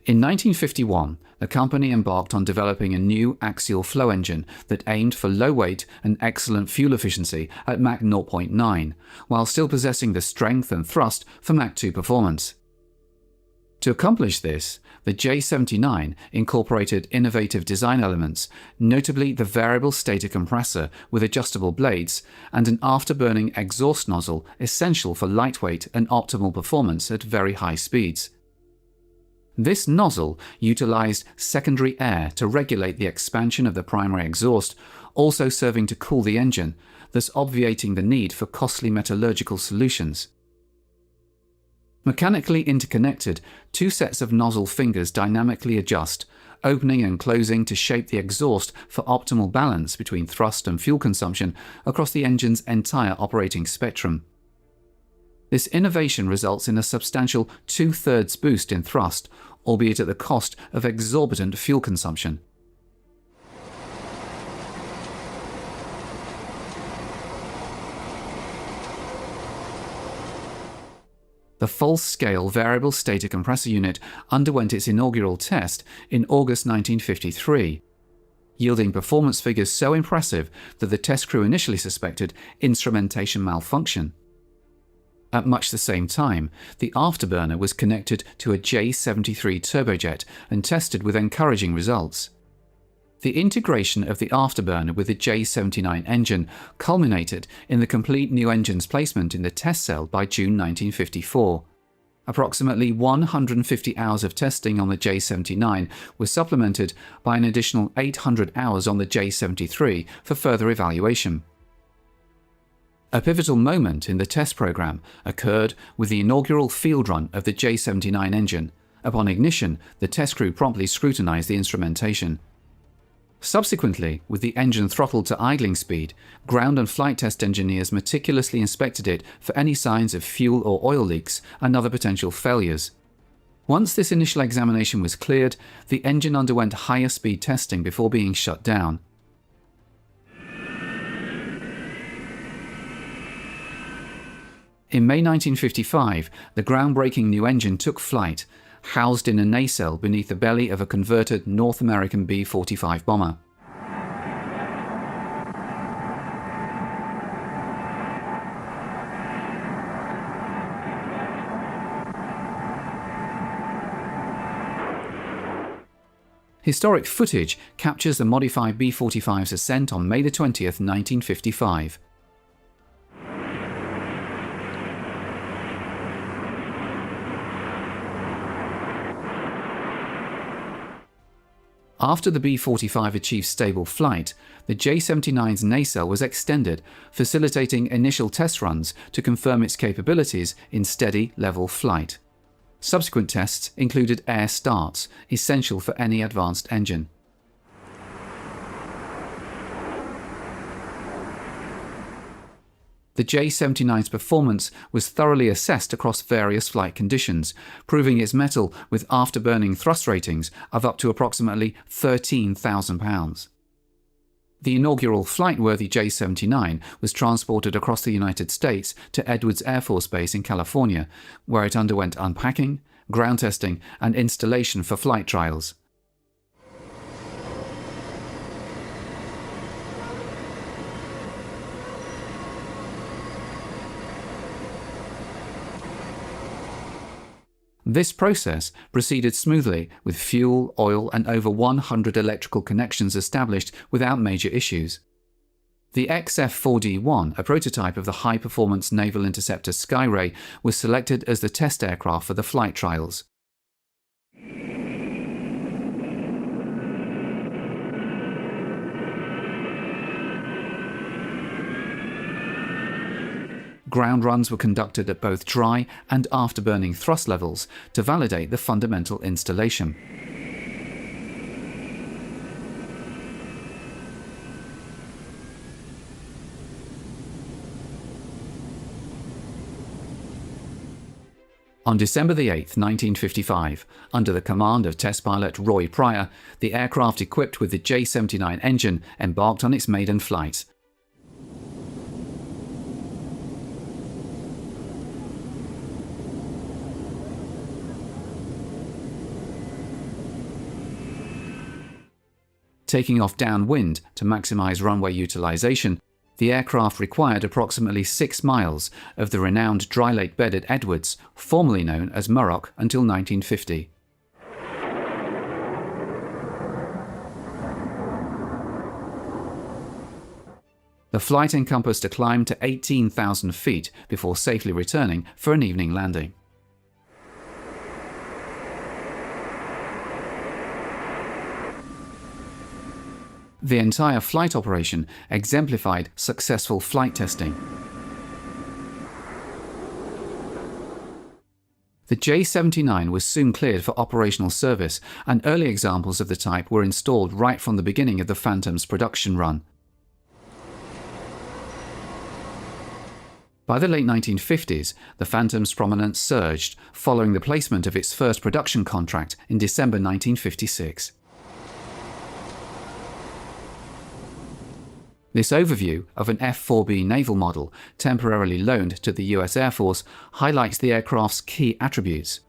S9: In 1951, the company embarked on developing a new axial flow engine that aimed for low weight and excellent fuel efficiency at Mach 0.9, while still possessing the strength and thrust for Mach 2 performance. To accomplish this, the J-79 incorporated innovative design elements, notably the variable stator compressor with adjustable blades and an afterburning exhaust nozzle essential for lightweight and optimal performance at very high speeds. This nozzle utilized secondary air to regulate the expansion of the primary exhaust, also serving to cool the engine, thus obviating the need for costly metallurgical solutions. Mechanically interconnected, 2 sets of nozzle fingers dynamically adjust, opening and closing to shape the exhaust for optimal balance between thrust and fuel consumption across the engine's entire operating spectrum. This innovation results in a substantial 2/3 boost in thrust, albeit at the cost of exorbitant fuel consumption. The full-scale variable stator compressor unit underwent its inaugural test in August 1953, yielding performance figures so impressive that the test crew initially suspected instrumentation malfunction. At much the same time, the afterburner was connected to a J-73 turbojet and tested with encouraging results. The integration of the afterburner with the J-79 engine culminated in the complete new engine's placement in the test cell by June 1954. Approximately 150 hours of testing on the J-79 was supplemented by an additional 800 hours on the J-73 for further evaluation. A pivotal moment in the test program occurred with the inaugural field run of the J-79 engine. Upon ignition, the test crew promptly scrutinized the instrumentation. Subsequently, with the engine throttled to idling speed, ground and flight test engineers meticulously inspected it for any signs of fuel or oil leaks and other potential failures. Once this initial examination was cleared, the engine underwent higher speed testing before being shut down. In May 1955, the groundbreaking new engine took flight, housed in a nacelle beneath the belly of a converted North American B-45 bomber. Historic footage captures the modified B-45's ascent on May 20th, 1955. After the B-45 achieved stable flight, the J-79's nacelle was extended, facilitating initial test runs to confirm its capabilities in steady, level flight. Subsequent tests included air starts, essential for any advanced engine. The J-79's performance was thoroughly assessed across various flight conditions, proving its mettle with afterburning thrust ratings of up to approximately 13,000 pounds. The inaugural flight-worthy J-79 was transported across the United States to Edwards Air Force Base in California, where it underwent unpacking, ground testing, and installation for flight trials. This process proceeded smoothly, with fuel, oil, and over 100 electrical connections established without major issues. The XF-4D-1, a prototype of the high-performance naval interceptor Skyray, was selected as the test aircraft for the flight trials. Ground runs were conducted at both dry and afterburning thrust levels to validate the fundamental installation. On December 8, 1955, under the command of test pilot Roy Pryor, the aircraft equipped with the J-79 engine embarked on its maiden flight. Taking off downwind to maximize runway utilization, the aircraft required approximately 6 miles of the renowned dry lake bed at Edwards, formerly known as Murrock, until 1950. The flight encompassed a climb to 18,000 feet before safely returning for an evening landing. The entire flight operation exemplified successful flight testing. The J-79 was soon cleared for operational service, and early examples of the type were installed right from the beginning of the Phantom's production run. By the late 1950s, the Phantom's prominence surged, following the placement of its first production contract in December 1956. This overview of an F-4B naval model, temporarily loaned to the US Air Force, highlights the aircraft's key attributes.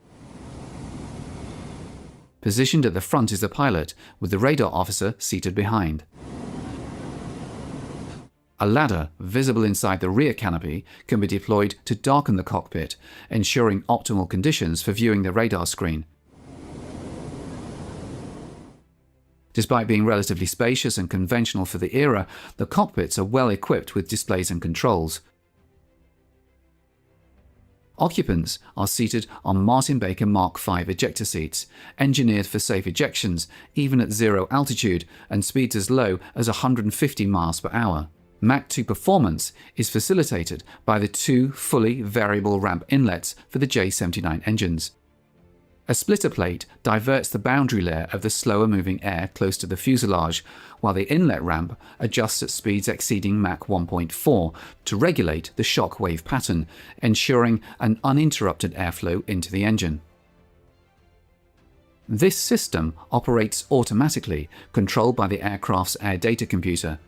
S9: Positioned at the front is the pilot, with the radar officer seated behind. A ladder, visible inside the rear canopy, can be deployed to darken the cockpit, ensuring optimal conditions for viewing the radar screen. Despite being relatively spacious and conventional for the era, the cockpits are well equipped with displays and controls. Occupants are seated on Martin Baker Mark V ejector seats, engineered for safe ejections even at zero altitude and speeds as low as 150 miles per hour. Mach 2 performance is facilitated by the 2 fully variable ramp inlets for the J-79 engines. A splitter plate diverts the boundary layer of the slower moving air close to the fuselage, while the inlet ramp adjusts at speeds exceeding Mach 1.4 to regulate the shock wave pattern, ensuring an uninterrupted airflow into the engine. This system operates automatically, controlled by the aircraft's air data computer.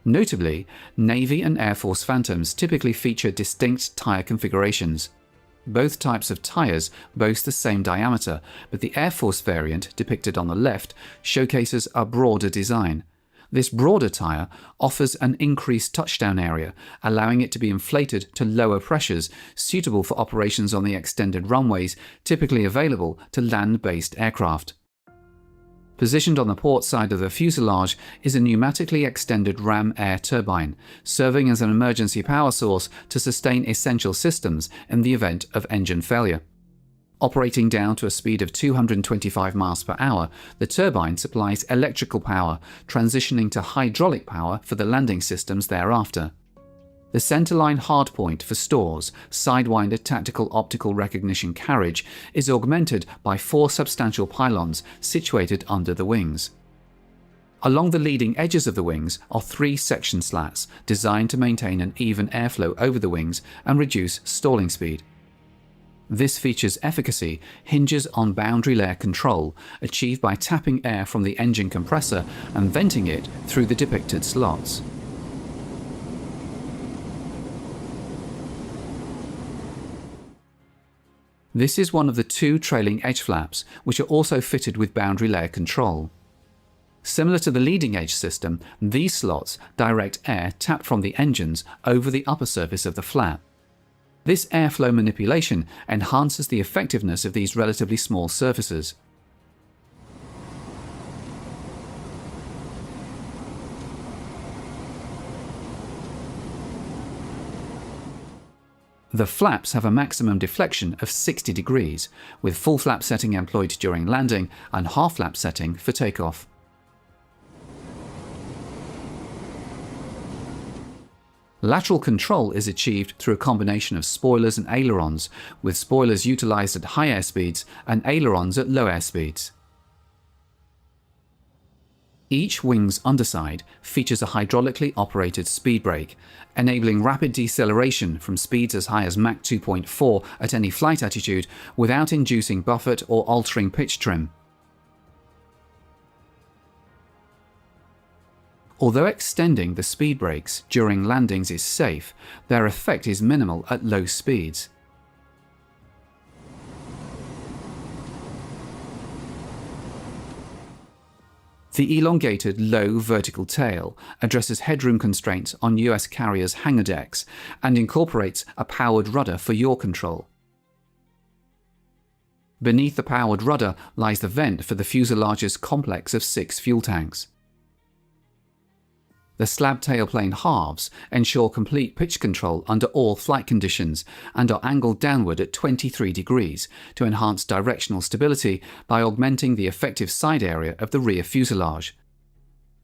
S9: Notably, Navy and Air Force Phantoms typically feature distinct tyre configurations. Both types of tyres boast the same diameter, but the Air Force variant, depicted on the left, showcases a broader design. This broader tyre offers an increased touchdown area, allowing it to be inflated to lower pressures, suitable for operations on the extended runways typically available to land-based aircraft. Positioned on the port side of the fuselage is a pneumatically extended ram air turbine, serving as an emergency power source to sustain essential systems in the event of engine failure. Operating down to a speed of 225 miles per hour, the turbine supplies electrical power, transitioning to hydraulic power for the landing systems thereafter. The centerline hardpoint for stores, Sidewinder tactical optical recognition carriage, is augmented by 4 substantial pylons situated under the wings. Along the leading edges of the wings are 3 section slats designed to maintain an even airflow over the wings and reduce stalling speed. This feature's efficacy hinges on boundary layer control, achieved by tapping air from the engine compressor and venting it through the depicted slots. This is one of the 2 trailing edge flaps, which are also fitted with boundary layer control. Similar to the leading edge system, these slots direct air tapped from the engines over the upper surface of the flap. This airflow manipulation enhances the effectiveness of these relatively small surfaces. The flaps have a maximum deflection of 60 degrees, with full flap setting employed during landing and half flap setting for takeoff. Lateral control is achieved through a combination of spoilers and ailerons, with spoilers utilized at high air speeds and ailerons at low air speeds. Each wing's underside features a hydraulically operated speed brake, enabling rapid deceleration from speeds as high as Mach 2.4 at any flight altitude without inducing buffet or altering pitch trim. Although extending the speed brakes during landings is safe, their effect is minimal at low speeds. The elongated low vertical tail addresses headroom constraints on US carriers' hangar decks and incorporates a powered rudder for yaw control. Beneath the powered rudder lies the vent for the fuselage's complex of 6 fuel tanks. The slab tailplane halves ensure complete pitch control under all flight conditions and are angled downward at 23 degrees to enhance directional stability by augmenting the effective side area of the rear fuselage.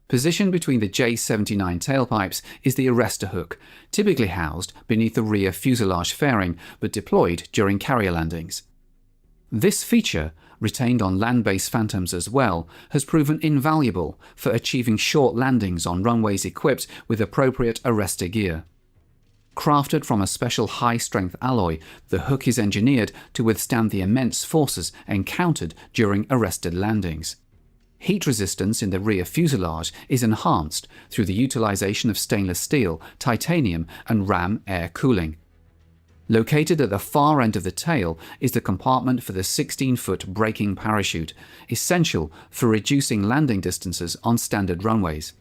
S9: Positioned between the J-79 tailpipes is the arrestor hook, typically housed beneath the rear fuselage fairing but deployed during carrier landings. This feature, retained on land-based Phantoms as well, has proven invaluable for achieving short landings on runways equipped with appropriate arrestor gear. Crafted from a special high-strength alloy, the hook is engineered to withstand the immense forces encountered during arrested landings. Heat resistance in the rear fuselage is enhanced through the utilization of stainless steel, titanium, and ram air cooling. Located at the far end of the tail is the compartment for the 16-foot braking parachute, essential for reducing landing distances on standard runways.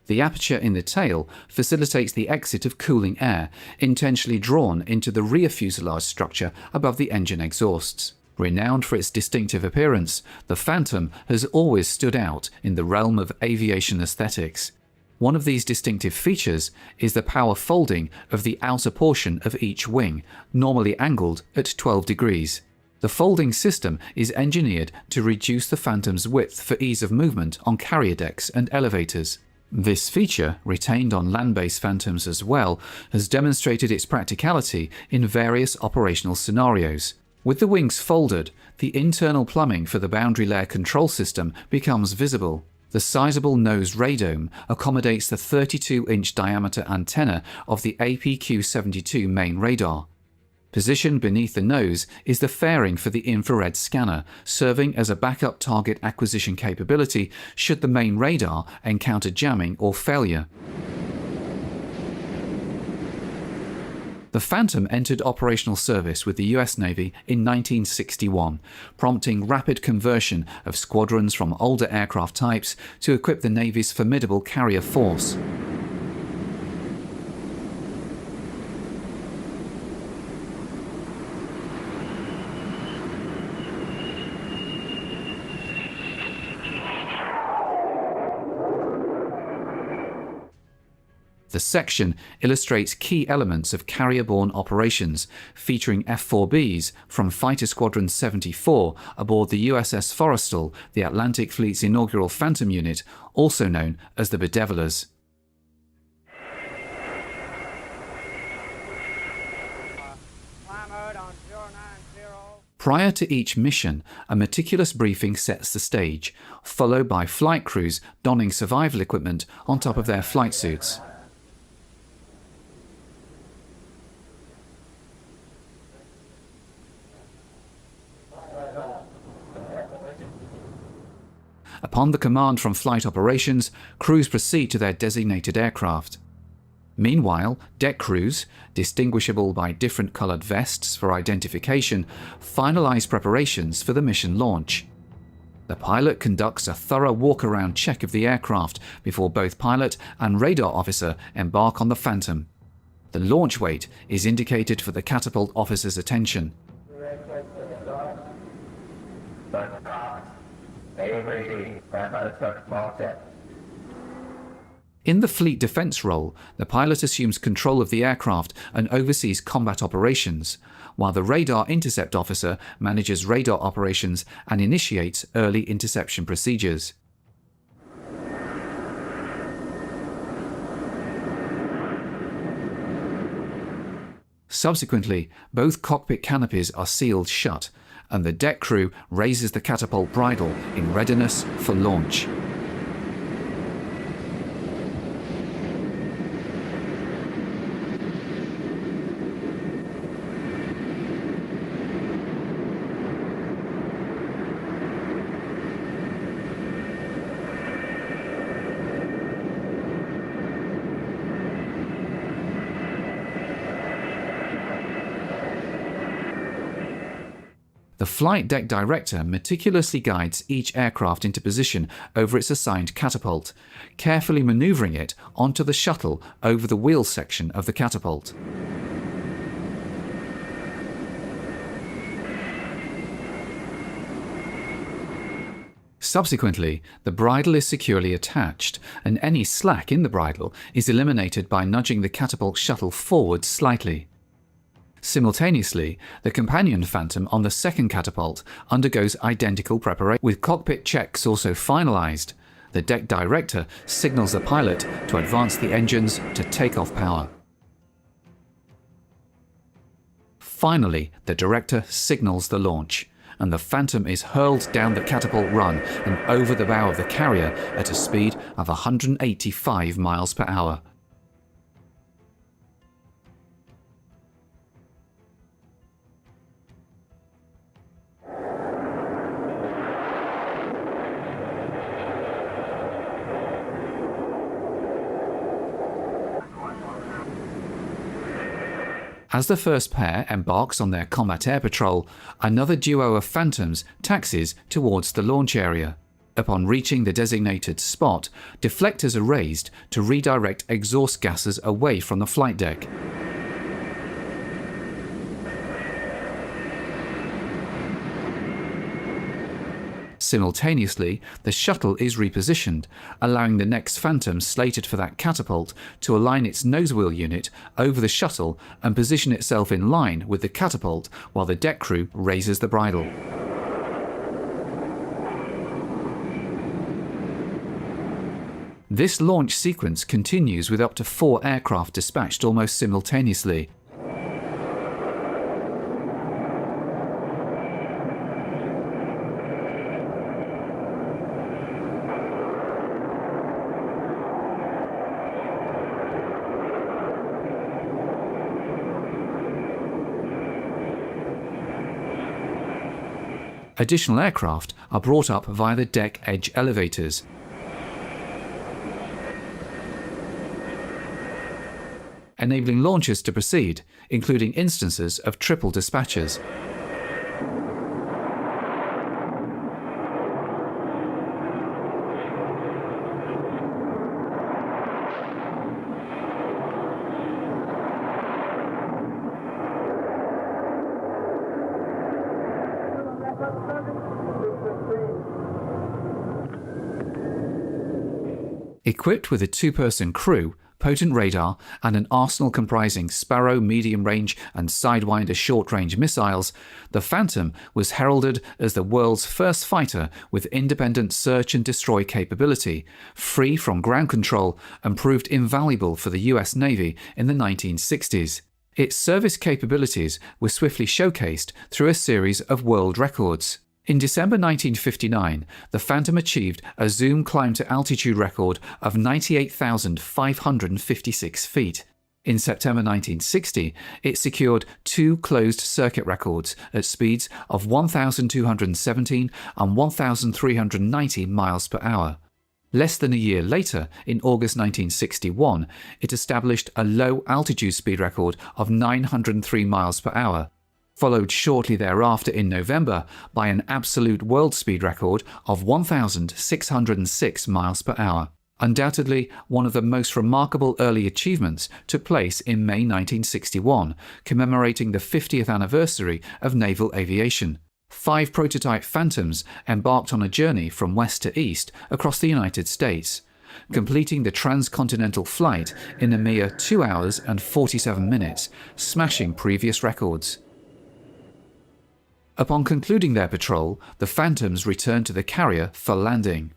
S9: The aperture in the tail facilitates the exit of cooling air, intentionally drawn into the rear fuselage structure above the engine exhausts. Renowned for its distinctive appearance, the Phantom has always stood out in the realm of aviation aesthetics. One of these distinctive features is the power folding of the outer portion of each wing, normally angled at 12 degrees. The folding system is engineered to reduce the Phantom's width for ease of movement on carrier decks and elevators. This feature, retained on land-based Phantoms as well, has demonstrated its practicality in various operational scenarios. With the wings folded, the internal plumbing for the boundary layer control system becomes visible. The sizable nose radome accommodates the 32-inch diameter antenna of the APQ-72 main radar. Positioned beneath the nose is the fairing for the infrared scanner, serving as a backup target acquisition capability should the main radar encounter jamming or failure. The Phantom entered operational service with the US Navy in 1961, prompting rapid conversion of squadrons from older aircraft types to equip the Navy's formidable carrier force. The section illustrates key elements of carrier-borne operations, featuring F-4Bs from Fighter Squadron 74 aboard the USS Forrestal, the Atlantic Fleet's inaugural Phantom unit, also known as the Bedevilers. Prior to each mission, a meticulous briefing sets the stage, followed by flight crews donning survival equipment on top of their flight suits. Upon the command from flight operations, crews proceed to their designated aircraft. Meanwhile, deck crews, distinguishable by different colored vests for identification, finalize preparations for the mission launch. The pilot conducts a thorough walk-around check of the aircraft before both pilot and radar officer embark on the Phantom. The launch weight is indicated for the catapult officer's attention. In the fleet defense role, the pilot assumes control of the aircraft and oversees combat operations, while the radar intercept officer manages radar operations and initiates early interception procedures. Subsequently, both cockpit canopies are sealed shut, and the deck crew raises the catapult bridle in readiness for launch. The flight deck director meticulously guides each aircraft into position over its assigned catapult, carefully maneuvering it onto the shuttle over the wheel section of the catapult. Subsequently, the bridle is securely attached, and any slack in the bridle is eliminated by nudging the catapult shuttle forward slightly. Simultaneously, the companion Phantom on the second catapult undergoes identical preparation. With cockpit checks also finalized, the deck director signals the pilot to advance the engines to takeoff power. Finally, the director signals the launch, and the Phantom is hurled down the catapult run and over the bow of the carrier at a speed of 185 miles per hour. As the first pair embarks on their combat air patrol, another duo of Phantoms taxis towards the launch area. Upon reaching the designated spot, deflectors are raised to redirect exhaust gases away from the flight deck. Simultaneously, the shuttle is repositioned, allowing the next Phantom slated for that catapult to align its nose wheel unit over the shuttle and position itself in line with the catapult while the deck crew raises the bridle. This launch sequence continues with up to 4 aircraft dispatched almost simultaneously. Additional aircraft are brought up via the deck edge elevators. Enabling launches to proceed, including instances of triple dispatchers. Equipped with a 2-person crew, potent radar, and an arsenal comprising Sparrow medium-range and Sidewinder short-range missiles, the Phantom was heralded as the world's first fighter with independent search and destroy capability, free from ground control, and proved invaluable for the US Navy in the 1960s. Its service capabilities were swiftly showcased through a series of world records. In December 1959, the Phantom achieved a zoom climb-to-altitude record of 98,556 feet. In September 1960, it secured 2 closed-circuit records at speeds of 1,217 and 1,390 miles per hour. Less than a year later, in August 1961, it established a low-altitude speed record of 903 miles per hour, followed shortly thereafter in November by an absolute world speed record of 1,606 miles per hour. Undoubtedly, one of the most remarkable early achievements took place in May 1961, commemorating the 50th anniversary of naval aviation. 5 prototype Phantoms embarked on a journey from west to east across the United States, completing the transcontinental flight in a mere 2 hours and 47 minutes, smashing previous records. Upon concluding their patrol, the Phantoms returned to the carrier for landing.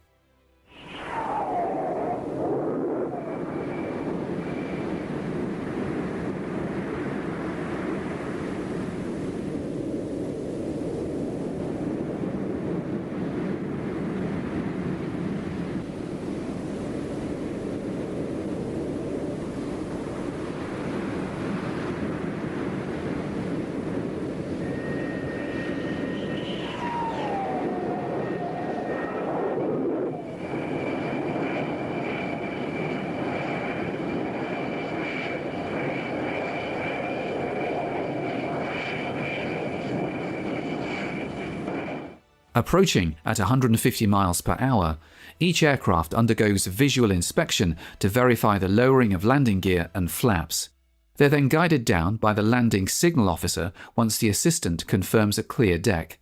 S9: Approaching at 150 miles per hour, each aircraft undergoes visual inspection to verify the lowering of landing gear and flaps. They're then guided down by the landing signal officer once the assistant confirms a clear deck.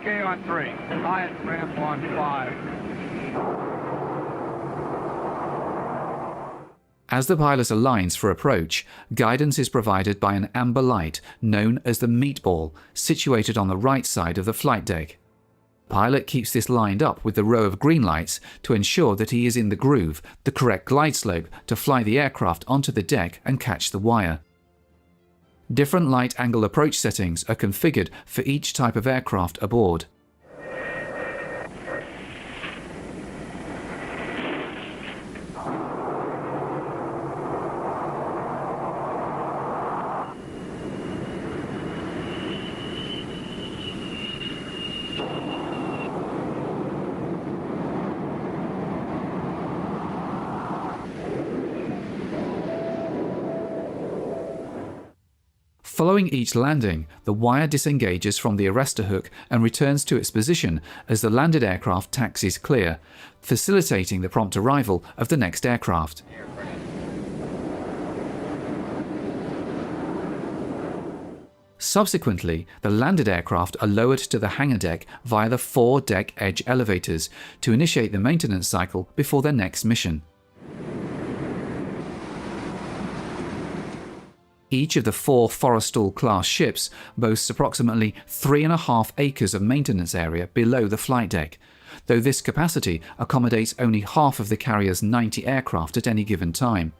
S8: Okay on 3. Quiet ramp on 5.
S9: As the pilot aligns for approach, guidance is provided by an amber light known as the meatball, situated on the right side of the flight deck. The pilot keeps this lined up with the row of green lights to ensure that he is in the groove, the correct glide slope to fly the aircraft onto the deck and catch the wire. Different light angle approach settings are configured for each type of aircraft aboard. Following each landing, the wire disengages from the arrestor hook and returns to its position as the landed aircraft taxis clear, facilitating the prompt arrival of the next aircraft. Subsequently, the landed aircraft are lowered to the hangar deck via the 4 deck edge elevators to initiate the maintenance cycle before their next mission. Each of the 4 Forrestal-class ships boasts approximately 3.5 acres of maintenance area below the flight deck, though this capacity accommodates only half of the carrier's 90 aircraft at any given time.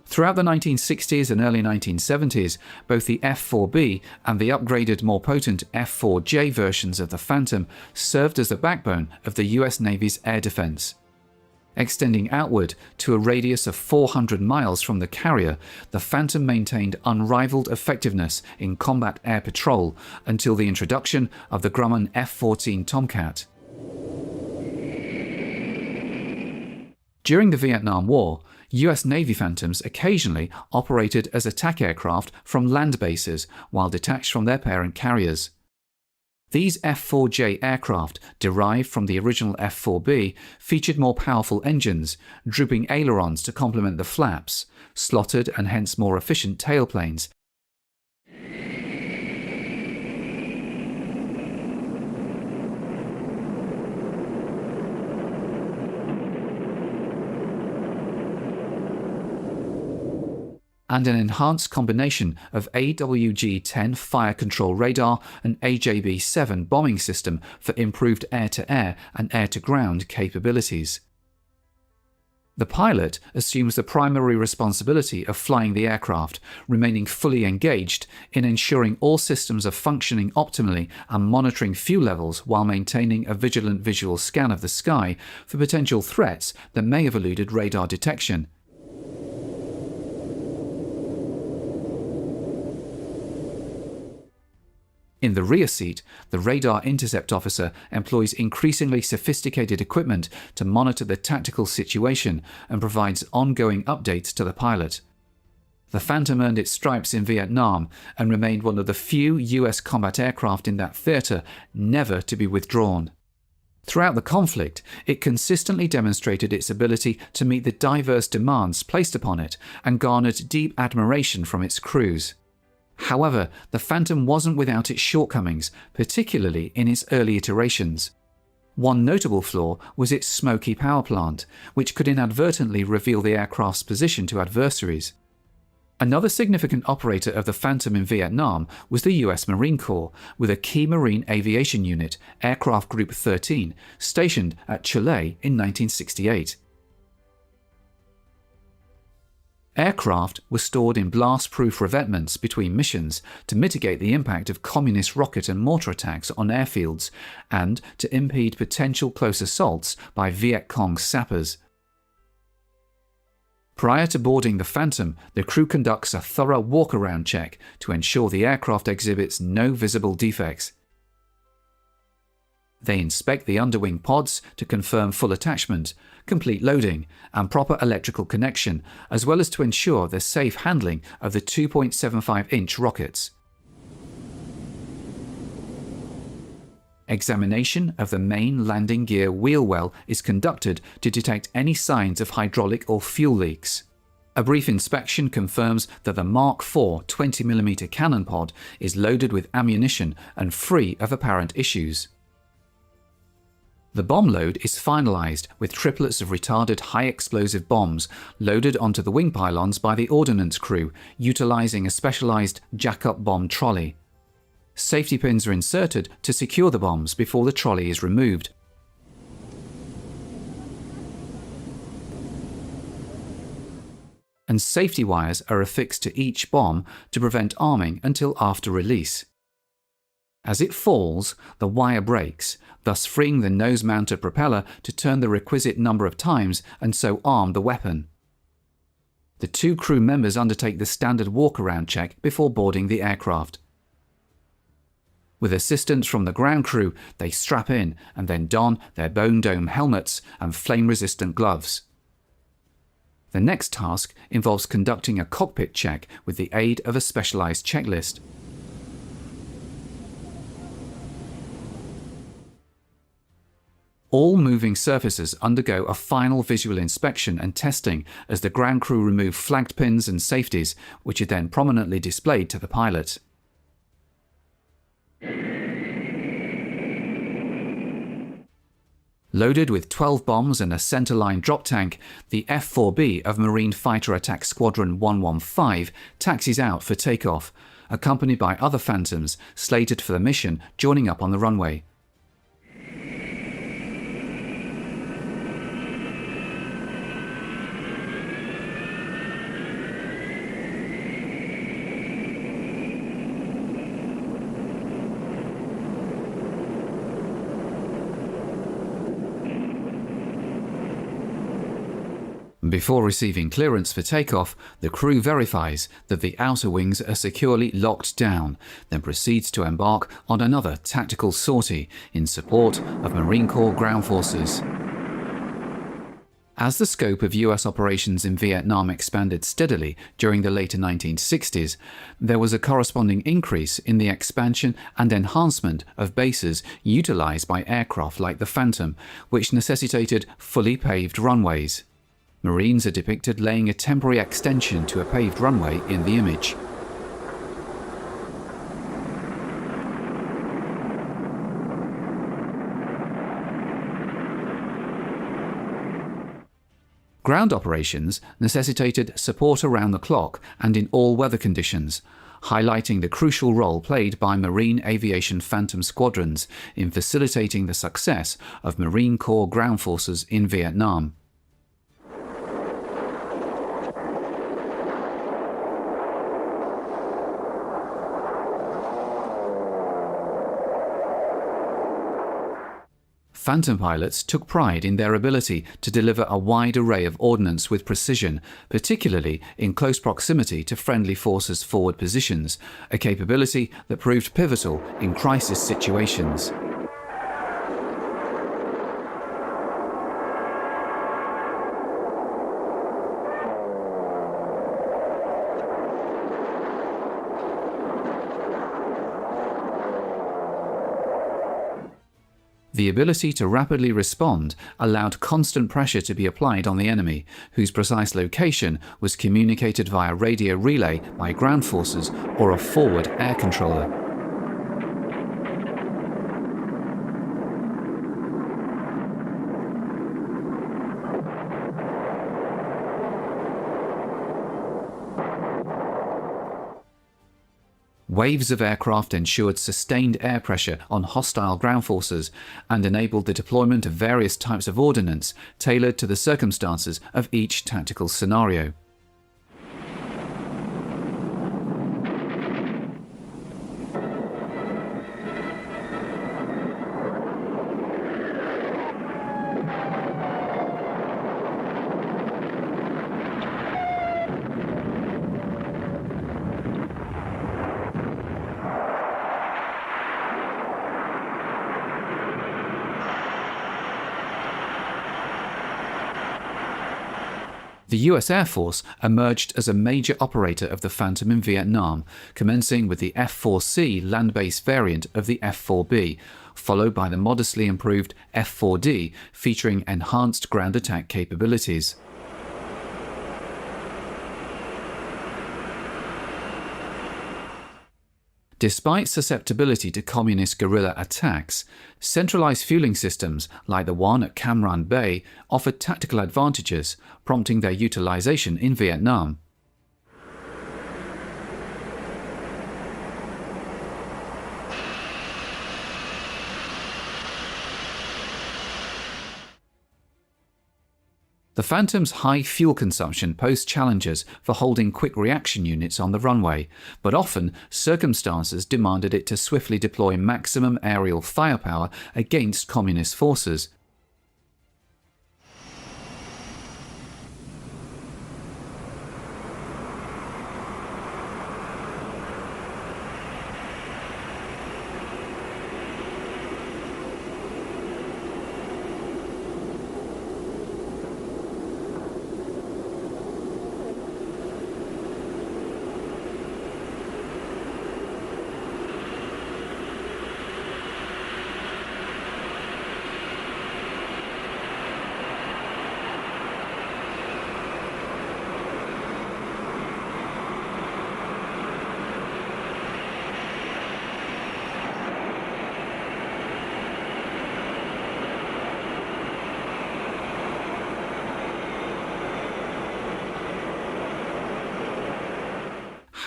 S9: Throughout the 1960s and early 1970s, both the F-4B and the upgraded, more potent F-4J versions of the Phantom served as the backbone of the US Navy's air defense. Extending outward to a radius of 400 miles from the carrier, the Phantom maintained unrivaled effectiveness in combat air patrol until the introduction of the Grumman F-14 Tomcat. During the Vietnam War, US Navy Phantoms occasionally operated as attack aircraft from land bases while detached from their parent carriers. These F-4J aircraft, derived from the original F-4B, featured more powerful engines, drooping ailerons to complement the flaps, slotted and hence more efficient tailplanes, and an enhanced combination of AWG-10 fire control radar and AJB-7 bombing system for improved air-to-air and air-to-ground capabilities. The pilot assumes the primary responsibility of flying the aircraft, remaining fully engaged in ensuring all systems are functioning optimally and monitoring fuel levels while maintaining a vigilant visual scan of the sky for potential threats that may have eluded radar detection. In the rear seat, the radar intercept officer employs increasingly sophisticated equipment to monitor the tactical situation and provides ongoing updates to the pilot. The Phantom earned its stripes in Vietnam and remained one of the few US combat aircraft in that theatre never to be withdrawn. Throughout the conflict, it consistently demonstrated its ability to meet the diverse demands placed upon it and garnered deep admiration from its crews. However, the Phantom wasn't without its shortcomings, particularly in its early iterations. One notable flaw was its smoky power plant, which could inadvertently reveal the aircraft's position to adversaries. Another significant operator of the Phantom in Vietnam was the US Marine Corps, with a key Marine aviation unit, Aircraft Group 13, stationed at Chile in 1968. Aircraft were stored in blast-proof revetments between missions to mitigate the impact of communist rocket and mortar attacks on airfields and to impede potential close assaults by Viet Cong sappers. Prior to boarding the Phantom, the crew conducts a thorough walk-around check to ensure the aircraft exhibits no visible defects. They inspect the underwing pods to confirm full attachment, complete loading, and proper electrical connection, as well as to ensure the safe handling of the 2.75-inch rockets. Examination of the main landing gear wheel well is conducted to detect any signs of hydraulic or fuel leaks. A brief inspection confirms that the Mark IV 20mm cannon pod is loaded with ammunition and free of apparent issues. The bomb load is finalized with triplets of retarded high-explosive bombs loaded onto the wing pylons by the ordnance crew, utilizing a specialized jack-up bomb trolley. Safety pins are inserted to secure the bombs before the trolley is removed. And safety wires are affixed to each bomb to prevent arming until after release. As it falls, the wire breaks, thus freeing the nose-mounted propeller to turn the requisite number of times and so arm the weapon. The two crew members undertake the standard walk-around check before boarding the aircraft. With assistance from the ground crew, they strap in and then don their bone dome helmets and flame-resistant gloves. The next task involves conducting a cockpit check with the aid of a specialized checklist. All moving surfaces undergo a final visual inspection and testing as the ground crew remove flagged pins and safeties, which are then prominently displayed to the pilot. Loaded with 12 bombs and a centerline drop tank, the F-4B of Marine Fighter Attack Squadron 115 taxis out for takeoff, accompanied by other Phantoms slated for the mission joining up on the runway. Before receiving clearance for takeoff, the crew verifies that the outer wings are securely locked down, then proceeds to embark on another tactical sortie in support of Marine Corps ground forces. As the scope of US operations in Vietnam expanded steadily during the later 1960s, there was a corresponding increase in the expansion and enhancement of bases utilized by aircraft like the Phantom, which necessitated fully paved runways. Marines are depicted laying a temporary extension to a paved runway in the image. Ground operations necessitated support around the clock and in all weather conditions, highlighting the crucial role played by Marine Aviation Phantom squadrons in facilitating the success of Marine Corps ground forces in Vietnam. Phantom pilots took pride in their ability to deliver a wide array of ordnance with precision, particularly in close proximity to friendly forces' forward positions, a capability that proved pivotal in crisis situations. The ability to rapidly respond allowed constant pressure to be applied on the enemy, whose precise location was communicated via radio relay by ground forces or a forward air controller. Waves of aircraft ensured sustained air pressure on hostile ground forces and enabled the deployment of various types of ordnance tailored to the circumstances of each tactical scenario. The US Air Force emerged as a major operator of the Phantom in Vietnam, commencing with the F-4C land-based variant of the F-4B, followed by the modestly improved F-4D featuring enhanced ground attack capabilities. Despite susceptibility to communist guerrilla attacks, centralized fueling systems like the one at Cam Ranh Bay offered tactical advantages, prompting their utilization in Vietnam. The Phantom's high fuel consumption posed challenges for holding quick reaction units on the runway, but often circumstances demanded it to swiftly deploy maximum aerial firepower against communist forces.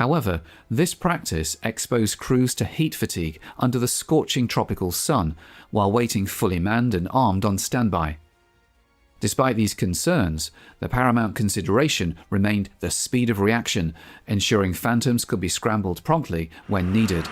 S9: However, this practice exposed crews to heat fatigue under the scorching tropical sun while waiting fully manned and armed on standby. Despite these concerns, the paramount consideration remained the speed of reaction, ensuring Phantoms could be scrambled promptly when needed.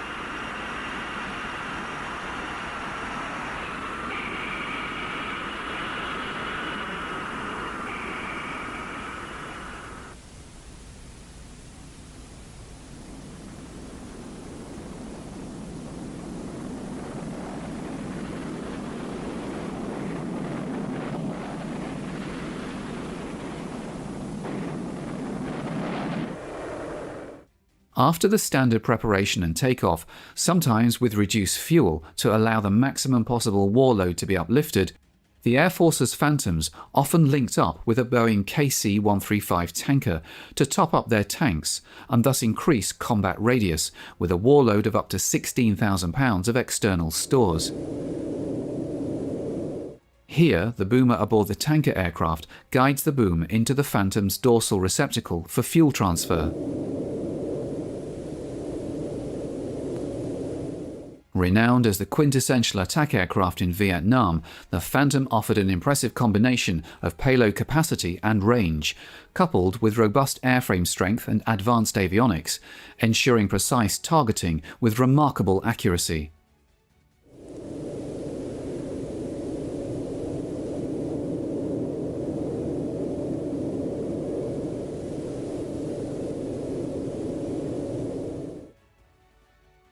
S9: After the standard preparation and takeoff, sometimes with reduced fuel to allow the maximum possible war load to be uplifted, the Air Force's Phantoms often linked up with a Boeing KC-135 tanker to top up their tanks and thus increase combat radius with a war load of up to 16,000 pounds of external stores. Here, the boomer aboard the tanker aircraft guides the boom into the Phantom's dorsal receptacle for fuel transfer. Renowned as the quintessential attack aircraft in Vietnam, the Phantom offered an impressive combination of payload capacity and range, coupled with robust airframe strength and advanced avionics, ensuring precise targeting with remarkable accuracy.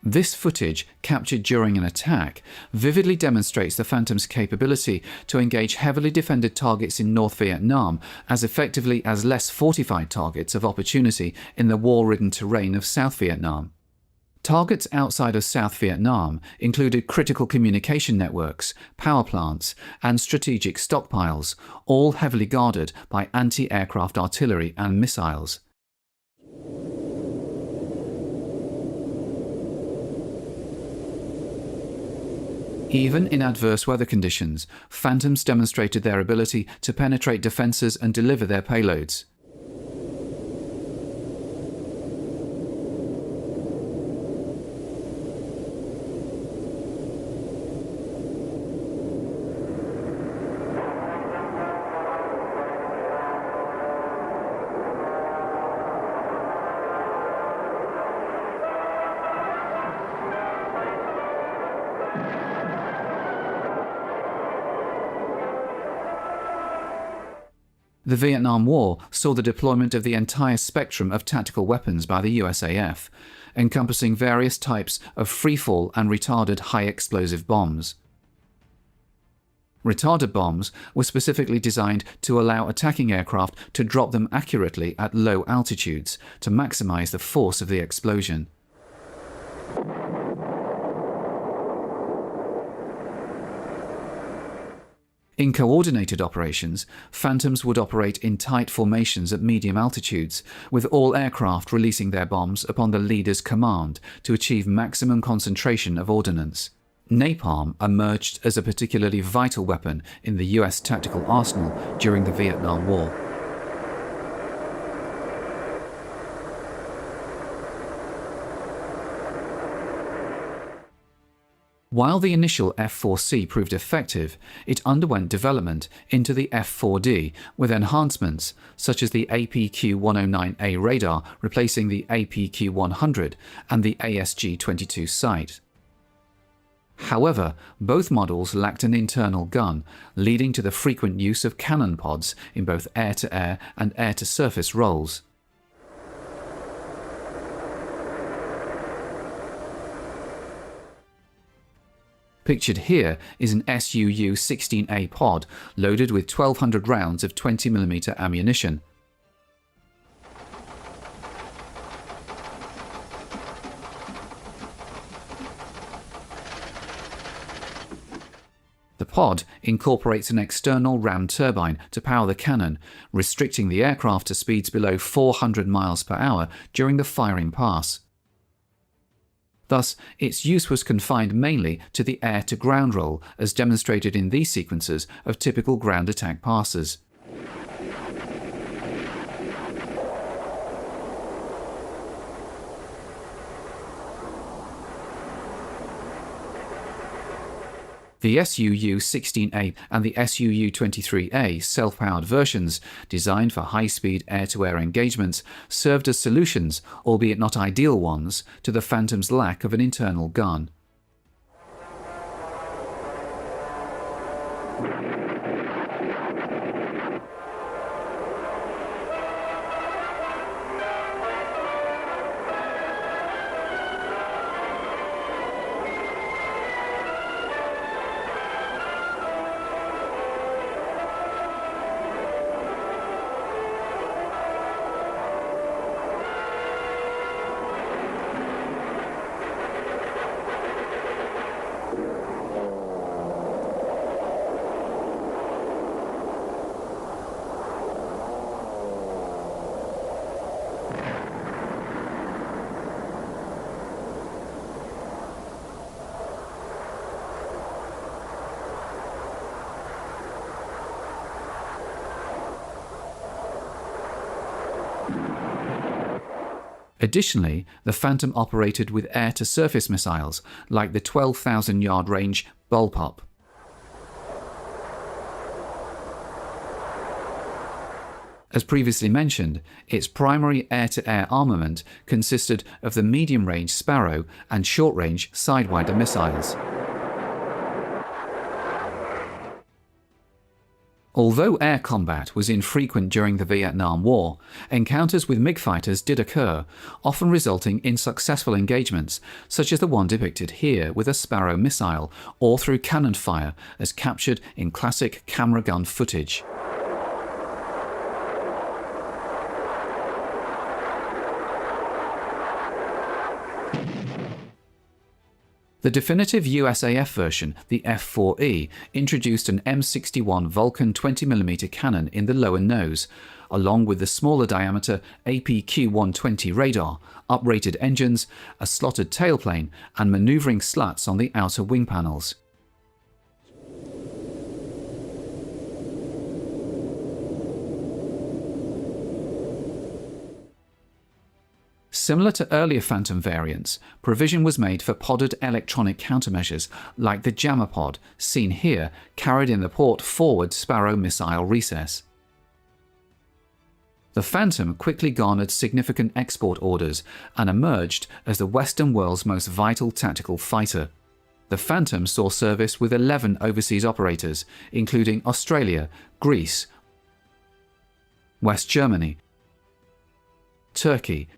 S9: This footage, captured during an attack, vividly demonstrates the Phantom's capability to engage heavily defended targets in North Vietnam as effectively as less fortified targets of opportunity in the war-ridden terrain of South Vietnam. Targets outside of South Vietnam included critical communication networks, power plants, and strategic stockpiles, all heavily guarded by anti-aircraft artillery and missiles. Even in adverse weather conditions, Phantoms demonstrated their ability to penetrate defences and deliver their payloads. The Vietnam War saw the deployment of the entire spectrum of tactical weapons by the USAF, encompassing various types of freefall and retarded high-explosive bombs. Retarded bombs were specifically designed to allow attacking aircraft to drop them accurately at low altitudes to maximize the force of the explosion. In coordinated operations, Phantoms would operate in tight formations at medium altitudes, with all aircraft releasing their bombs upon the leader's command to achieve maximum concentration of ordnance. Napalm emerged as a particularly vital weapon in the US tactical arsenal during the Vietnam War. While the initial F-4C proved effective, it underwent development into the F-4D with enhancements such as the APQ-109A radar replacing the APQ-100 and the ASG-22 sight. However, both models lacked an internal gun, leading to the frequent use of cannon pods in both air-to-air and air-to-surface roles. Pictured here is an SUU-16A pod loaded with 1,200 rounds of 20mm ammunition. The pod incorporates an external ram turbine to power the cannon, restricting the aircraft to speeds below 400 miles per hour during the firing pass. Thus, its use was confined mainly to the air-to-ground role, as demonstrated in these sequences of typical ground attack passes. The SUU-16A and the SUU-23A self-powered versions, designed for high-speed air-to-air engagements, served as solutions, albeit not ideal ones, to the Phantom's lack of an internal gun. Additionally, the Phantom operated with air-to-surface missiles, like the 12,000-yard range Bullpup. As previously mentioned, its primary air-to-air armament consisted of the medium-range Sparrow and short-range Sidewinder missiles. Although air combat was infrequent during the Vietnam War, encounters with MiG fighters did occur, often resulting in successful engagements, such as the one depicted here with a Sparrow missile, or through cannon fire, as captured in classic camera gun footage. The definitive USAF version, the F-4E, introduced an M61 Vulcan 20mm cannon in the lower nose, along with the smaller diameter APQ-120 radar, uprated engines, a slotted tailplane, and maneuvering slats on the outer wing panels. Similar to earlier Phantom variants, provision was made for podded electronic countermeasures like the jammer pod, seen here, carried in the port-forward Sparrow missile recess. The Phantom quickly garnered significant export orders and emerged as the Western world's most vital tactical fighter. The Phantom saw service with 11 overseas operators, including Australia, Greece, West Germany, Turkey,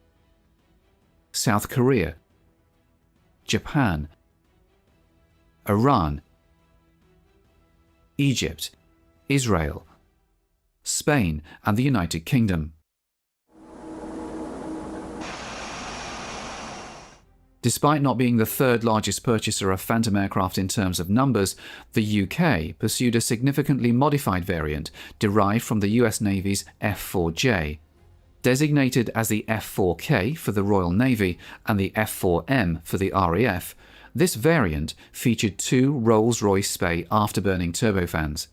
S9: South Korea, Japan, Iran, Egypt, Israel, Spain, and the United Kingdom. Despite not being the third largest purchaser of Phantom aircraft in terms of numbers, the UK pursued a significantly modified variant derived from the US Navy's F-4J. Designated as the F-4K for the Royal Navy and the F-4M for the RAF, this variant featured two Rolls-Royce Spey afterburning turbofans.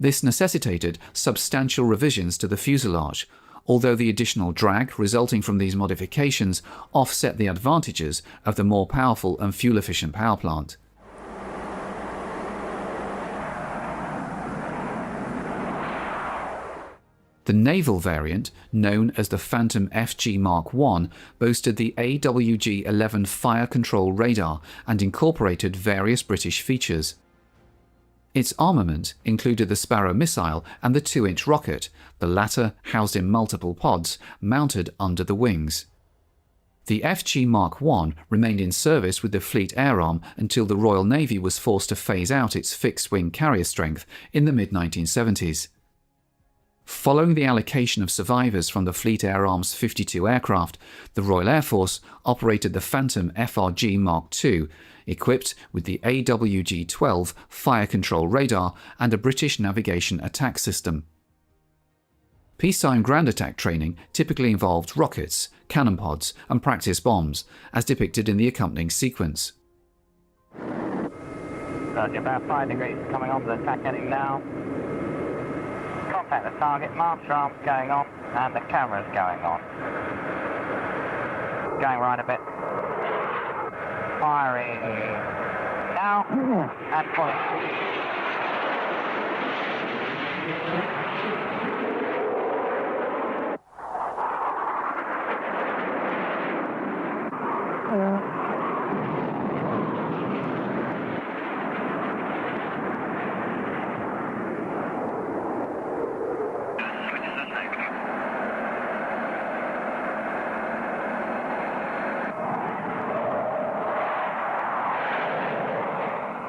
S9: This necessitated substantial revisions to the fuselage, although the additional drag resulting from these modifications offset the advantages of the more powerful and fuel-efficient power plant. The naval variant, known as the Phantom FG Mark I, boasted the AWG-11 fire control radar and incorporated various British features. Its armament included the Sparrow missile and the 2-inch rocket, the latter housed in multiple pods, mounted under the wings. The FG Mark I remained in service with the Fleet Air Arm until the Royal Navy was forced to phase out its fixed-wing carrier strength in the mid-1970s. Following the allocation of survivors from the Fleet Air Arm's 52 aircraft, the Royal Air Force operated the Phantom FRG Mark II, equipped with the AWG-12 fire control radar and a British navigation attack system. Peacetime ground attack training typically involved rockets, cannon pods, and practice bombs, as depicted in the accompanying sequence.
S2: About 5 degrees coming on to the attack heading now. Contact the target, march arms going on, and the camera's going on. Going right a bit. Firing now, and pulling.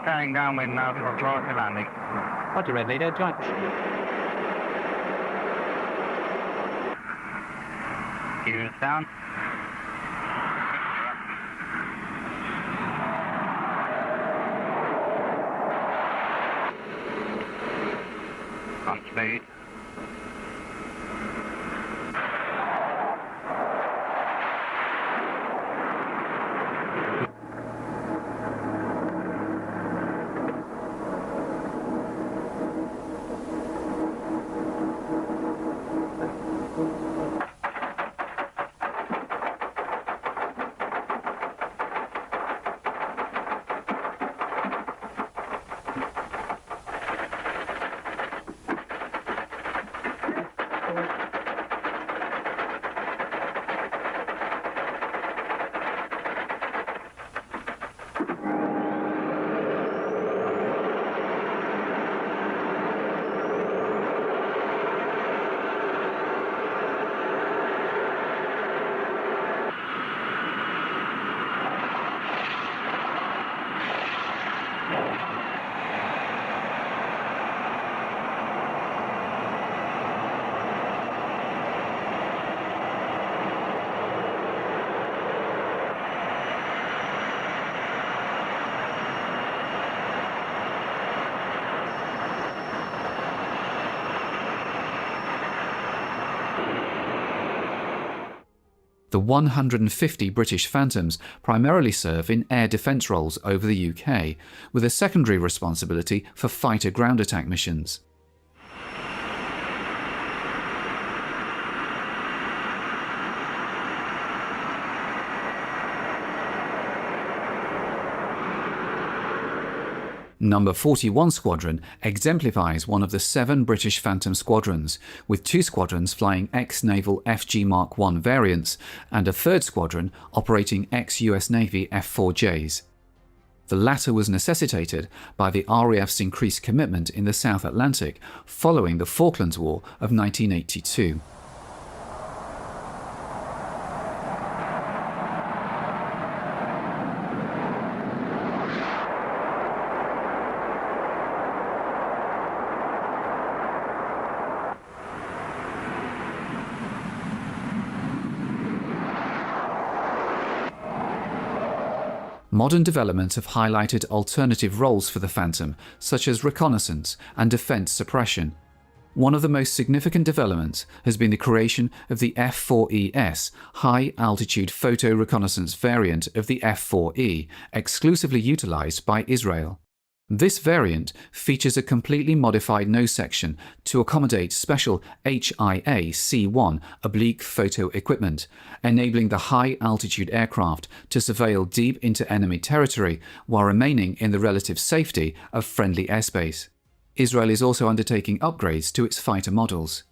S2: Carrying down with now for approach landing. Roger, Red Leader, join. Gears down. On speed.
S9: The 150 British Phantoms primarily serve in air defence roles over the UK, with a secondary responsibility for fighter ground attack missions. Number 41 Squadron exemplifies one of the 7 British Phantom squadrons, with 2 squadrons flying ex-naval FG Mark I variants and a 3rd squadron operating ex-US Navy F-4Js. The latter was necessitated by the RAF's increased commitment in the South Atlantic following the Falklands War of 1982. Modern developments have highlighted alternative roles for the Phantom, such as reconnaissance and defence suppression. One of the most significant developments has been the creation of the F-4ES, high-altitude photo reconnaissance variant of the F-4E, exclusively utilised by Israel. This variant features a completely modified nose section to accommodate special HIA C1 oblique photo equipment, enabling the high-altitude aircraft to surveil deep into enemy territory while remaining in the relative safety of friendly airspace. Israel is also undertaking upgrades to its fighter models.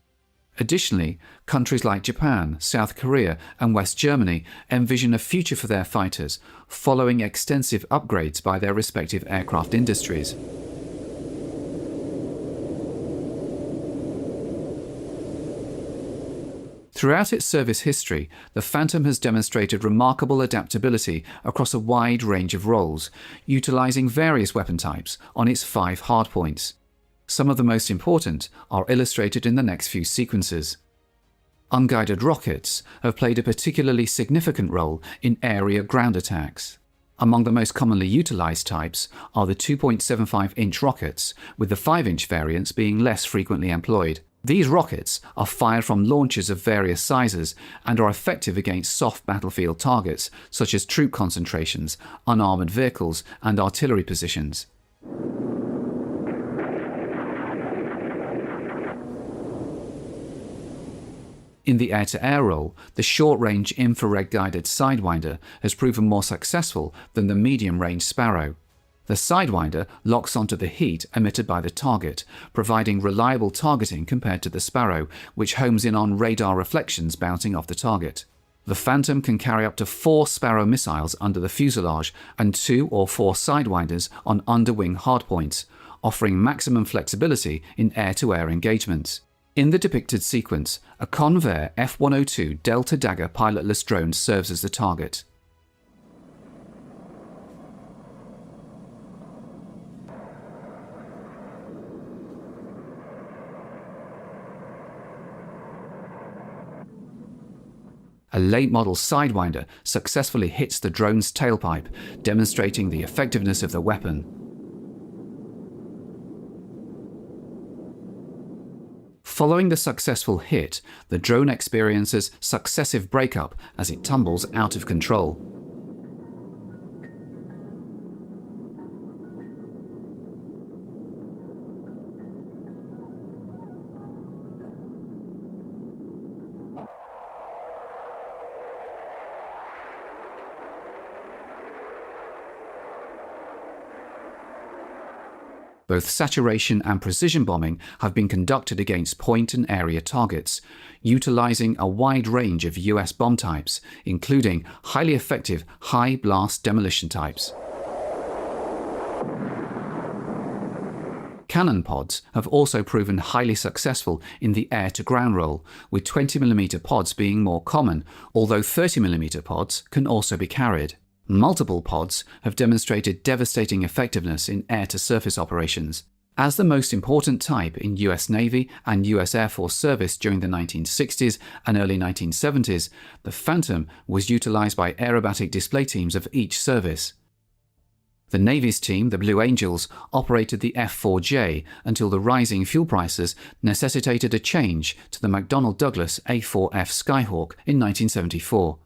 S9: Additionally, countries like Japan, South Korea and West Germany envision a future for their fighters, following extensive upgrades by their respective aircraft industries. Throughout its service history, the Phantom has demonstrated remarkable adaptability across a wide range of roles, utilizing various weapon types on its 5 hardpoints. Some of the most important are illustrated in the next few sequences. Unguided rockets have played a particularly significant role in area ground attacks. Among the most commonly utilized types are the 2.75-inch rockets, with the 5-inch variants being less frequently employed. These rockets are fired from launchers of various sizes and are effective against soft battlefield targets such as troop concentrations, unarmored vehicles, and artillery positions. In the air-to-air role, the short-range infrared-guided Sidewinder has proven more successful than the medium-range Sparrow. The Sidewinder locks onto the heat emitted by the target, providing reliable targeting compared to the Sparrow, which homes in on radar reflections bouncing off the target. The Phantom can carry up to 4 Sparrow missiles under the fuselage and 2 or 4 Sidewinders on underwing hardpoints, offering maximum flexibility in air-to-air engagements. In the depicted sequence, a Convair F-102 Delta Dagger pilotless drone serves as the target. A late-model Sidewinder successfully hits the drone's tailpipe, demonstrating the effectiveness of the weapon. Following the successful hit, the drone experiences successive breakup as it tumbles out of control. Both saturation and precision bombing have been conducted against point and area targets, utilizing a wide range of US bomb types, including highly effective high-blast demolition types. Cannon pods have also proven highly successful in the air-to-ground role, with 20mm pods being more common, although 30mm pods can also be carried. Multiple pods have demonstrated devastating effectiveness in air-to-surface operations. As the most important type in US Navy and US Air Force service during the 1960s and early 1970s, the Phantom was utilized by aerobatic display teams of each service. The Navy's team, the Blue Angels, operated the F-4J until the rising fuel prices necessitated a change to the McDonnell Douglas A-4F Skyhawk in 1974.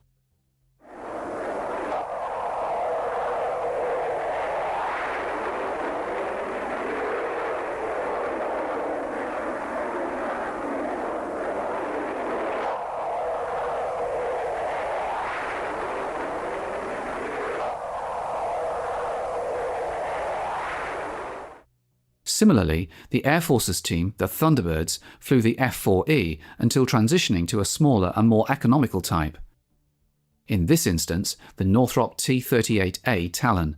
S9: Similarly, the Air Force's team, the Thunderbirds, flew the F-4E until transitioning to a smaller and more economical type. In this instance, the Northrop T-38A Talon.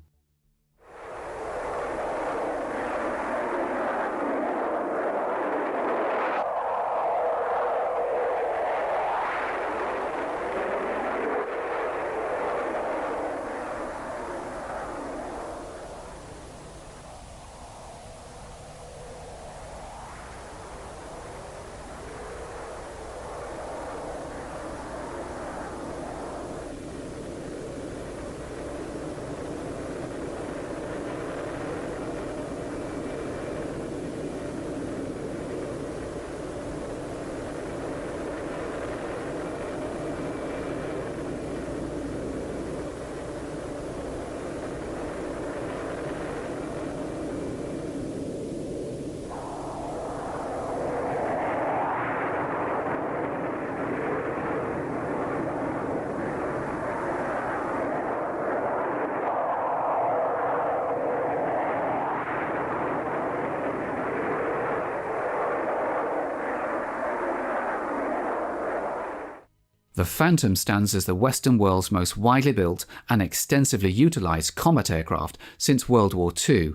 S9: The Phantom stands as the Western world's most widely built and extensively utilised combat aircraft since World War II,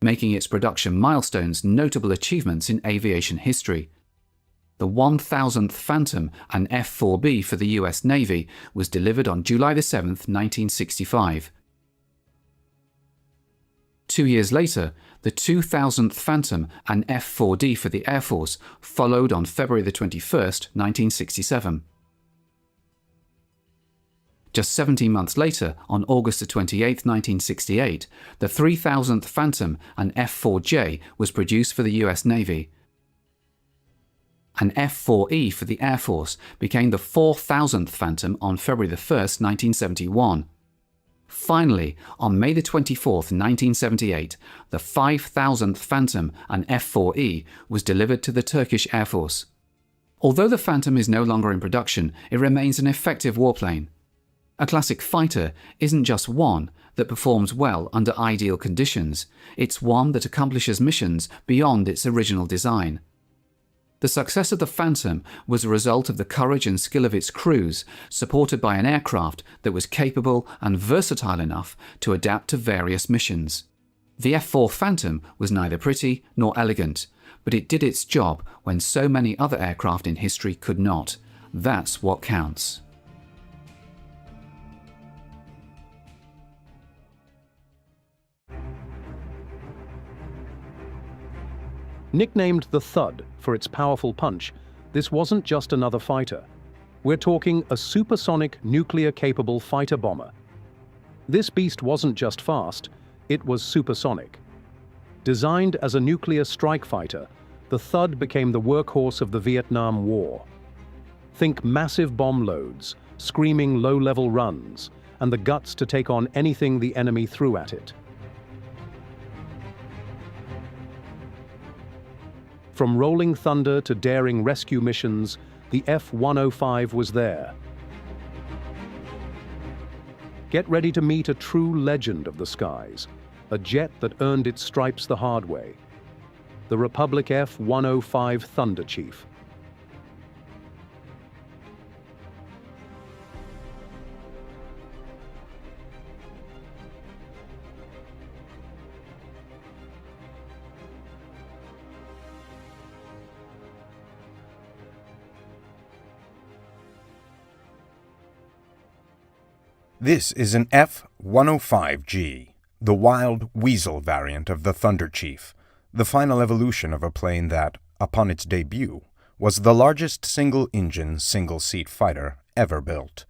S9: making its production milestones notable achievements in aviation history. The 1000th Phantom, an F-4B for the US Navy, was delivered on July 7, 1965. 2 years later, the 2000th Phantom, an F-4D for the Air Force, followed on February 21, 1967. Just 17 months later, on August 28, 1968, the 3000th Phantom, an F-4J, was produced for the US Navy. An F-4E for the Air Force became the 4000th Phantom on February 1, 1971. Finally, on May 24, 1978, the 5000th Phantom, an F-4E, was delivered to the Turkish Air Force. Although the Phantom is no longer in production, it remains an effective warplane. A classic fighter isn't just one that performs well under ideal conditions, it's one that accomplishes missions beyond its original design. The success of the Phantom was a result of the courage and skill of its crews, supported by an aircraft that was capable and versatile enough to adapt to various missions. The F-4 Phantom was neither pretty nor elegant, but it did its job when so many other aircraft in history could not. That's what counts.
S1: Nicknamed the Thud for its powerful punch, this wasn't just another fighter. We're talking a supersonic, nuclear-capable fighter-bomber. This beast wasn't just fast, it was supersonic. Designed as a nuclear strike fighter, the Thud became the workhorse of the Vietnam War. Think massive bomb loads, screaming low-level runs, and the guts to take on anything the enemy threw at it. From rolling thunder to daring rescue missions, the F-105 was there. Get ready to meet a true legend of the skies, a jet that earned its stripes the hard way. The Republic F-105 Thunderchief.
S10: This is an F-105G, the wild weasel variant of the Thunderchief, the final evolution of a plane that, upon its debut, was the largest single-engine, single-seat fighter ever built.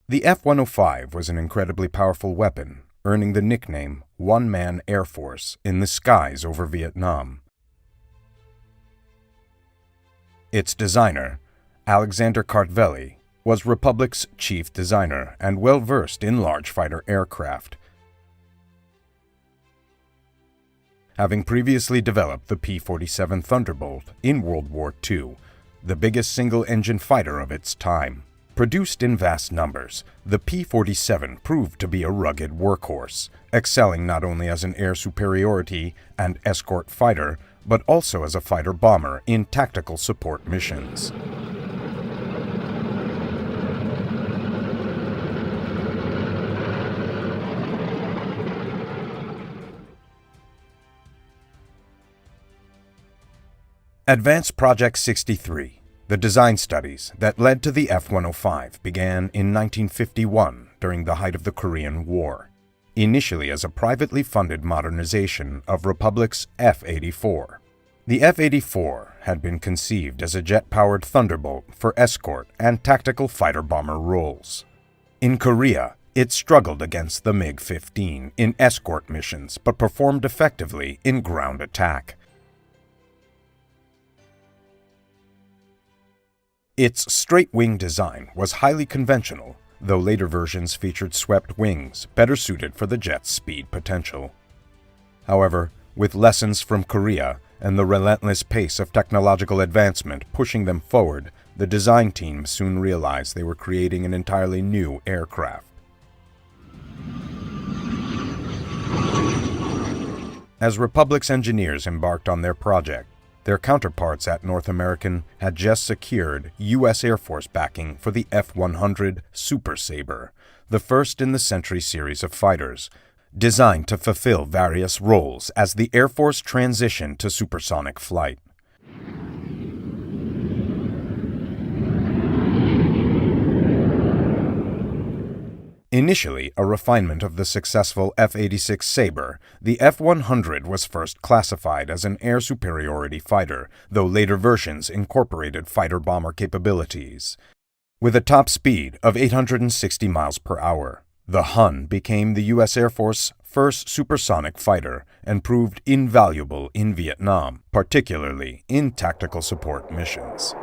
S10: The F-105 was an incredibly powerful weapon, earning the nickname One-Man Air Force in the skies over Vietnam. Its designer, Alexander Kartveli, was Republic's chief designer and well-versed in large fighter aircraft. Having previously developed the P-47 Thunderbolt in World War II, the biggest single-engine fighter of its time, Produced in vast numbers, the P-47 proved to be a rugged workhorse, excelling not only as an air superiority and escort fighter, but also as a fighter-bomber in tactical support missions. Advanced Project 63. The design studies that led to the F-105 began in 1951 during the height of the Korean War, initially as a privately funded modernization of Republic's F-84. The F-84 had been conceived as a jet-powered Thunderbolt for escort and tactical fighter-bomber roles. In Korea, it struggled against the MiG-15 in escort missions but performed effectively in ground attack. Its straight-wing design was highly conventional, though later versions featured swept wings, better suited for the jet's speed potential. However, with lessons from Korea and the relentless pace of technological advancement pushing them forward, the design team soon realized they were creating an entirely new aircraft. As Republic's engineers embarked on their project, their counterparts at North American had just secured U.S. Air Force backing for the F-100 Super Sabre, the first in the Century series of fighters, designed to fulfill various roles as the Air Force transitioned to supersonic flight. Initially a refinement of the successful F-86 Sabre, the F-100 was first classified as an air superiority fighter, though later versions incorporated fighter-bomber capabilities. With a top speed of 860 miles per hour, the Hun became the U.S. Air Force's first supersonic fighter and proved invaluable in Vietnam, particularly in tactical support missions.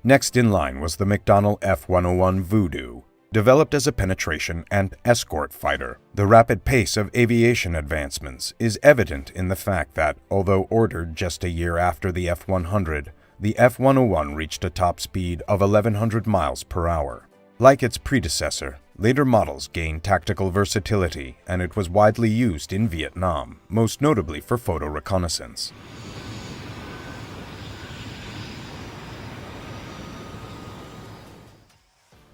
S10: Next in line was the McDonnell F-101 Voodoo. Developed as a penetration and escort fighter, the rapid pace of aviation advancements is evident in the fact that, although ordered just a year after the F-100, the F-101 reached a top speed of 1,100 miles per hour. Like its predecessor, later models gained tactical versatility, and it was widely used in Vietnam, most notably for photo reconnaissance.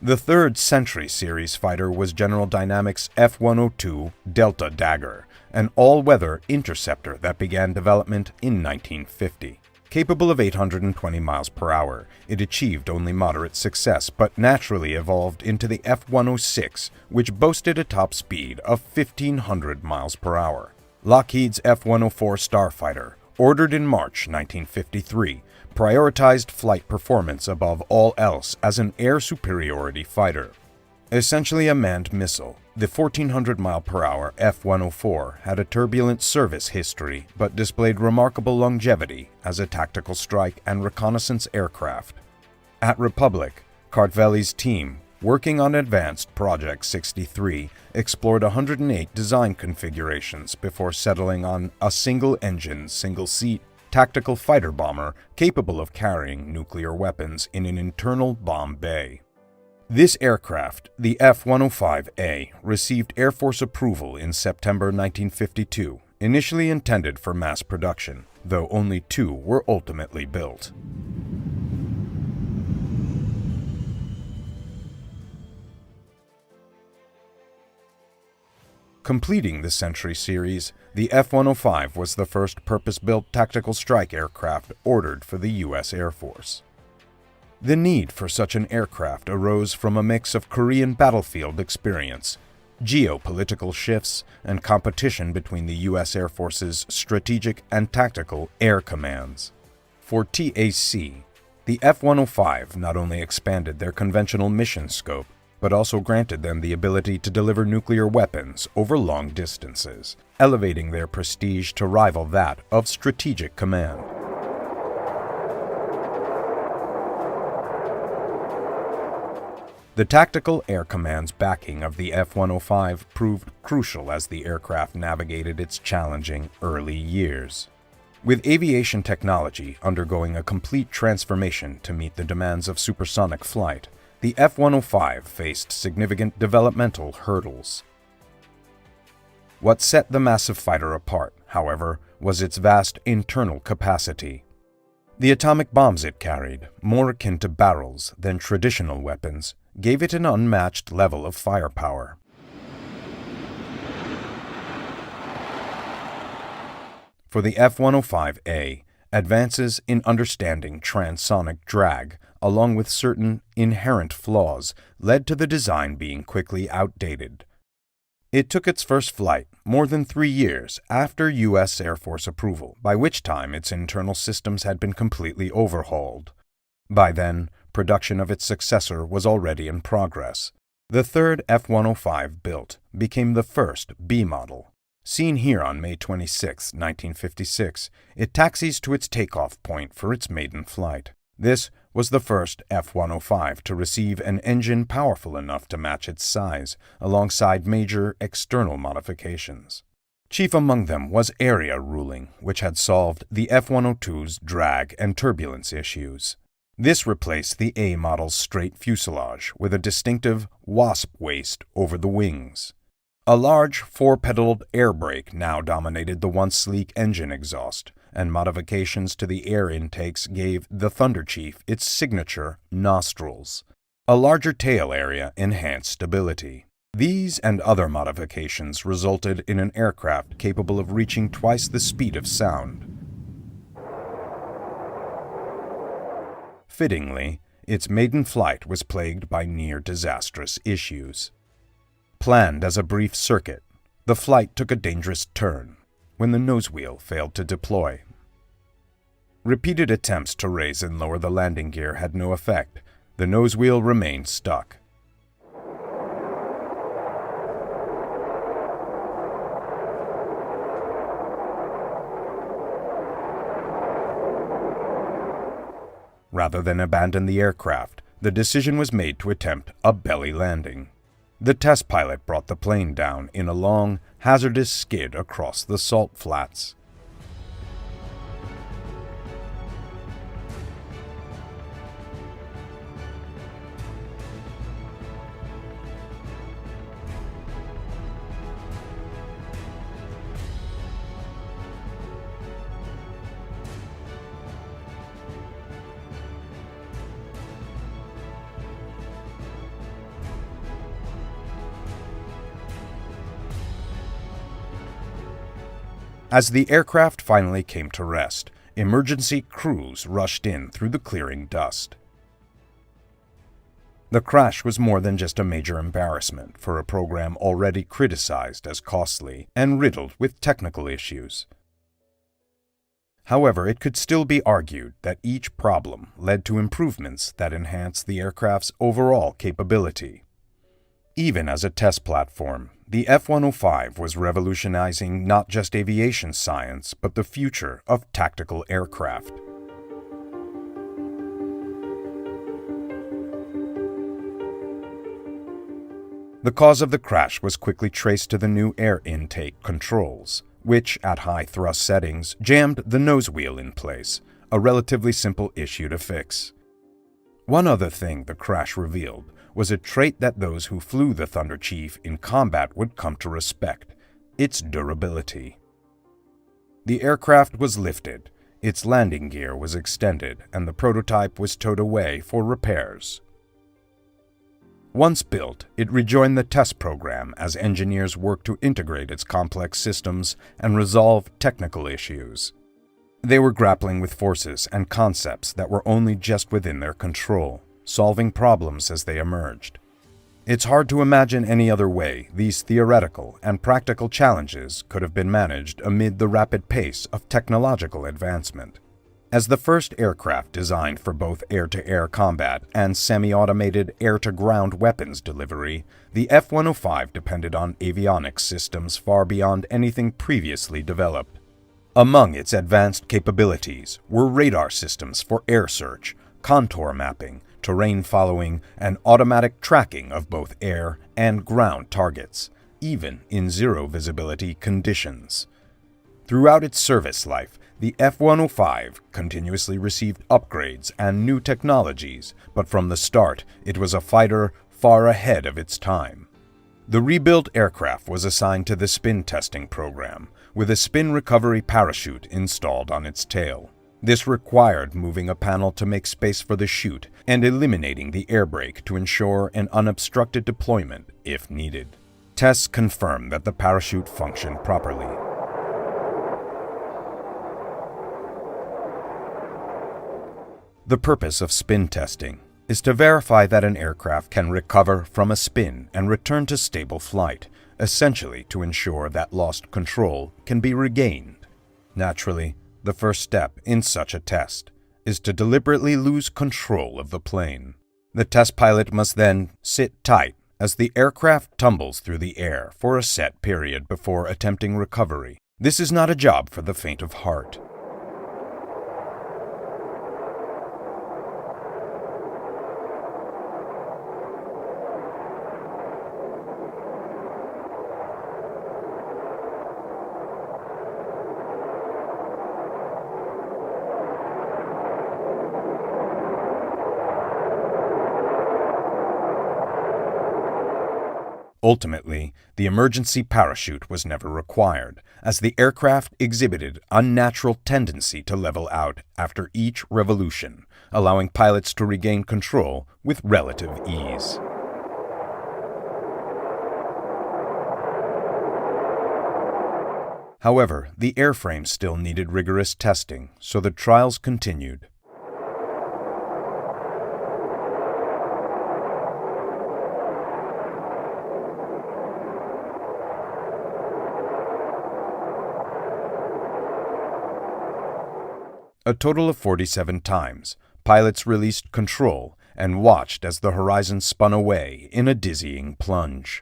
S10: The third Century series fighter was General Dynamics F-102 Delta Dagger, an all-weather interceptor that began development in 1950. Capable of 820 miles per hour, it achieved only moderate success but naturally evolved into the F-106, which boasted a top speed of 1,500 miles per hour. Lockheed's F-104 Starfighter, ordered in March 1953, prioritized flight performance above all else as an air superiority fighter. Essentially a manned missile, the 1,400 mile per hour F-104 had a turbulent service history but displayed remarkable longevity as a tactical strike and reconnaissance aircraft. At Republic, Kartvelli's team, working on Advanced Project 63, explored 108 design configurations before settling on a single-engine, single-seat tactical fighter bomber capable of carrying nuclear weapons in an internal bomb bay. This aircraft, the F-105A, received Air Force approval in September 1952, initially intended for mass production, though only 2 were ultimately built. Completing the Century series, the F-105 was the first purpose-built tactical strike aircraft ordered for the U.S. Air Force. The need for such an aircraft arose from a mix of Korean battlefield experience, geopolitical shifts, and competition between the U.S. Air Force's strategic and tactical air commands. For TAC, the F-105 not only expanded their conventional mission scope, but also granted them the ability to deliver nuclear weapons over long distances, elevating their prestige to rival that of strategic command. The Tactical Air Command's backing of the F-105 proved crucial as the aircraft navigated its challenging early years. With aviation technology undergoing a complete transformation to meet the demands of supersonic flight, the F-105 faced significant developmental hurdles. What set the massive fighter apart, however, was its vast internal capacity. The atomic bombs it carried, more akin to barrels than traditional weapons, gave it an unmatched level of firepower. For the F-105A, advances in understanding transonic drag, along with certain inherent flaws, led to the design being quickly outdated. It took its first flight more than 3 years after U.S. Air Force approval, by which time its internal systems had been completely overhauled. By then, production of its successor was already in progress. The third F-105 built became the first B model. Seen here on May 26, 1956, it taxis to its takeoff point for its maiden flight. This was the first F-105 to receive an engine powerful enough to match its size, alongside major external modifications. Chief among them was area ruling, which had solved the F-102's drag and turbulence issues. This replaced the A model's straight fuselage with a distinctive wasp waist over the wings. A large four-pedaled air brake now dominated the once sleek engine exhaust, and modifications to the air intakes gave the Thunderchief its signature nostrils. A larger tail area enhanced stability. These and other modifications resulted in an aircraft capable of reaching twice the speed of sound. Fittingly, its maiden flight was plagued by near-disastrous issues. Planned as a brief circuit, the flight took a dangerous turn when the nosewheel failed to deploy. Repeated attempts to raise and lower the landing gear had no effect. The nosewheel remained stuck. Rather than abandon the aircraft, the decision was made to attempt a belly landing. The test pilot brought the plane down in a long, hazardous skid across the salt flats. As the aircraft finally came to rest, emergency crews rushed in through the clearing dust. The crash was more than just a major embarrassment for a program already criticized as costly and riddled with technical issues. However, it could still be argued that each problem led to improvements that enhanced the aircraft's overall capability. Even as a test platform, the F-105 was revolutionizing not just aviation science, but the future of tactical aircraft. The cause of the crash was quickly traced to the new air intake controls, which, at high thrust settings, jammed the nosewheel in place, a relatively simple issue to fix. One other thing the crash revealed was a trait that those who flew the Thunderchief in combat would come to respect: its durability. The aircraft was lifted, its landing gear was extended, and the prototype was towed away for repairs. Once built, it rejoined the test program as engineers worked to integrate its complex systems and resolve technical issues. They were grappling with forces and concepts that were only just within their control, solving problems as they emerged. It's hard to imagine any other way these theoretical and practical challenges could have been managed amid the rapid pace of technological advancement. As the first aircraft designed for both air-to-air combat and semi-automated air-to-ground weapons delivery, the F-105 depended on avionics systems far beyond anything previously developed. Among its advanced capabilities were radar systems for air search, contour mapping, terrain following, and automatic tracking of both air and ground targets, even in zero visibility conditions. Throughout its service life, The F-105 continuously received upgrades and new technologies, but from the start, it was a fighter far ahead of its time. The rebuilt aircraft was assigned to the spin testing program, with a spin recovery parachute installed on its tail. This required moving a panel to make space for the chute and eliminating the air brake to ensure an unobstructed deployment if needed. Tests confirmed that the parachute functioned properly. The purpose of spin testing is to verify that an aircraft can recover from a spin and return to stable flight, essentially to ensure that lost control can be regained. Naturally, the first step in such a test is to deliberately lose control of the plane. The test pilot must then sit tight as the aircraft tumbles through the air for a set period before attempting recovery. This is not a job for the faint of heart. Ultimately, the emergency parachute was never required, as the aircraft exhibited unnatural tendency to level out after each revolution, allowing pilots to regain control with relative ease. However, the airframe still needed rigorous testing, so the trials continued. A total of 47 times, pilots released control and watched as the horizon spun away in a dizzying plunge.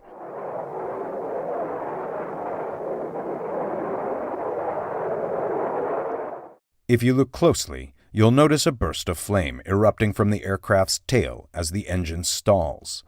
S10: If you look closely, you'll notice a burst of flame erupting from the aircraft's tail as the engine stalls.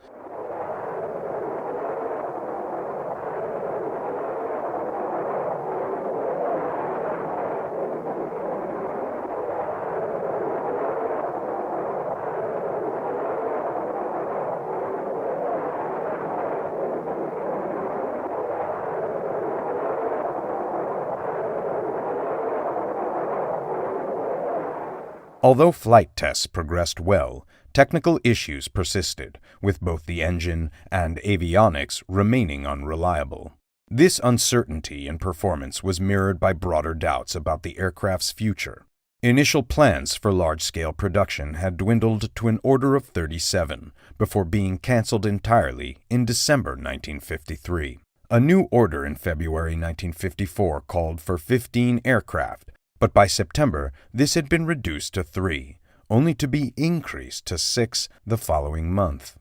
S10: Although flight tests progressed well, technical issues persisted, with both the engine and avionics remaining unreliable. This uncertainty in performance was mirrored by broader doubts about the aircraft's future. Initial plans for large-scale production had dwindled to an order of 37 before being cancelled entirely in December 1953. A new order in February 1954 called for 15 aircraft, but by September this had been reduced to 3, only to be increased to 6 the following month.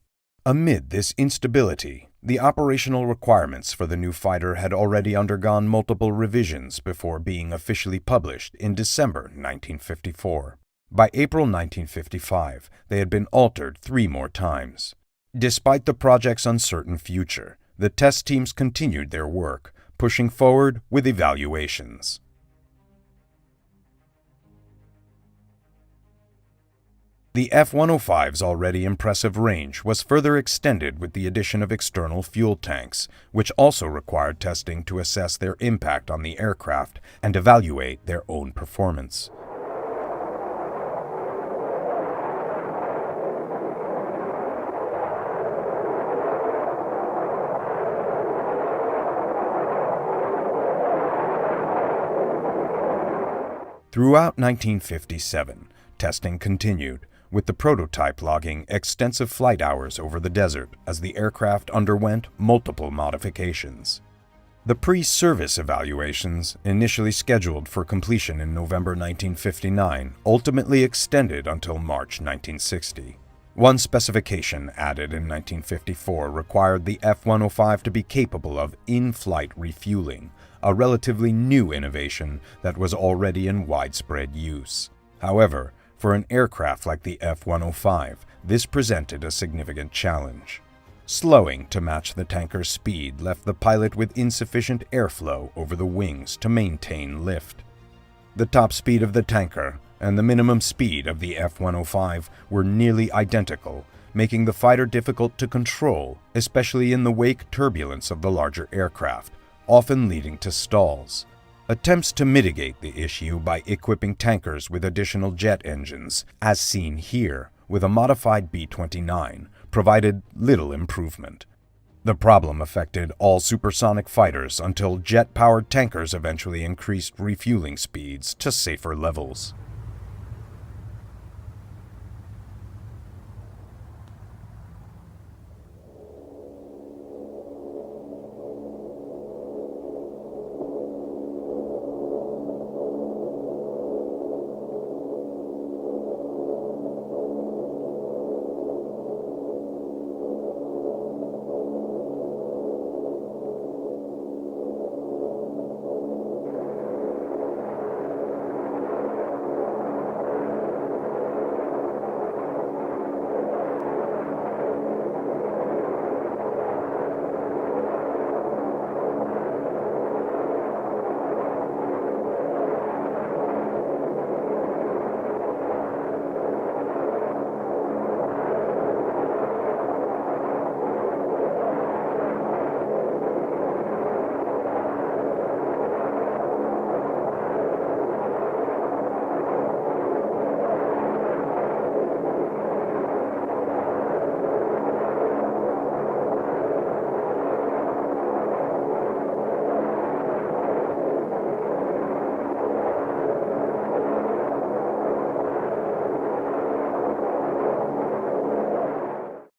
S10: Amid this instability, the operational requirements for the new fighter had already undergone multiple revisions before being officially published in December 1954. By April 1955, they had been altered 3 more times. Despite the project's uncertain future, the test teams continued their work, pushing forward with evaluations. The F-105's already impressive range was further extended with the addition of external fuel tanks, which also required testing to assess their impact on the aircraft and evaluate their own performance. Throughout 1957, testing continued, with the prototype logging extensive flight hours over the desert as the aircraft underwent multiple modifications. The pre-service evaluations, initially scheduled for completion in November 1959, ultimately extended until March 1960. One specification added in 1954 required the F-105 to be capable of in-flight refueling, a relatively new innovation that was already in widespread use. However, for an aircraft like the F-105, this presented a significant challenge. Slowing to match the tanker's speed left the pilot with insufficient airflow over the wings to maintain lift. The top speed of the tanker and the minimum speed of the F-105 were nearly identical, making the fighter difficult to control, especially in the wake turbulence of the larger aircraft, often leading to stalls. Attempts to mitigate the issue by equipping tankers with additional jet engines, as seen here with a modified B-29, provided little improvement. The problem affected all supersonic fighters until jet-powered tankers eventually increased refueling speeds to safer levels.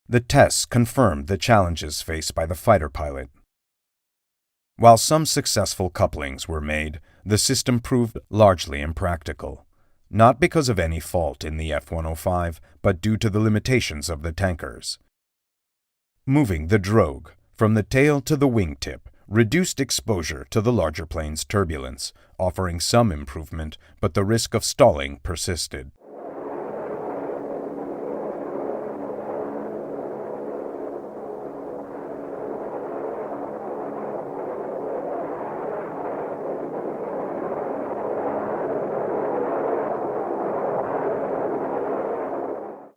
S10: The tests confirmed the challenges faced by the fighter pilot. While some successful couplings were made, the system proved largely impractical, not because of any fault in the F-105, but due to the limitations of the tankers. Moving the drogue from the tail to the wingtip reduced exposure to the larger plane's turbulence, offering some improvement, but the risk of stalling persisted.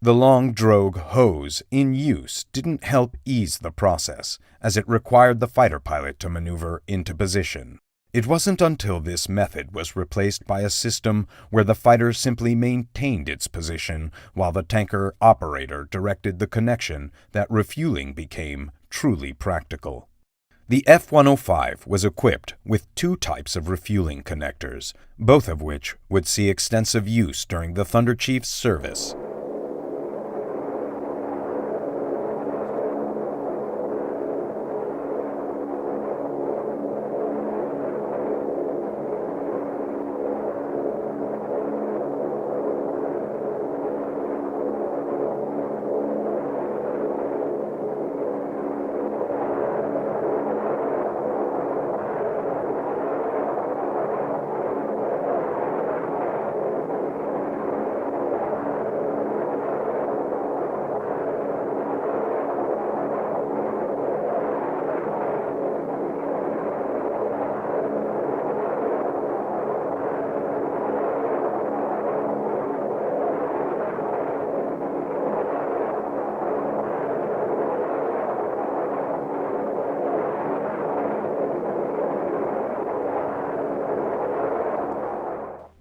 S10: The long drogue hose in use didn't help ease the process, as it required the fighter pilot to maneuver into position. It wasn't until this method was replaced by a system where the fighter simply maintained its position while the tanker operator directed the connection that refueling became truly practical. The F-105 was equipped with two types of refueling connectors, both of which would see extensive use during the Thunderchief's service.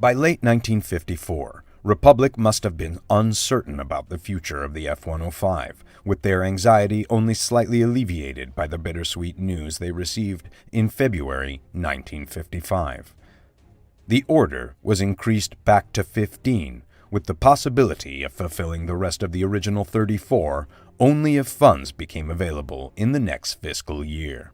S10: By late 1954, Republic must have been uncertain about the future of the F-105, with their anxiety only slightly alleviated by the bittersweet news they received in February 1955. The order was increased back to 15, with the possibility of fulfilling the rest of the original 34 only if funds became available in the next fiscal year.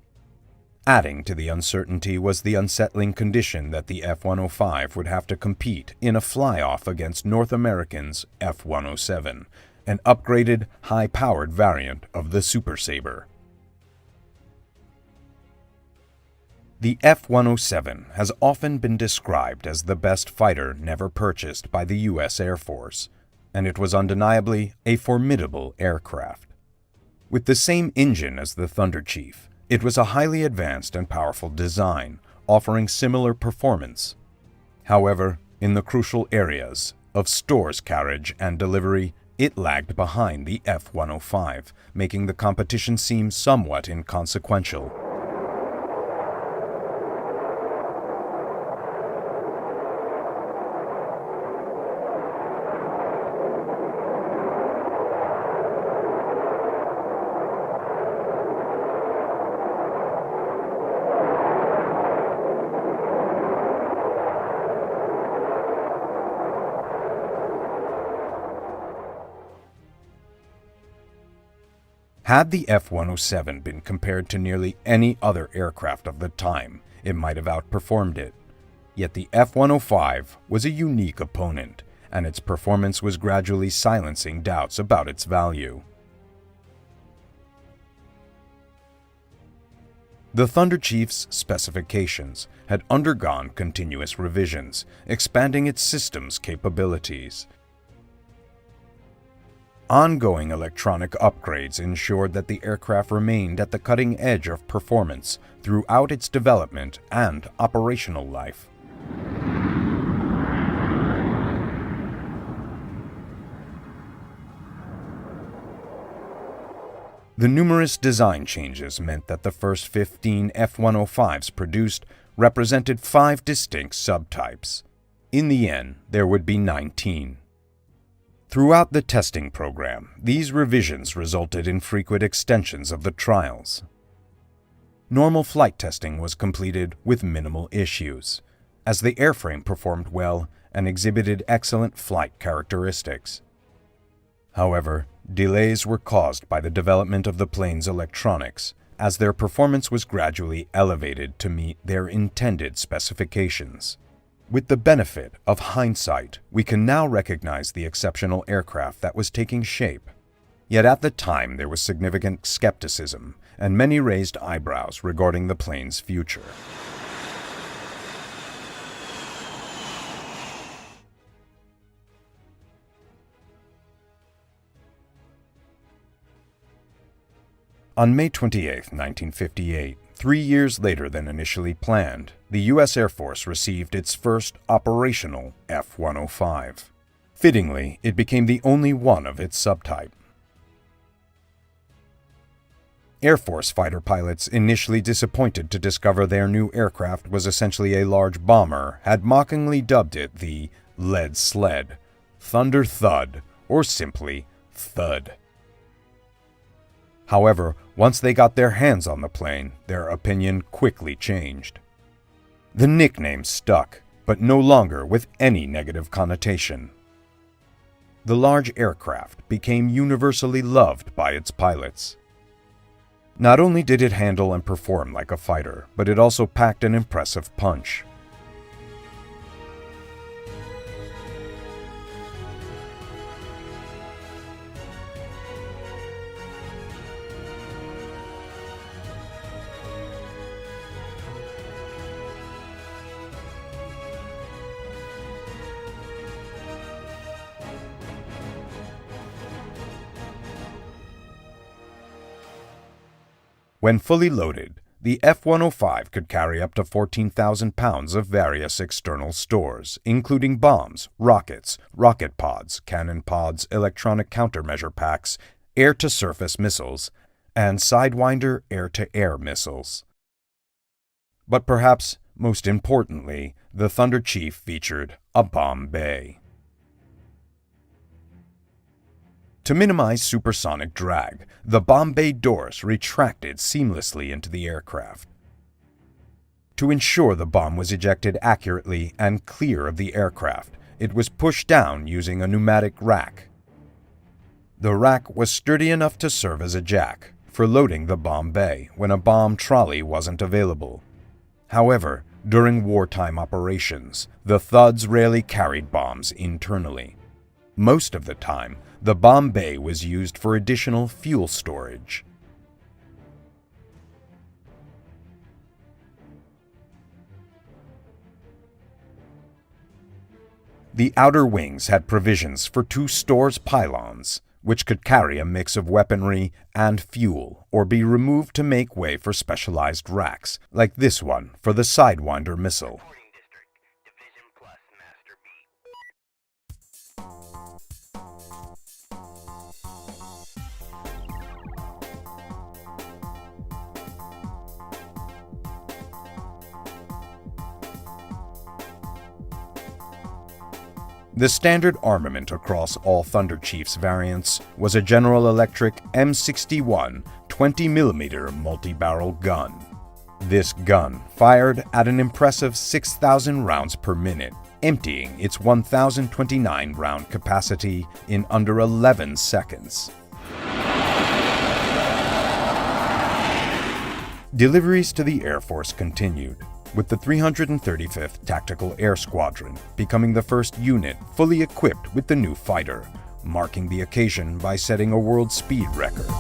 S10: Adding to the uncertainty was the unsettling condition that the F-105 would have to compete in a fly-off against North American's F-107, an upgraded, high-powered variant of the Super Sabre. The F-107 has often been described as the best fighter never purchased by the U.S. Air Force, and it was undeniably a formidable aircraft. With the same engine as the Thunderchief, it was a highly advanced and powerful design, offering similar performance. However, in the crucial areas of stores carriage and delivery, it lagged behind the F-105, making the competition seem somewhat inconsequential. Had the F-107 been compared to nearly any other aircraft of the time, it might have outperformed it. Yet the F-105 was a unique opponent, and its performance was gradually silencing doubts about its value. The Thunderchief's specifications had undergone continuous revisions, expanding its system's capabilities. Ongoing electronic upgrades ensured that the aircraft remained at the cutting edge of performance throughout its development and operational life. The numerous design changes meant that the first 15 F-105s produced represented 5 distinct subtypes. In the end, there would be 19. Throughout the testing program, these revisions resulted in frequent extensions of the trials. Normal flight testing was completed with minimal issues, as the airframe performed well and exhibited excellent flight characteristics. However, delays were caused by the development of the plane's electronics, as their performance was gradually elevated to meet their intended specifications. With the benefit of hindsight, we can now recognize the exceptional aircraft that was taking shape. Yet at the time there was significant skepticism, and many raised eyebrows regarding the plane's future. On May 28, 1958, 3 years later than initially planned, the U.S. Air Force received its first operational F-105. Fittingly, it became the only one of its subtype. Air Force fighter pilots, initially disappointed to discover their new aircraft was essentially a large bomber, had mockingly dubbed it the Lead Sled, Thunder Thud, or simply Thud. However, once they got their hands on the plane, their opinion quickly changed. The nickname stuck, but no longer with any negative connotation. The large aircraft became universally loved by its pilots. Not only did it handle and perform like a fighter, but it also packed an impressive punch. When fully loaded, the F-105 could carry up to 14,000 pounds of various external stores, including bombs, rockets, rocket pods, cannon pods, electronic countermeasure packs, air-to-surface missiles, and Sidewinder air-to-air missiles. But perhaps most importantly, the Thunderchief featured a bomb bay. To minimize supersonic drag, the bomb bay doors retracted seamlessly into the aircraft. To ensure the bomb was ejected accurately and clear of the aircraft, it was pushed down using a pneumatic rack. The rack was sturdy enough to serve as a jack for loading the bomb bay when a bomb trolley wasn't available. However, during wartime operations, the thuds rarely carried bombs internally. Most of the time, the bomb bay was used for additional fuel storage. The outer wings had provisions for 2 stores pylons, which could carry a mix of weaponry and fuel, or be removed to make way for specialized racks, like this one for the Sidewinder missile.
S8: District, Division Plus.
S10: The standard armament across all Thunderchief's variants was a General Electric M61 20mm multi-barrel gun. This gun fired at an impressive 6,000 rounds per minute, emptying its 1,029 round capacity in under 11 seconds. Deliveries to the Air Force continued, with the 335th Tactical Air Squadron becoming the first unit fully equipped with the new fighter, marking the occasion by setting a world speed record.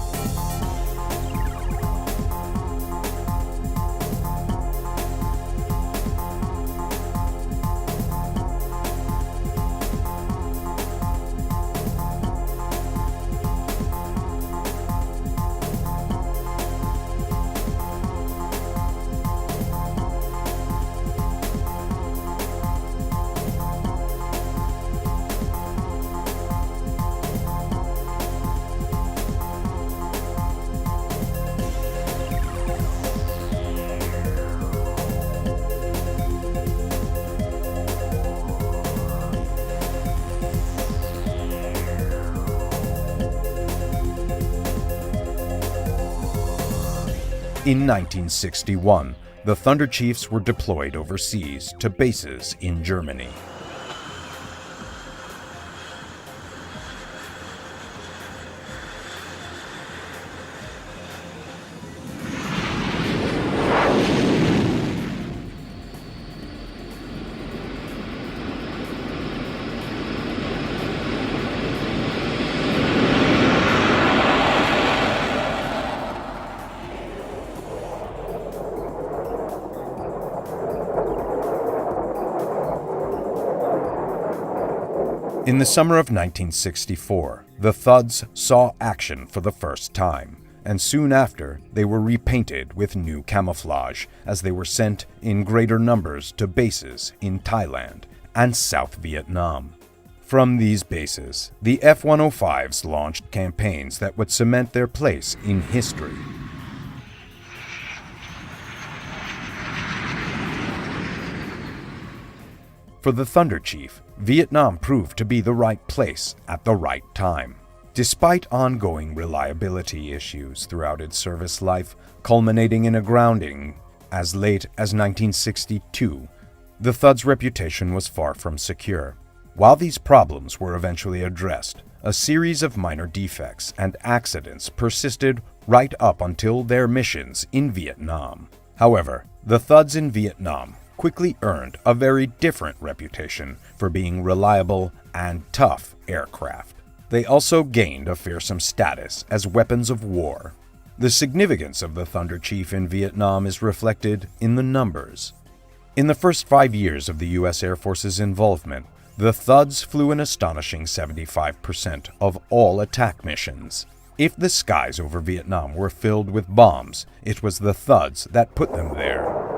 S10: In 1961, the Thunderchiefs were deployed overseas to bases in Germany. In the summer of 1964, the Thuds saw action for the first time, and soon after they were repainted with new camouflage as they were sent in greater numbers to bases in Thailand and South Vietnam. From these bases, the F-105s launched campaigns that would cement their place in history. For the Thunderchief, Vietnam proved to be the right place at the right time. Despite ongoing reliability issues throughout its service life, culminating in a grounding as late as 1962, the Thud's reputation was far from secure. While these problems were eventually addressed, a series of minor defects and accidents persisted right up until their missions in Vietnam. However, the Thuds in Vietnam quickly earned a very different reputation for being reliable and tough aircraft. They also gained a fearsome status as weapons of war. The significance of the Thunderchief in Vietnam is reflected in the numbers. In the first 5 years of the U.S. Air Force's involvement, the Thuds flew an astonishing 75% of all attack missions. If the skies over Vietnam were filled with bombs, it was the Thuds that put them there.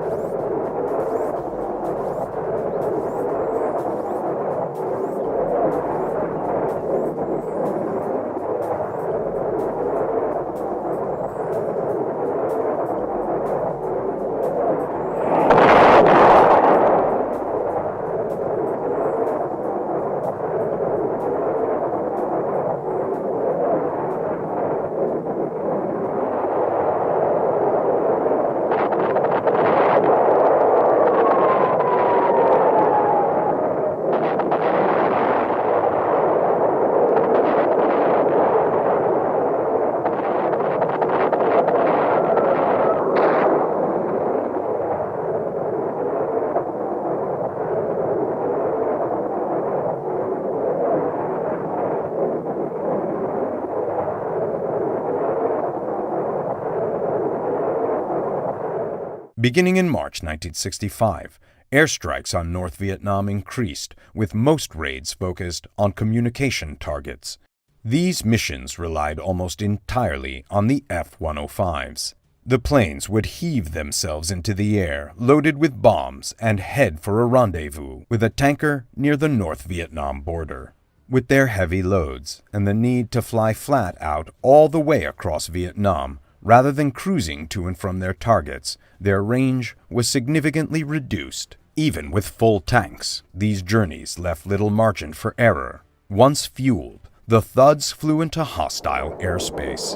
S10: Beginning in March 1965, airstrikes on North Vietnam increased, with most raids focused on communication targets. These missions relied almost entirely on the F-105s. The planes would heave themselves into the air, loaded with bombs, and head for a rendezvous with a tanker near the North Vietnam border. With their heavy loads and the need to fly flat out all the way across Vietnam, rather than cruising to and from their targets, their range was significantly reduced. Even with full tanks, these journeys left little margin for error. Once fueled, the Thuds flew into hostile airspace.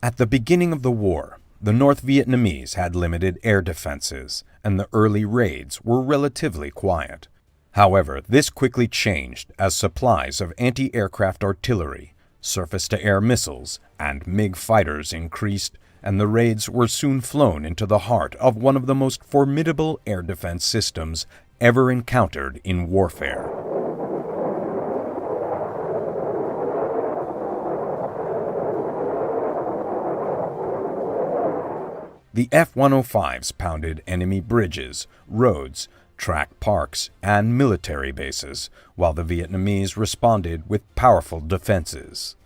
S10: At the beginning of the war, the North Vietnamese had limited air defenses, and the early raids were relatively quiet. However, this quickly changed as supplies of anti-aircraft artillery, surface-to-air missiles, and MiG fighters increased, and the raids were soon flown into the heart of one of the most formidable air defense systems ever encountered in warfare. The F-105s pounded enemy bridges, roads, track parks, and military bases, while the Vietnamese responded with powerful defenses.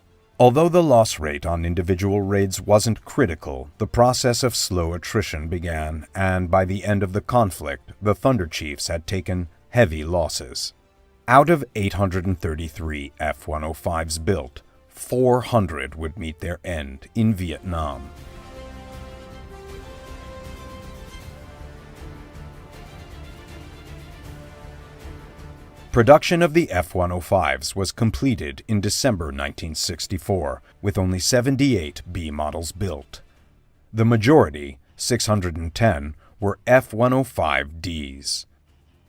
S10: Although the loss rate on individual raids wasn't critical, the process of slow attrition began, and by the end of the conflict, the Thunderchiefs had taken heavy losses. Out of 833 F-105s built, 400 would meet their end in Vietnam. Production of the F-105s was completed in December 1964, with only 78 B models built. The majority, 610, were F-105Ds.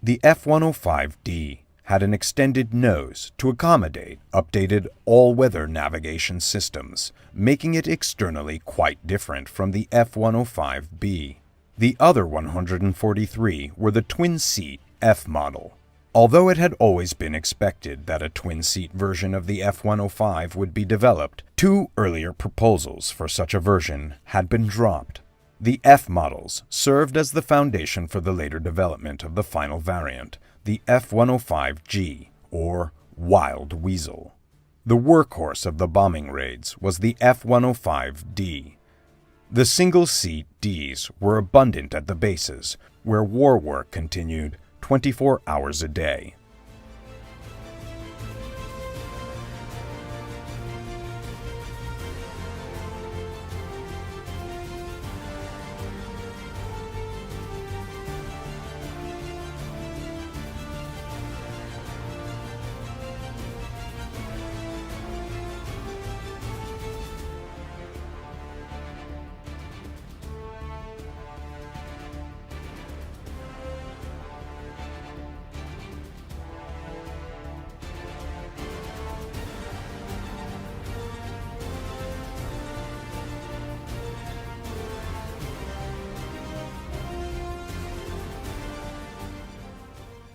S10: The F-105D had an extended nose to accommodate updated all-weather navigation systems, making it externally quite different from the F-105B. The other 143 were the twin-seat F model. Although it had always been expected that a twin-seat version of the F-105 would be developed, two earlier proposals for such a version had been dropped. The F models served as the foundation for the later development of the final variant, the F-105G, or Wild Weasel. The workhorse of the bombing raids was the F-105D. The single-seat Ds were abundant at the bases, where war work continued 24 hours a day.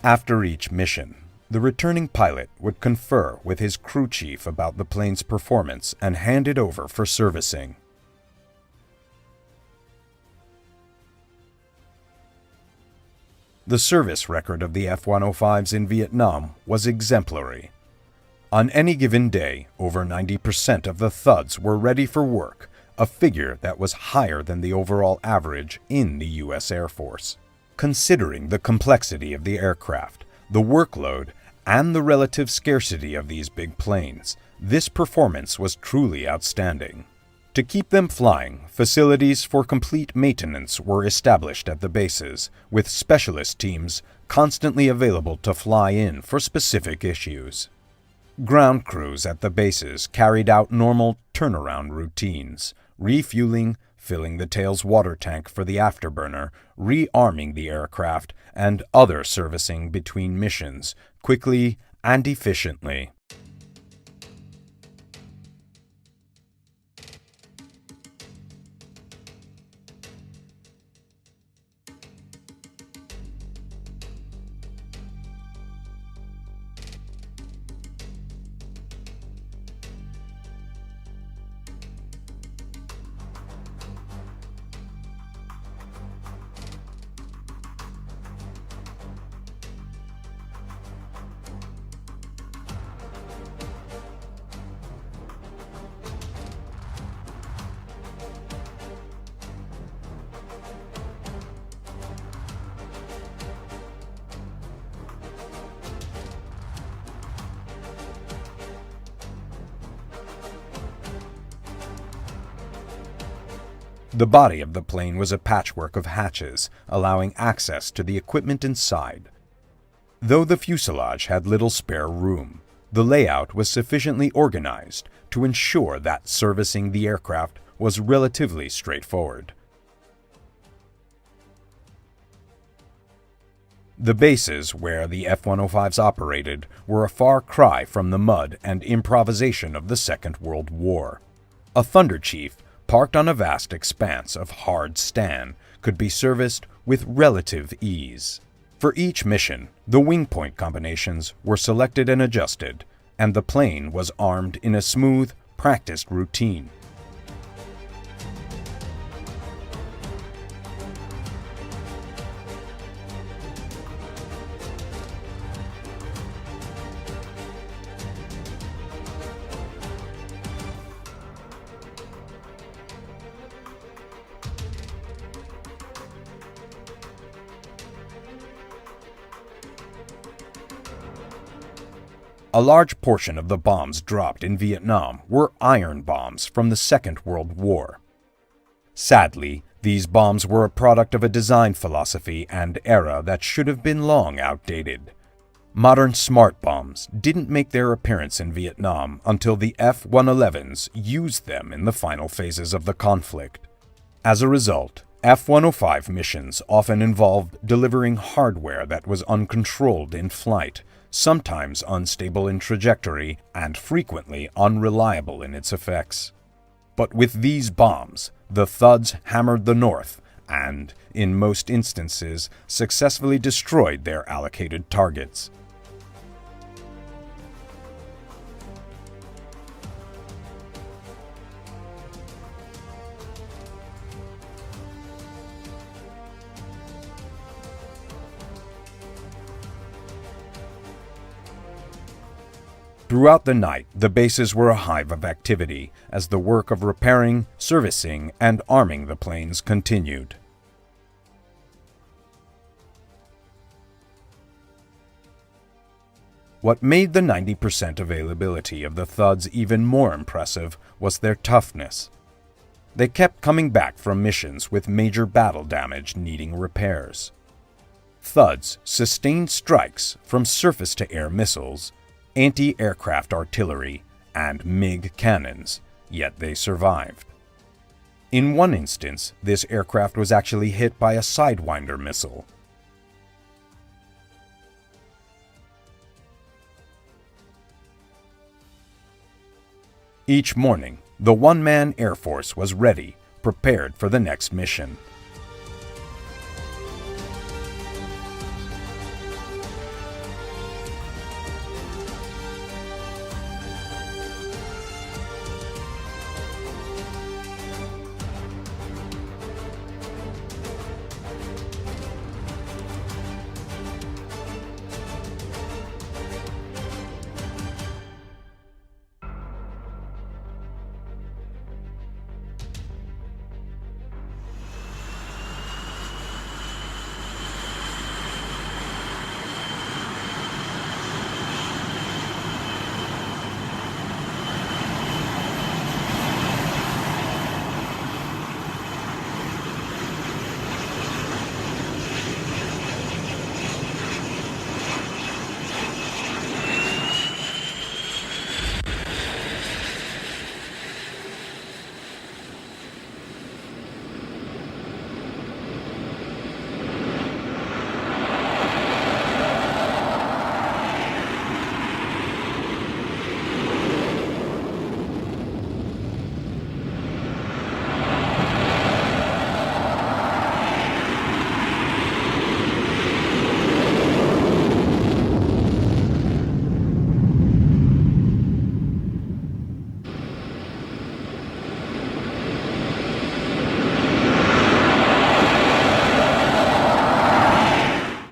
S10: After each mission, the returning pilot would confer with his crew chief about the plane's performance and hand it over for servicing. The service record of the F-105s in Vietnam was exemplary. On any given day, over 90% of the Thuds were ready for work, a figure that was higher than the overall average in the U.S. Air Force. Considering the complexity of the aircraft, the workload, and the relative scarcity of these big planes, this performance was truly outstanding. To keep them flying, facilities for complete maintenance were established at the bases, with specialist teams constantly available to fly in for specific issues. Ground crews at the bases carried out normal turnaround routines, refueling, filling the tail's water tank for the afterburner, rearming the aircraft, and other servicing between missions, quickly and efficiently. The body of the plane was a patchwork of hatches, allowing access to the equipment inside. Though the fuselage had little spare room, the layout was sufficiently organized to ensure that servicing the aircraft was relatively straightforward. The bases where the F-105s operated were a far cry from the mud and improvisation of the Second World War. A Thunderchief, parked on a vast expanse of hard stand, could be serviced with relative ease. For each mission, the wing point combinations were selected and adjusted, and the plane was armed in a smooth, practiced routine. A large portion of the bombs dropped in Vietnam were iron bombs from the Second World War. Sadly, these bombs were a product of a design philosophy and era that should have been long outdated. Modern smart bombs didn't make their appearance in Vietnam until the F-111s used them in the final phases of the conflict. As a result, F-105 missions often involved delivering hardware that was uncontrolled in flight, sometimes unstable in trajectory, and frequently unreliable in its effects. But with these bombs, the thuds hammered the North and, in most instances, successfully destroyed their allocated targets. Throughout the night, the bases were a hive of activity as the work of repairing, servicing, and arming the planes continued. What made the 90% availability of the thuds even more impressive was their toughness. They kept coming back from missions with major battle damage needing repairs. Thuds sustained strikes from surface-to-air missiles, anti-aircraft artillery, and MiG cannons, yet they survived. In one instance, this aircraft was actually hit by a Sidewinder missile. Each morning, the one-man Air Force was ready, prepared for the next mission.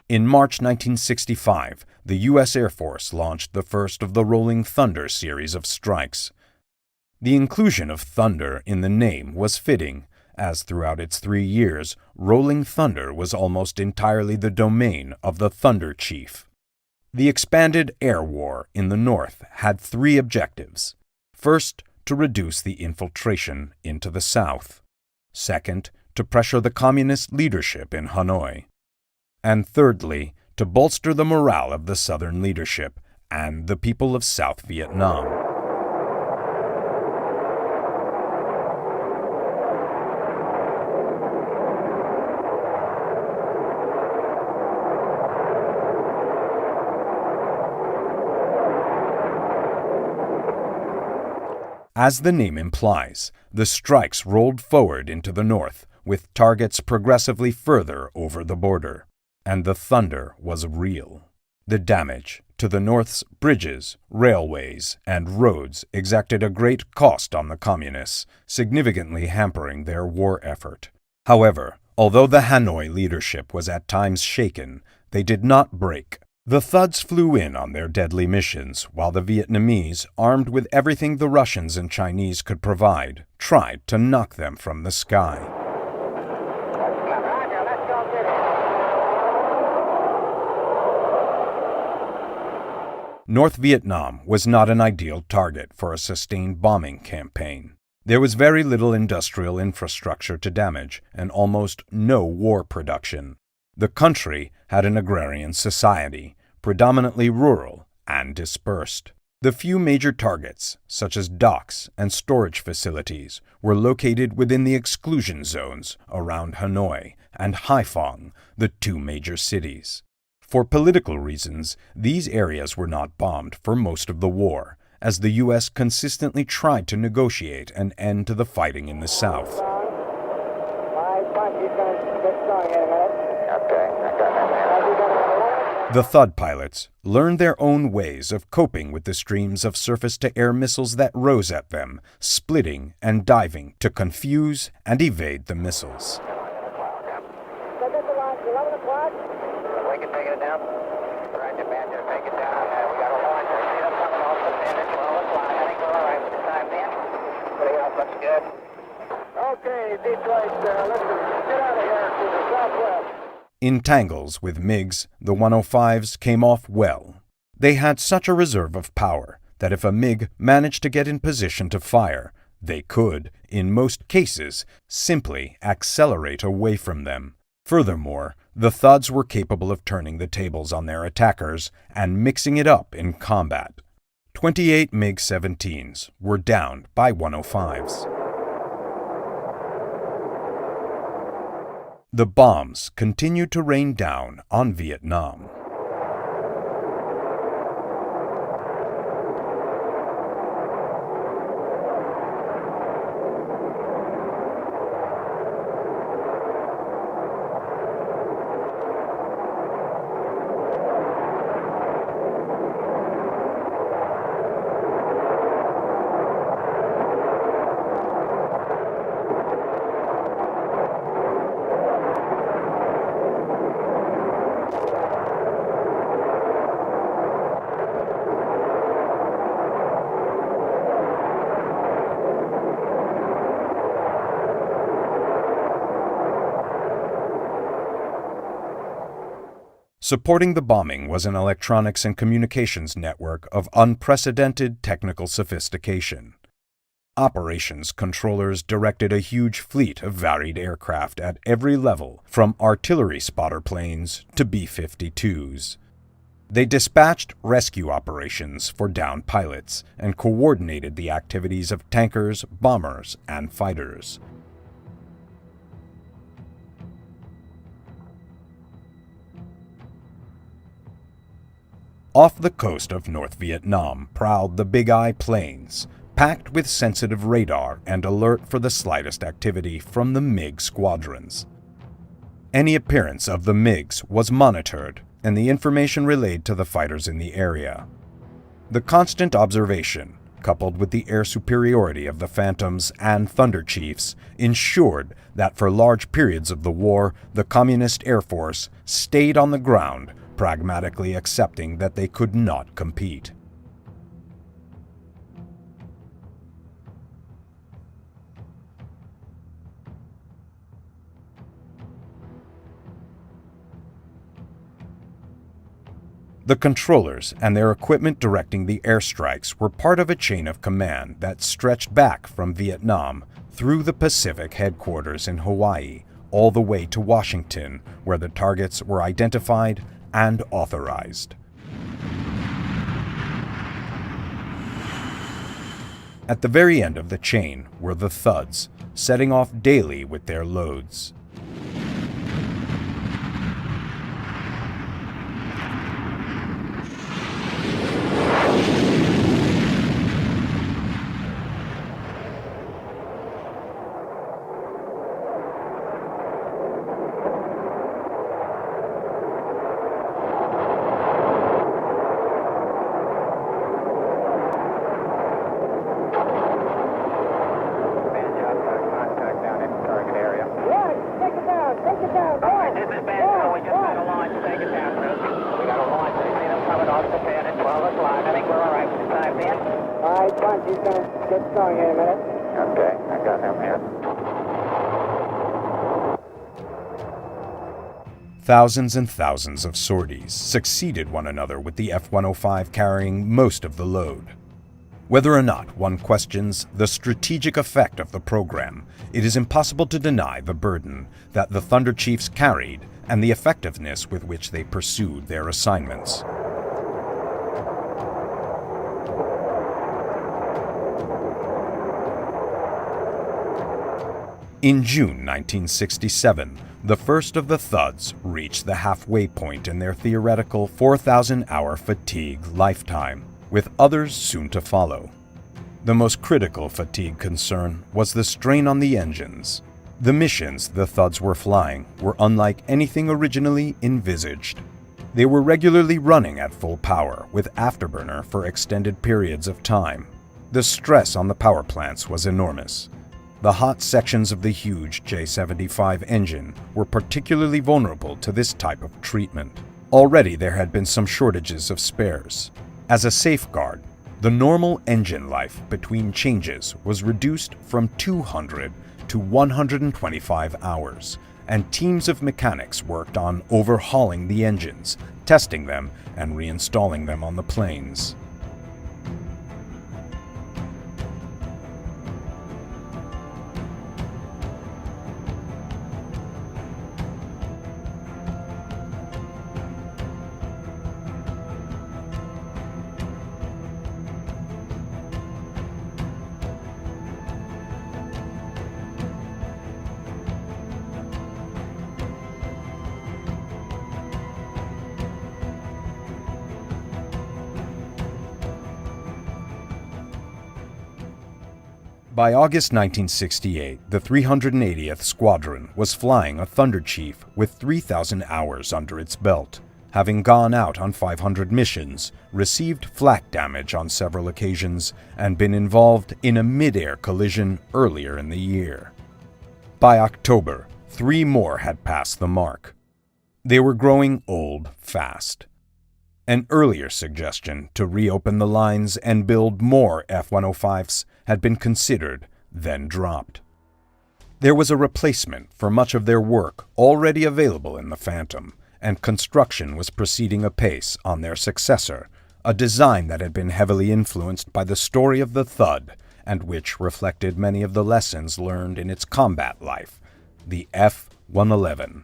S10: In March 1965, the U.S. Air Force launched the first of the Rolling Thunder series of strikes. The inclusion of Thunder in the name was fitting, as throughout its 3 years, Rolling Thunder was almost entirely the domain of the Thunderchief. The expanded air war in the North had 3 objectives. First, to reduce the infiltration into the South. Second, to pressure the communist leadership in Hanoi. And thirdly, to bolster the morale of the Southern leadership and the people of South Vietnam. As the name implies, the strikes rolled forward into the north, with targets progressively further over the border. And the thunder was real. The damage to the North's bridges, railways, and roads exacted a great cost on the communists, significantly hampering their war effort. However, although the Hanoi leadership was at times shaken, they did not break. The thuds flew in on their deadly missions, while the Vietnamese, armed with everything the Russians and Chinese could provide, tried to knock them from the sky. North Vietnam was not an ideal target for a sustained bombing campaign. There was very little industrial infrastructure to damage and almost no war production. The country had an agrarian society, predominantly rural and dispersed. The few major targets, such as docks and storage facilities, were located within the exclusion zones around Hanoi and Haiphong, the two major cities. For political reasons, these areas were not bombed for most of the war, as the U.S. consistently tried to negotiate an end to the fighting in the South. The Thud pilots learned their own ways of coping with the streams of surface-to-air missiles that rose at them, splitting and diving to confuse and evade the missiles. In tangles with MiGs, the 105s came off well. They had such a reserve of power that if a MiG managed to get in position to fire, they could, in most cases, simply accelerate away from them. Furthermore, the Thuds were capable of turning the tables on their attackers and mixing it up in combat. 28 MiG-17s were downed by 105s. The bombs continued to rain down on Vietnam. Supporting the bombing was an electronics and communications network of unprecedented technical sophistication. Operations controllers directed a huge fleet of varied aircraft at every level, from artillery spotter planes to B-52s. They dispatched rescue operations for downed pilots and coordinated the activities of tankers, bombers, and fighters. Off the coast of North Vietnam prowled the Big Eye planes, packed with sensitive radar and alert for the slightest activity from the MiG squadrons. Any appearance of the MiGs was monitored, and the information relayed to the fighters in the area. The constant observation, coupled with the air superiority of the Phantoms and Thunderchiefs, ensured that for large periods of the war, the Communist Air Force stayed on the ground, pragmatically accepting that they could not compete. The controllers and their equipment directing the airstrikes were part of a chain of command that stretched back from Vietnam through the Pacific headquarters in Hawaii, all the way to Washington, where the targets were identified and authorized. At the very end of the chain were the thuds, setting off daily with their loads. Thousands and thousands of sorties succeeded one another, with the F-105 carrying most of the load. Whether or not one questions the strategic effect of the program, it is impossible to deny the burden that the Thunderchiefs carried and the effectiveness with which they pursued their assignments. In June 1967, the first of the thuds reached the halfway point in their theoretical 4,000-hour fatigue lifetime, with others soon to follow. The most critical fatigue concern was the strain on the engines. The missions the thuds were flying were unlike anything originally envisaged. They were regularly running at full power, with afterburner for extended periods of time. The stress on the power plants was enormous. The hot sections of the huge J-75 engine were particularly vulnerable to this type of treatment. Already there had been some shortages of spares. As a safeguard, the normal engine life between changes was reduced from 200 to 125 hours, and teams of mechanics worked on overhauling the engines, testing them, and reinstalling them on the planes. By August 1968, the 380th Squadron was flying a Thunderchief with 3,000 hours under its belt, having gone out on 500 missions, received flak damage on several occasions, and been involved in a mid-air collision earlier in the year. By October, 3 more had passed the mark. They were growing old fast. An earlier suggestion to reopen the lines and build more F-105s had been considered, then dropped. There was a replacement for much of their work already available in the Phantom, and construction was proceeding apace on their successor, a design that had been heavily influenced by the story of the Thud, and which reflected many of the lessons learned in its combat life, the F-111.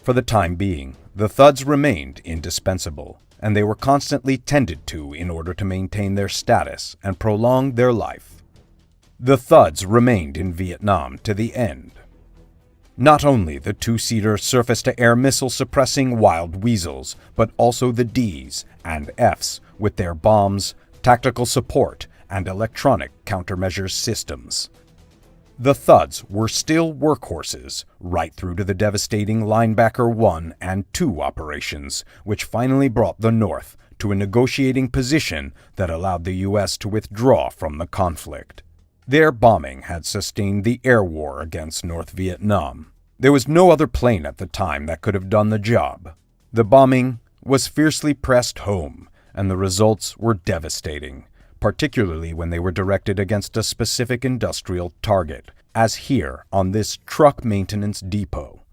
S10: For the time being, the Thuds remained indispensable, and they were constantly tended to in order to maintain their status and prolong their life. The Thuds remained in Vietnam to the end. Not only the two-seater surface-to-air missile-suppressing Wild Weasels, but also the Ds and Fs with their bombs, tactical support, and electronic countermeasure systems. The Thuds were still workhorses, right through to the devastating Linebacker 1 and 2 operations, which finally brought the North to a negotiating position that allowed the U.S. to withdraw from the conflict. Their bombing had sustained the air war against North Vietnam. There was no other plane at the time that could have done the job. The bombing was fiercely pressed home, and the results were devastating, particularly when they were directed against a specific industrial target, as here on this truck maintenance depot.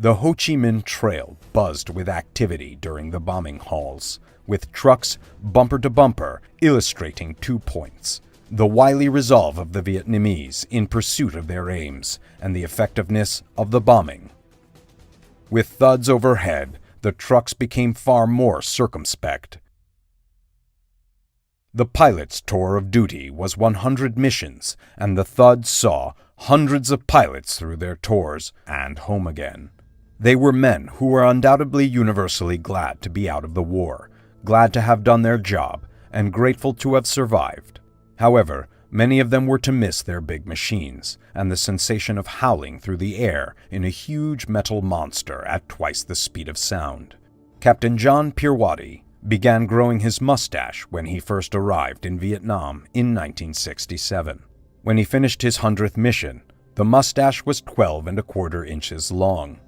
S10: The Ho Chi Minh Trail buzzed with activity during the bombing hauls, with trucks bumper to bumper illustrating 2 points: the wily resolve of the Vietnamese in pursuit of their aims and the effectiveness of the bombing. With thuds overhead, the trucks became far more circumspect. The pilot's tour of duty was 100 missions, and the thuds saw hundreds of pilots through their tours and home again. They were men who were undoubtedly universally glad to be out of the war, glad to have done their job, and grateful to have survived. However, many of them were to miss their big machines and the sensation of howling through the air in a huge metal monster at twice the speed of sound. Captain John Pirwati began growing his mustache when he first arrived in Vietnam in 1967. When he finished his 100th mission, the mustache was 12¼ inches long.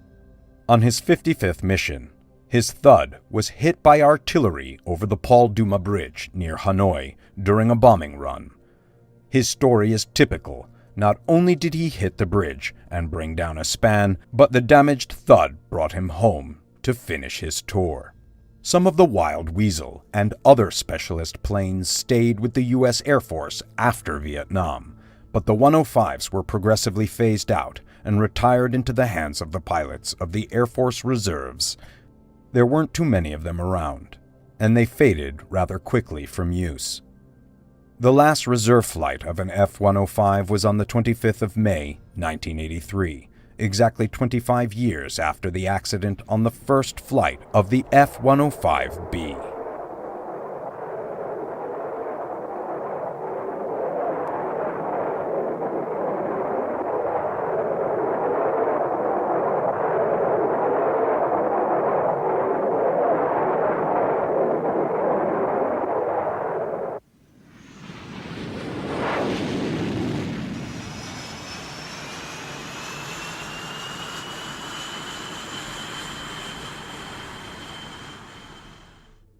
S10: On his 55th mission, his Thud was hit by artillery over the Paul Duma Bridge near Hanoi during a bombing run. His story is typical. Not only did he hit the bridge and bring down a span, but the damaged Thud brought him home to finish his tour. Some of the Wild Weasel and other specialist planes stayed with the U.S. Air Force after Vietnam, but the 105s were progressively phased out and retired into the hands of the pilots of the Air Force Reserves. There weren't too many of them around, and they faded rather quickly from use. The last reserve flight of an F-105 was on the 25th of May, 1983, exactly 25 years after the accident on the first flight of the F-105B.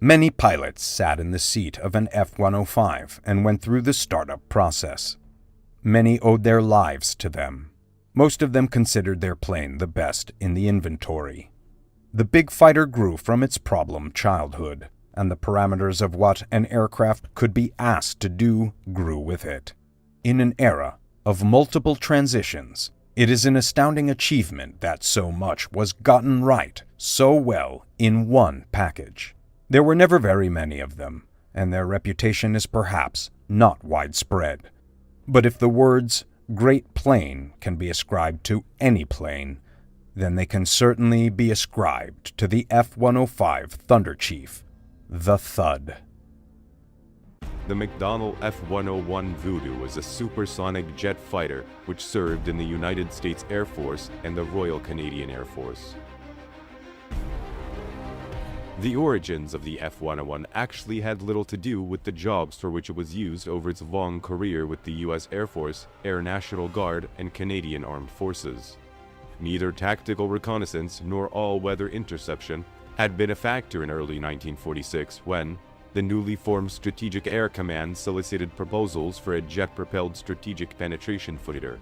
S10: Many pilots sat in the seat of an F-105 and went through the startup process. Many owed their lives to them. Most of them considered their plane the best in the inventory. The big fighter grew from its problem childhood, and the parameters of what an aircraft could be asked to do grew with it. In an era of multiple transitions, it is an astounding achievement that so much was gotten right so well in one package. There were never very many of them, and their reputation is perhaps not widespread. But if the words "great plane" can be ascribed to any plane, then they can certainly be ascribed to the F-105 Thunderchief, the Thud.
S11: The McDonnell F-101 Voodoo was a supersonic jet fighter which served in the United States Air Force and the Royal Canadian Air Force. The origins of the F-101 actually had little to do with the jobs for which it was used over its long career with the U.S. Air Force, Air National Guard, and Canadian Armed Forces. Neither tactical reconnaissance nor all-weather interception had been a factor in early 1946 when the newly formed Strategic Air Command solicited proposals for a jet-propelled strategic penetration fighter.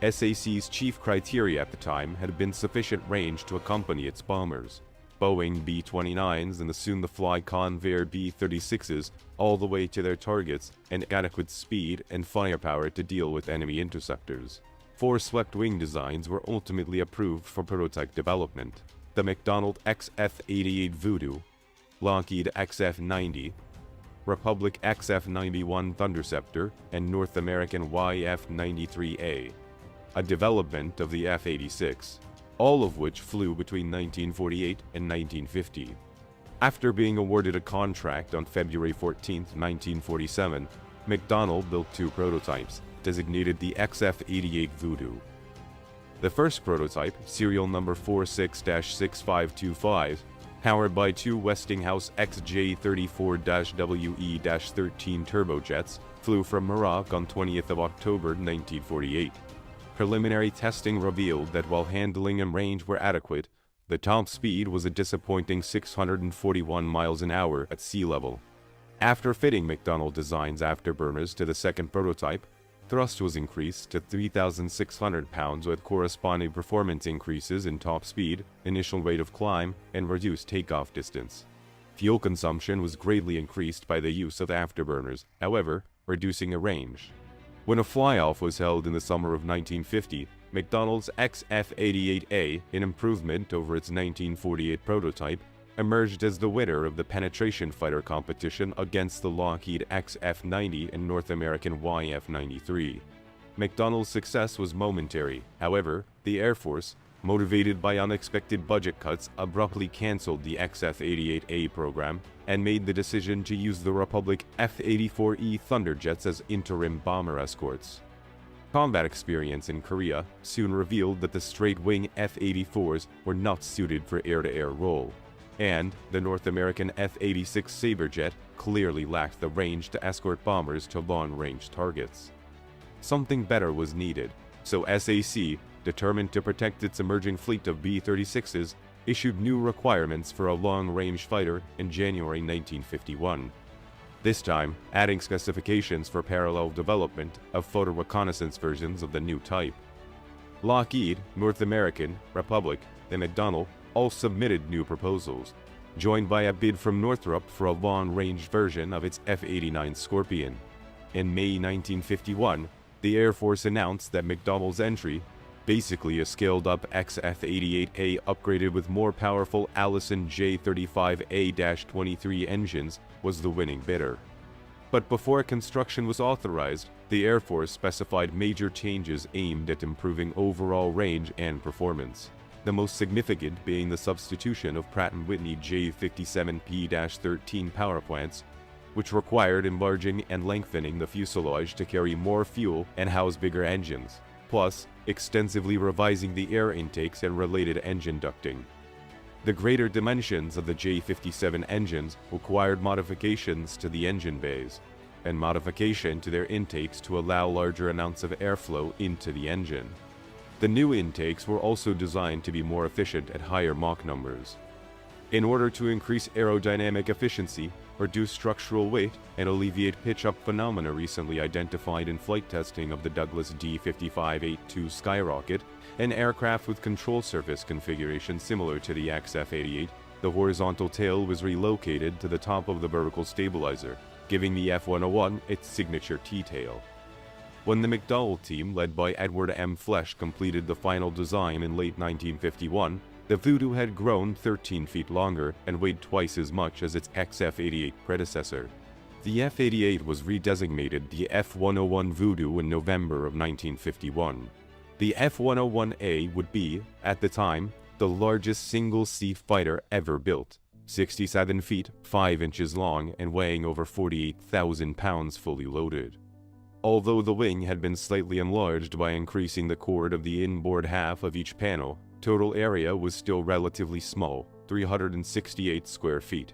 S11: SAC's chief criteria at the time had been sufficient range to accompany its bombers. Boeing B-29s and the soon-to-fly Convair B-36s all the way to their targets, and adequate speed and firepower to deal with enemy interceptors. 4 swept-wing designs were ultimately approved for prototype development: the McDonnell XF-88 Voodoo, Lockheed XF-90, Republic XF-91 Thunderceptor, and North American YF-93A, a development of the F-86. All of which flew between 1948 and 1950. After being awarded a contract on February 14, 1947, McDonnell built 2 prototypes, designated the XF-88 Voodoo. The first prototype, serial number 46-6525, powered by 2 Westinghouse XJ34-WE-13 turbojets, flew from Morocco on 20th of October 1948. Preliminary testing revealed that while handling and range were adequate, the top speed was a disappointing 641 miles an hour at sea level. After fitting McDonnell Design's afterburners to the second prototype, Thrust was increased to 3,600 pounds with corresponding performance increases in top speed, initial rate of climb, and reduced takeoff distance. Fuel consumption was greatly increased by the use of afterburners, however, reducing a range. When a fly-off was held in the summer of 1950, McDonnell's XF-88A, an improvement over its 1948 prototype, emerged as the winner of the penetration fighter competition against the Lockheed XF-90 and North American YF-93. McDonnell's success was momentary. However, the Air Force, motivated by unexpected budget cuts, abruptly cancelled the XF-88A program and made the decision to use the Republic F-84E Thunderjets as interim bomber escorts. Combat experience in Korea soon revealed that the straight-wing F-84s were not suited for air-to-air role, and the North American F-86 Sabre jet clearly lacked the range to escort bombers to long-range targets. Something better was needed, so SAC, determined to protect its emerging fleet of B-36s, issued new requirements for a long-range fighter in January 1951. This time, adding specifications for parallel development of photo reconnaissance versions of the new type. Lockheed, North American, Republic, and McDonnell all submitted new proposals, joined by a bid from Northrop for a long-range version of its F-89 Scorpion. In May 1951, the Air Force announced that McDonnell's entry, basically a scaled-up XF-88A upgraded with more powerful Allison J-35A-23 engines, was the winning bidder. But before construction was authorized, the Air Force specified major changes aimed at improving overall range and performance, the most significant being the substitution of Pratt & Whitney J57P-13 power plants, which required enlarging and lengthening the fuselage to carry more fuel and house bigger engines, plus extensively revising the air intakes and related engine ducting. The greater dimensions of the J57 engines required modifications to the engine bays, and modification to their intakes to allow larger amounts of airflow into the engine. The new intakes were also designed to be more efficient at higher Mach numbers. In order to increase aerodynamic efficiency, reduce structural weight, and alleviate pitch-up phenomena recently identified in flight testing of the Douglas D-55-82 Skyrocket, an aircraft with control surface configuration similar to the XF-88, the horizontal tail was relocated to the top of the vertical stabilizer, giving the F-101 its signature T-tail. When the McDonnell team, led by Edward M. Flesch, completed the final design in late 1951, the Voodoo had grown 13 feet longer and weighed twice as much as its XF-88 predecessor. The F-88 was redesignated the F-101 Voodoo in November of 1951. The F-101A would be, at the time, the largest single-seat fighter ever built, 67 feet, 5 inches long, and weighing over 48,000 pounds fully loaded. Although the wing had been slightly enlarged by increasing the chord of the inboard half of each panel, total area was still relatively small, 368 square feet,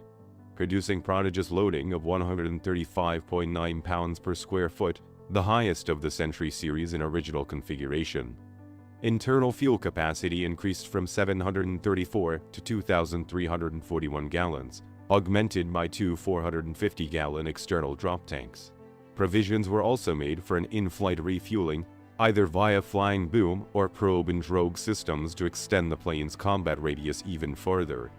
S11: producing prodigious loading of 135.9 pounds per square foot, the highest of the Century series in original configuration. Internal fuel capacity increased from 734 to 2,341 gallons, augmented by two 450-gallon external drop tanks. Provisions were also made for an in-flight refueling, either via flying boom or probe and drogue systems to extend the plane's combat radius even further.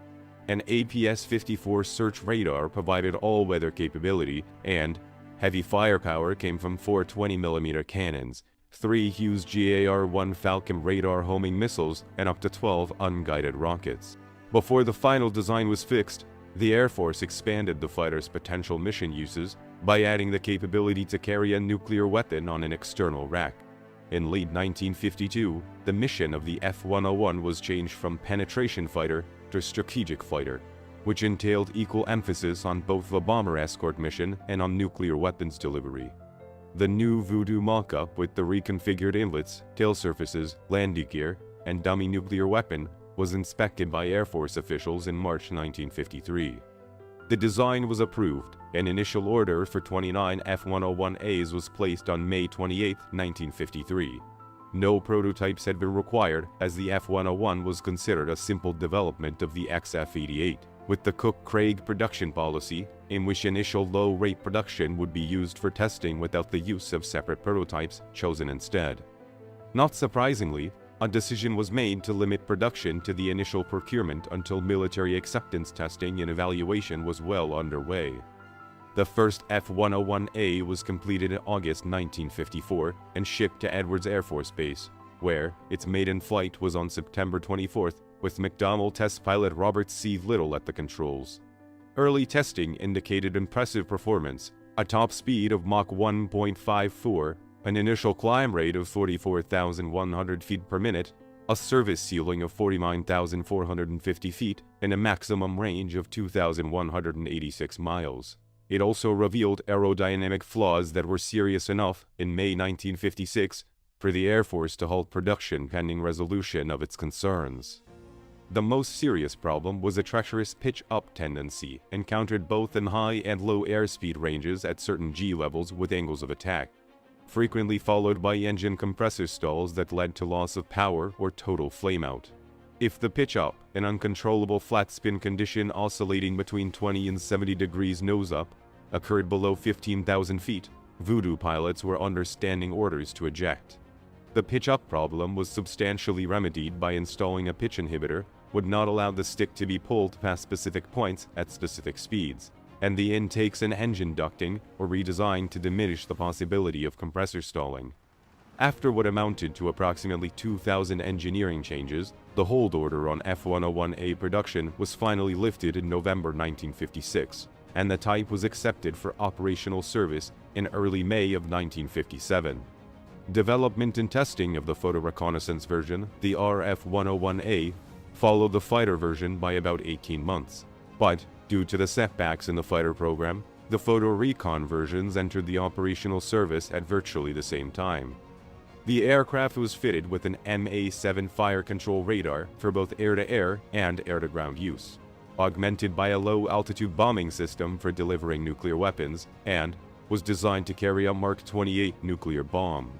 S11: An APS-54 search radar provided all-weather capability, and heavy firepower came from four 20mm cannons, 3 Hughes GAR-1 Falcon radar homing missiles, and up to 12 unguided rockets. Before the final design was fixed, the Air Force expanded the fighter's potential mission uses by adding the capability to carry a nuclear weapon on an external rack. In late 1952, the mission of the F-101 was changed from penetration fighter to strategic fighter, which entailed equal emphasis on both the bomber escort mission and on nuclear weapons delivery. The new Voodoo mock-up with the reconfigured inlets, tail surfaces, landing gear, and dummy nuclear weapon was inspected by Air Force officials in March 1953. The design was approved, and initial order for 29 F-101As was placed on May 28, 1953. No prototypes had been required, as the F-101 was considered a simple development of the XF-88. With the Cook-Craig production policy, in which initial low-rate production would be used for testing without the use of separate prototypes chosen instead. Not surprisingly, a decision was made to limit production to the initial procurement until military acceptance testing and evaluation was well underway. The first F-101A was completed in August 1954 and shipped to Edwards Air Force Base, where its maiden flight was on September 24th with McDonnell test pilot Robert C. Little at the controls. Early testing indicated impressive performance, a top speed of Mach 1.54, an initial climb rate of 44,100 feet per minute, a service ceiling of 49,450 feet, and a maximum range of 2,186 miles. It also revealed aerodynamic flaws that were serious enough, in May 1956, for the Air Force to halt production pending resolution of its concerns. The most serious problem was a treacherous pitch-up tendency, encountered both in high and low airspeed ranges at certain G levels with angles of attack, frequently followed by engine compressor stalls that led to loss of power or total flameout. If the pitch-up, an uncontrollable flat spin condition oscillating between 20 and 70 degrees nose-up, occurred below 15,000 feet, Voodoo pilots were under standing orders to eject. The pitch-up problem was substantially remedied by installing a pitch inhibitor, would not allow the stick to be pulled past specific points at specific speeds, and the intakes and engine ducting were redesigned to diminish the possibility of compressor stalling. After what amounted to approximately 2,000 engineering changes, the hold order on F-101A production was finally lifted in November 1956, and the type was accepted for operational service in early May of 1957. Development and testing of the photo reconnaissance version, the RF-101A, followed the fighter version by about 18 months. But, due to the setbacks in the fighter program, the photo recon versions entered the operational service at virtually the same time. The aircraft was fitted with an MA-7 fire control radar for both air-to-air and air-to-ground use, augmented by a low-altitude bombing system for delivering nuclear weapons, and was designed to carry a Mark 28 nuclear bomb.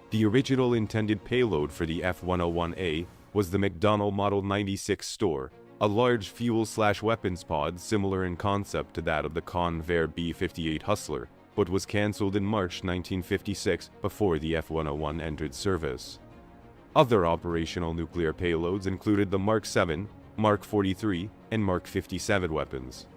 S11: The original intended payload for the F-101A was the McDonnell Model 96 Store, a large fuel/weapons pod similar in concept to that of the Convair B-58 Hustler, but was cancelled in March 1956 before the F-101 entered service. Other operational nuclear payloads included the Mark 7, Mark 43, and Mark 57 weapons.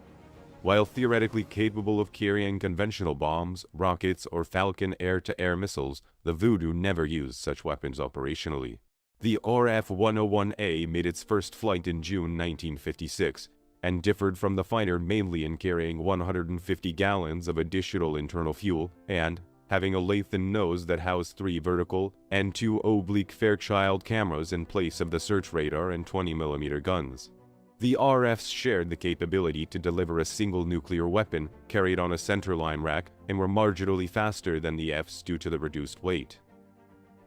S11: While theoretically capable of carrying conventional bombs, rockets, or Falcon air-to-air missiles, the Voodoo never used such weapons operationally. The RF-101A made its first flight in June 1956, and differed from the fighter mainly in carrying 150 gallons of additional internal fuel and having a Lathan nose that housed 3 vertical and 2 oblique Fairchild cameras in place of the search radar and 20mm guns. The RFs shared the capability to deliver a single nuclear weapon carried on a centerline rack and were marginally faster than the Fs due to the reduced weight.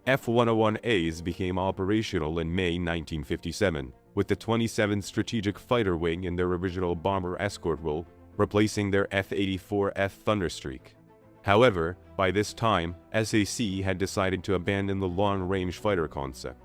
S11: F-101As became operational in May 1957, with the 27th Strategic Fighter Wing in their original bomber escort role, replacing their F-84F Thunderstreak. However, by this time, SAC had decided to abandon the long-range fighter concept.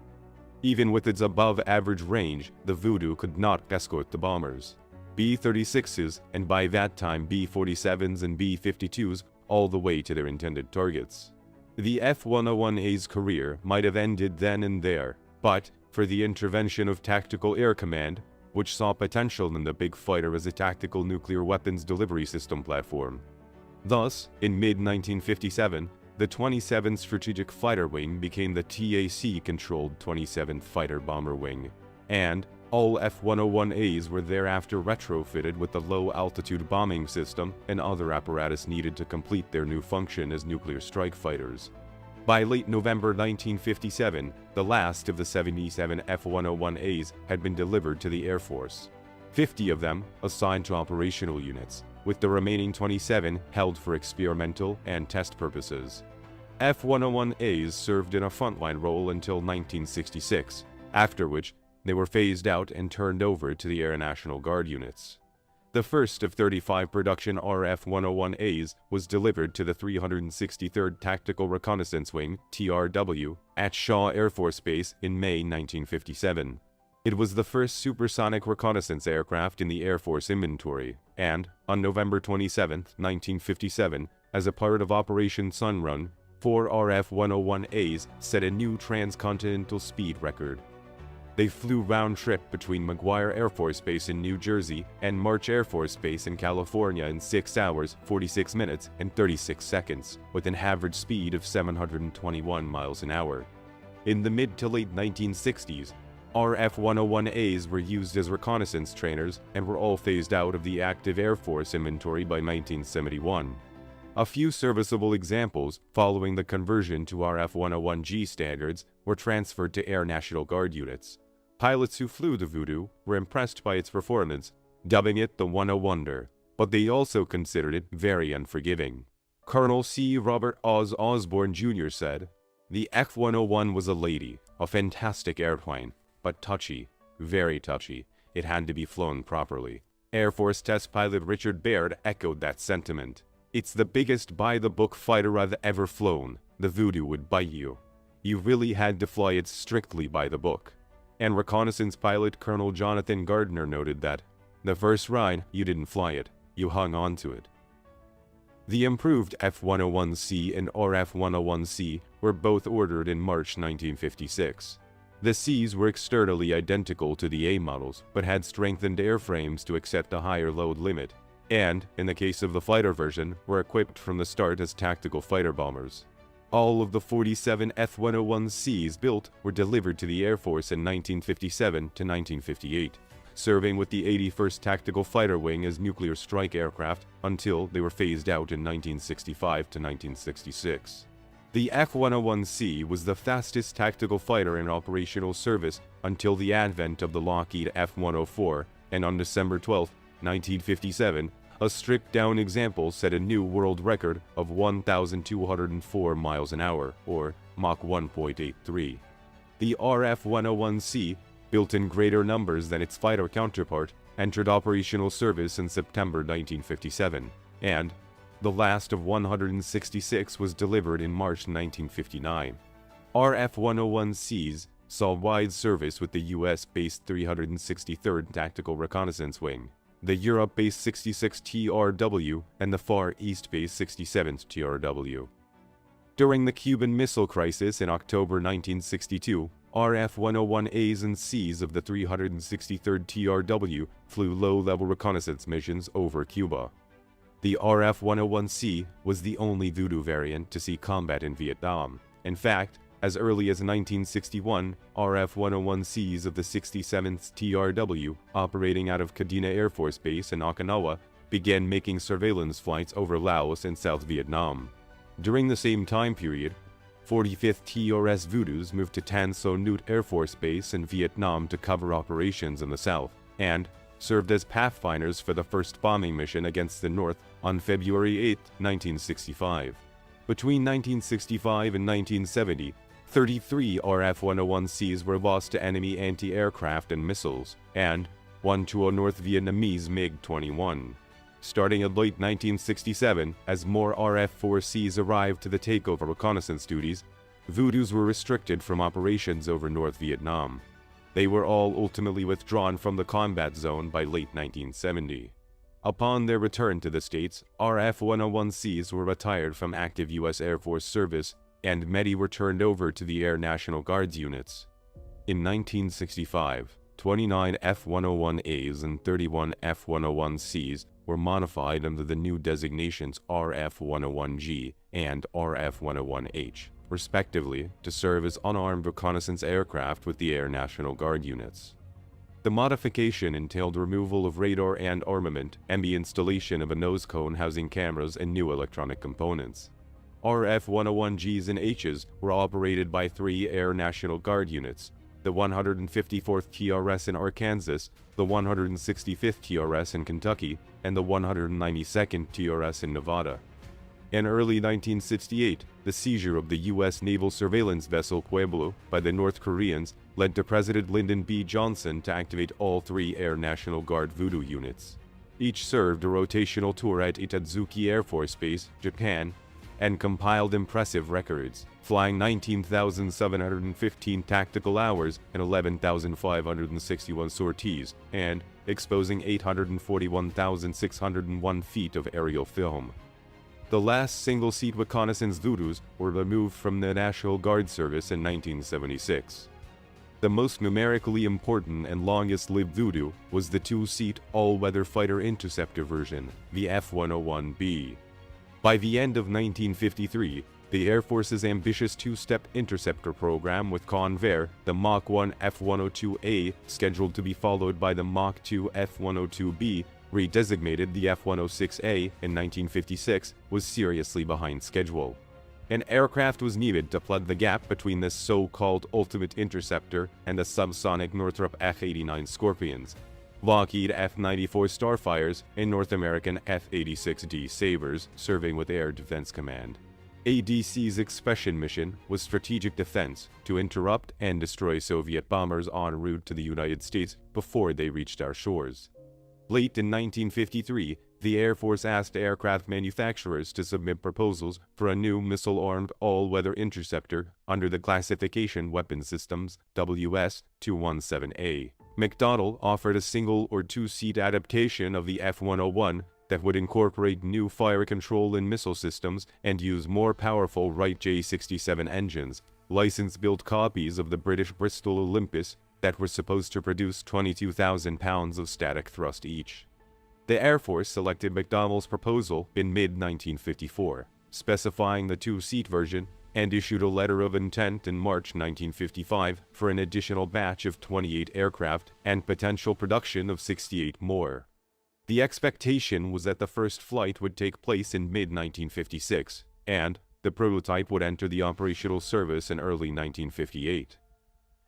S11: Even with its above-average range, the Voodoo could not escort the bombers. B-36s, and by that time B-47s and B-52s, all the way to their intended targets. The F-101A's career might have ended then and there, but for the intervention of Tactical Air Command, which saw potential in the big fighter as a tactical nuclear weapons delivery system platform. Thus, in mid-1957, the 27th Strategic Fighter Wing became the TAC-controlled 27th Fighter Bomber Wing, and all F-101As were thereafter retrofitted with the low-altitude bombing system and other apparatus needed to complete their new function as nuclear strike fighters. By late November 1957, the last of the 77 F-101As had been delivered to the Air Force. 50 of them assigned to operational units, with the remaining 27 held for experimental and test purposes. F-101As served in a frontline role until 1966, after which they were phased out and turned over to the Air National Guard units. The first of 35 production RF-101As was delivered to the 363rd Tactical Reconnaissance Wing, TRW, at Shaw Air Force Base in May 1957. It was the first supersonic reconnaissance aircraft in the Air Force inventory, and, on November 27, 1957, as a part of Operation Sunrun, 4 RF-101As set a new transcontinental speed record. They flew round-trip between McGuire Air Force Base in New Jersey and March Air Force Base in California in 6 hours, 46 minutes, and 36 seconds, with an average speed of 721 miles an hour. In the mid to late 1960s, RF-101As were used as reconnaissance trainers and were all phased out of the active Air Force inventory by 1971. A few serviceable examples following the conversion to RF-101G standards were transferred to Air National Guard units. Pilots who flew the Voodoo were impressed by its performance, dubbing it the One-O-Wonder, but they also considered it very unforgiving. Colonel C. Robert Oz Osborne Jr. said, "The F-101 was a lady, a fantastic airplane, but touchy, very touchy. It had to be flown properly." Air Force test pilot Richard Baird echoed that sentiment. "It's the biggest by-the-book fighter I've ever flown. The Voodoo would bite you. You really had to fly it strictly by the book." And reconnaissance pilot Colonel Jonathan Gardner noted that, "The first ride, you didn't fly it, you hung on to it." The improved F-101C and RF-101C were both ordered in March 1956. The Cs were externally identical to the A models, but had strengthened airframes to accept a higher load limit, and, in the case of the fighter version, were equipped from the start as tactical fighter bombers. All of the 47 F-101Cs built were delivered to the Air Force in 1957 to 1958, serving with the 81st Tactical Fighter Wing as nuclear strike aircraft until they were phased out in 1965 to 1966. The F-101C was the fastest tactical fighter in operational service until the advent of the Lockheed F-104, and on December 12, 1957, a stripped-down example set a new world record of 1,204 miles an hour, or Mach 1.83. The RF-101C, built in greater numbers than its fighter counterpart, entered operational service in September 1957, and the last of 166 was delivered in March 1959. RF-101Cs saw wide service with the US-based 363rd Tactical Reconnaissance Wing, the Europe-based 66th TRW, and the Far East-based 67th TRW. During the Cuban Missile Crisis in October 1962, RF-101As and Cs of the 363rd TRW flew low-level reconnaissance missions over Cuba. The RF-101C was the only Voodoo variant to see combat in Vietnam. In fact, as early as 1961, RF-101Cs of the 67th TRW, operating out of Kadena Air Force Base in Okinawa, began making surveillance flights over Laos and South Vietnam. During the same time period, 45th TRS Voodoos moved to Tan Son Nhut Air Force Base in Vietnam to cover operations in the south, and served as pathfinders for the first bombing mission against the North on February 8, 1965. Between 1965 and 1970, 33 RF-101Cs were lost to enemy anti-aircraft and missiles, and one to a North Vietnamese MiG-21. Starting in late 1967, as more RF-4Cs arrived to the takeover reconnaissance duties, Voodoos were restricted from operations over North Vietnam. They were all ultimately withdrawn from the combat zone by late 1970. Upon their return to the States, RF-101Cs were retired from active U.S. Air Force service, and many were turned over to the Air National Guard's units. In 1965, 29 F-101As and 31 F-101Cs were modified under the new designations RF-101G and RF-101H, respectively, to serve as unarmed reconnaissance aircraft with the Air National Guard units. The modification entailed removal of radar and armament and the installation of a nose cone housing cameras and new electronic components. RF-101Gs and Hs were operated by 3 Air National Guard units, the 154th TRS in Arkansas, the 165th TRS in Kentucky, and the 192nd TRS in Nevada. In early 1968, the seizure of the U.S. naval surveillance vessel Pueblo by the North Koreans led to President Lyndon B. Johnson to activate all 3 Air National Guard Voodoo units. Each served a rotational tour at Itazuki Air Force Base, Japan, and compiled impressive records, flying 19,715 tactical hours and 11,561 sorties, and exposing 841,601 feet of aerial film. The last single-seat reconnaissance Voodoos were removed from the National Guard service in 1976. The most numerically important and longest-lived Voodoo was the two-seat all-weather fighter interceptor version, the F-101B. By the end of 1953, the Air Force's ambitious two-step interceptor program with Convair, the Mach 1 F-102A, scheduled to be followed by the Mach 2 F-102B, redesignated the F-106A in 1956, was seriously behind schedule. An aircraft was needed to plug the gap between this so-called ultimate interceptor and the subsonic Northrop F-89 Scorpions, Lockheed F-94 Starfires, and North American F-86D Sabres serving with Air Defense Command. ADC's expression mission was strategic defense to interrupt and destroy Soviet bombers en route to the United States before they reached our shores. Late in 1953, the Air Force asked aircraft manufacturers to submit proposals for a new missile-armed all-weather interceptor under the classification Weapon Systems WS-217A. McDonnell offered a single- or two-seat adaptation of the F-101 that would incorporate new fire control and missile systems and use more powerful Wright J67 engines, license-built copies of the British Bristol Olympus that were supposed to produce 22,000 pounds of static thrust each. The Air Force selected McDonnell's proposal in mid-1954, specifying the two-seat version, and issued a letter of intent in March 1955 for an additional batch of 28 aircraft and potential production of 68 more. The expectation was that the first flight would take place in mid-1956, and the prototype would enter the operational service in early 1958.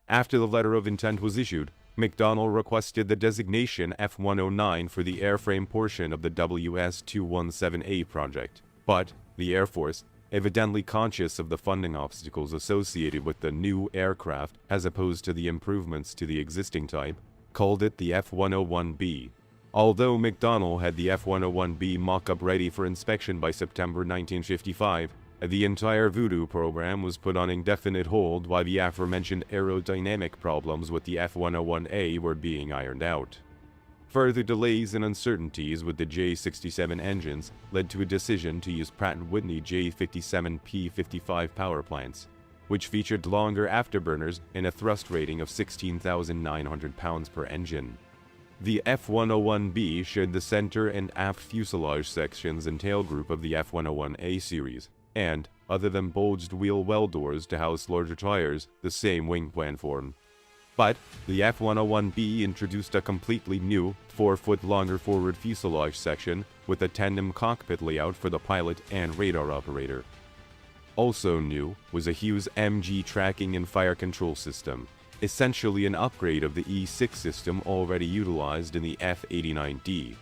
S11: After the letter of intent was issued, McDonnell requested the designation F-109 for the airframe portion of the WS-217A project, but the Air Force, evidently conscious of the funding obstacles associated with the new aircraft as opposed to the improvements to the existing type, called it the F-101B. Although McDonnell had the F-101B mock-up ready for inspection by September 1955, the entire Voodoo program was put on indefinite hold while the aforementioned aerodynamic problems with the F-101A were being ironed out. Further delays and uncertainties with the J67 engines led to a decision to use Pratt & Whitney J57P55 power plants, which featured longer afterburners and a thrust rating of 16,900 pounds per engine. The F-101B shared the center and aft fuselage sections and tail group of the F-101A series, and, other than bulged wheel well doors to house larger tires, the same wing platform. But the F-101B introduced a completely new, 4-foot longer forward fuselage section with a tandem cockpit layout for the pilot and radar operator. Also new was a Hughes MG tracking and fire control system, essentially an upgrade of the E6 system already utilized in the F-89D,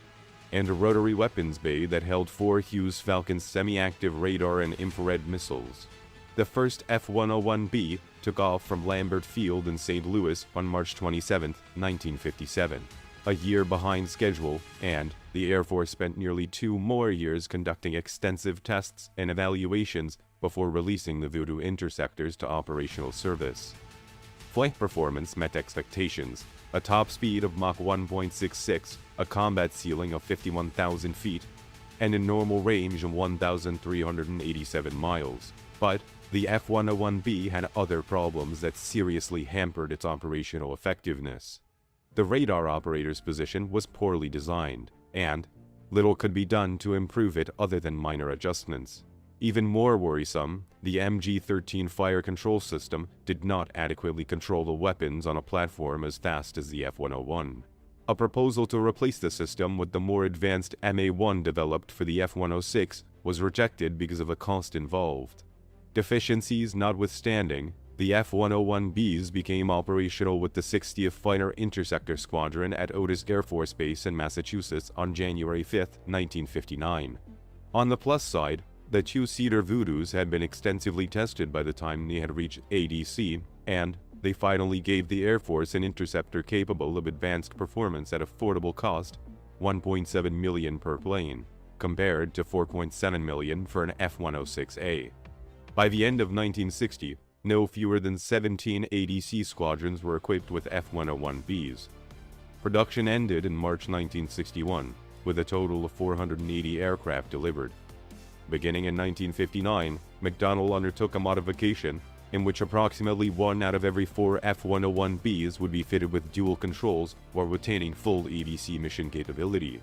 S11: and a rotary weapons bay that held 4 Hughes Falcon semi-active radar and infrared missiles. The first F-101B took off from Lambert Field in St. Louis on March 27, 1957, a year behind schedule, and the Air Force spent nearly 2 more years conducting extensive tests and evaluations before releasing the Voodoo interceptors to operational service. Flight performance met expectations, a top speed of Mach 1.66, a combat ceiling of 51,000 feet, and a normal range of 1,387 miles. But the F-101B had other problems that seriously hampered its operational effectiveness. The radar operator's position was poorly designed, and little could be done to improve it other than minor adjustments. Even more worrisome, the MG-13 fire control system did not adequately control the weapons on a platform as fast as the F-101. A proposal to replace the system with the more advanced MA-1 developed for the F-106 was rejected because of the cost involved. Deficiencies notwithstanding, the F-101Bs became operational with the 60th Fighter Interceptor Squadron at Otis Air Force Base in Massachusetts on January 5, 1959. On the plus side, the two-seater Voodoos had been extensively tested by the time they had reached ADC, and they finally gave the Air Force an interceptor capable of advanced performance at affordable cost, $1.7 million per plane. compared to $4.7 million for an F-106A. By the end of 1960, no fewer than 17 ADC squadrons were equipped with F-101Bs. Production ended in March 1961, with a total of 480 aircraft delivered. Beginning in 1959, McDonnell undertook a modification in which approximately 1 out of every 4 F-101Bs would be fitted with dual controls while retaining full ADC mission capability.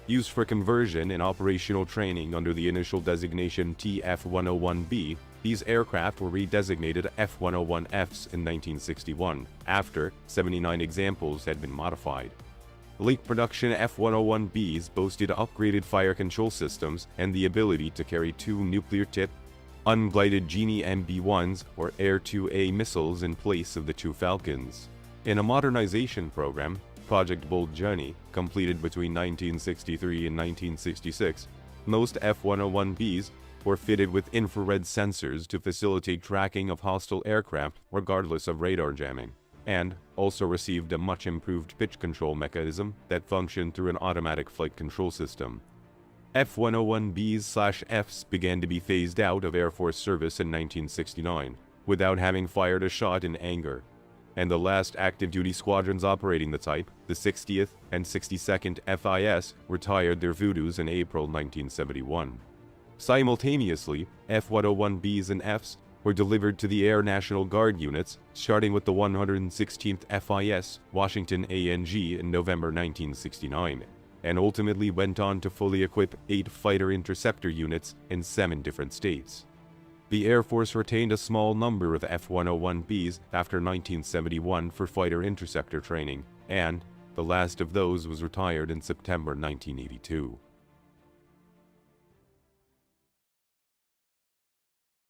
S11: Used for conversion and operational training under the initial designation TF-101B, these aircraft were redesignated F-101Fs in 1961, after 79 examples had been modified. Late production F-101Bs boasted upgraded fire control systems and the ability to carry 2 nuclear-tipped, unglided Genie MB-1s or Air-2A missiles in place of the 2 Falcons. In a modernization program, Project Bold Journey, completed between 1963 and 1966, most F-101Bs were fitted with infrared sensors to facilitate tracking of hostile aircraft regardless of radar jamming, and also received a much improved pitch control mechanism that functioned through an automatic flight control system. F-101Bs/Fs began to be phased out of Air Force service in 1969, without having fired a shot in anger, and the last active duty squadrons operating the type, the 60th and 62nd FIS, retired their Voodoos in April 1971. Simultaneously, F-101Bs and Fs were delivered to the Air National Guard units, starting with the 116th FIS, Washington ANG, in November 1969, and ultimately went on to fully equip 8 fighter interceptor units in 7 different states. The Air Force retained a small number of F-101Bs after 1971 for fighter interceptor training, and the last of those was retired in September 1982.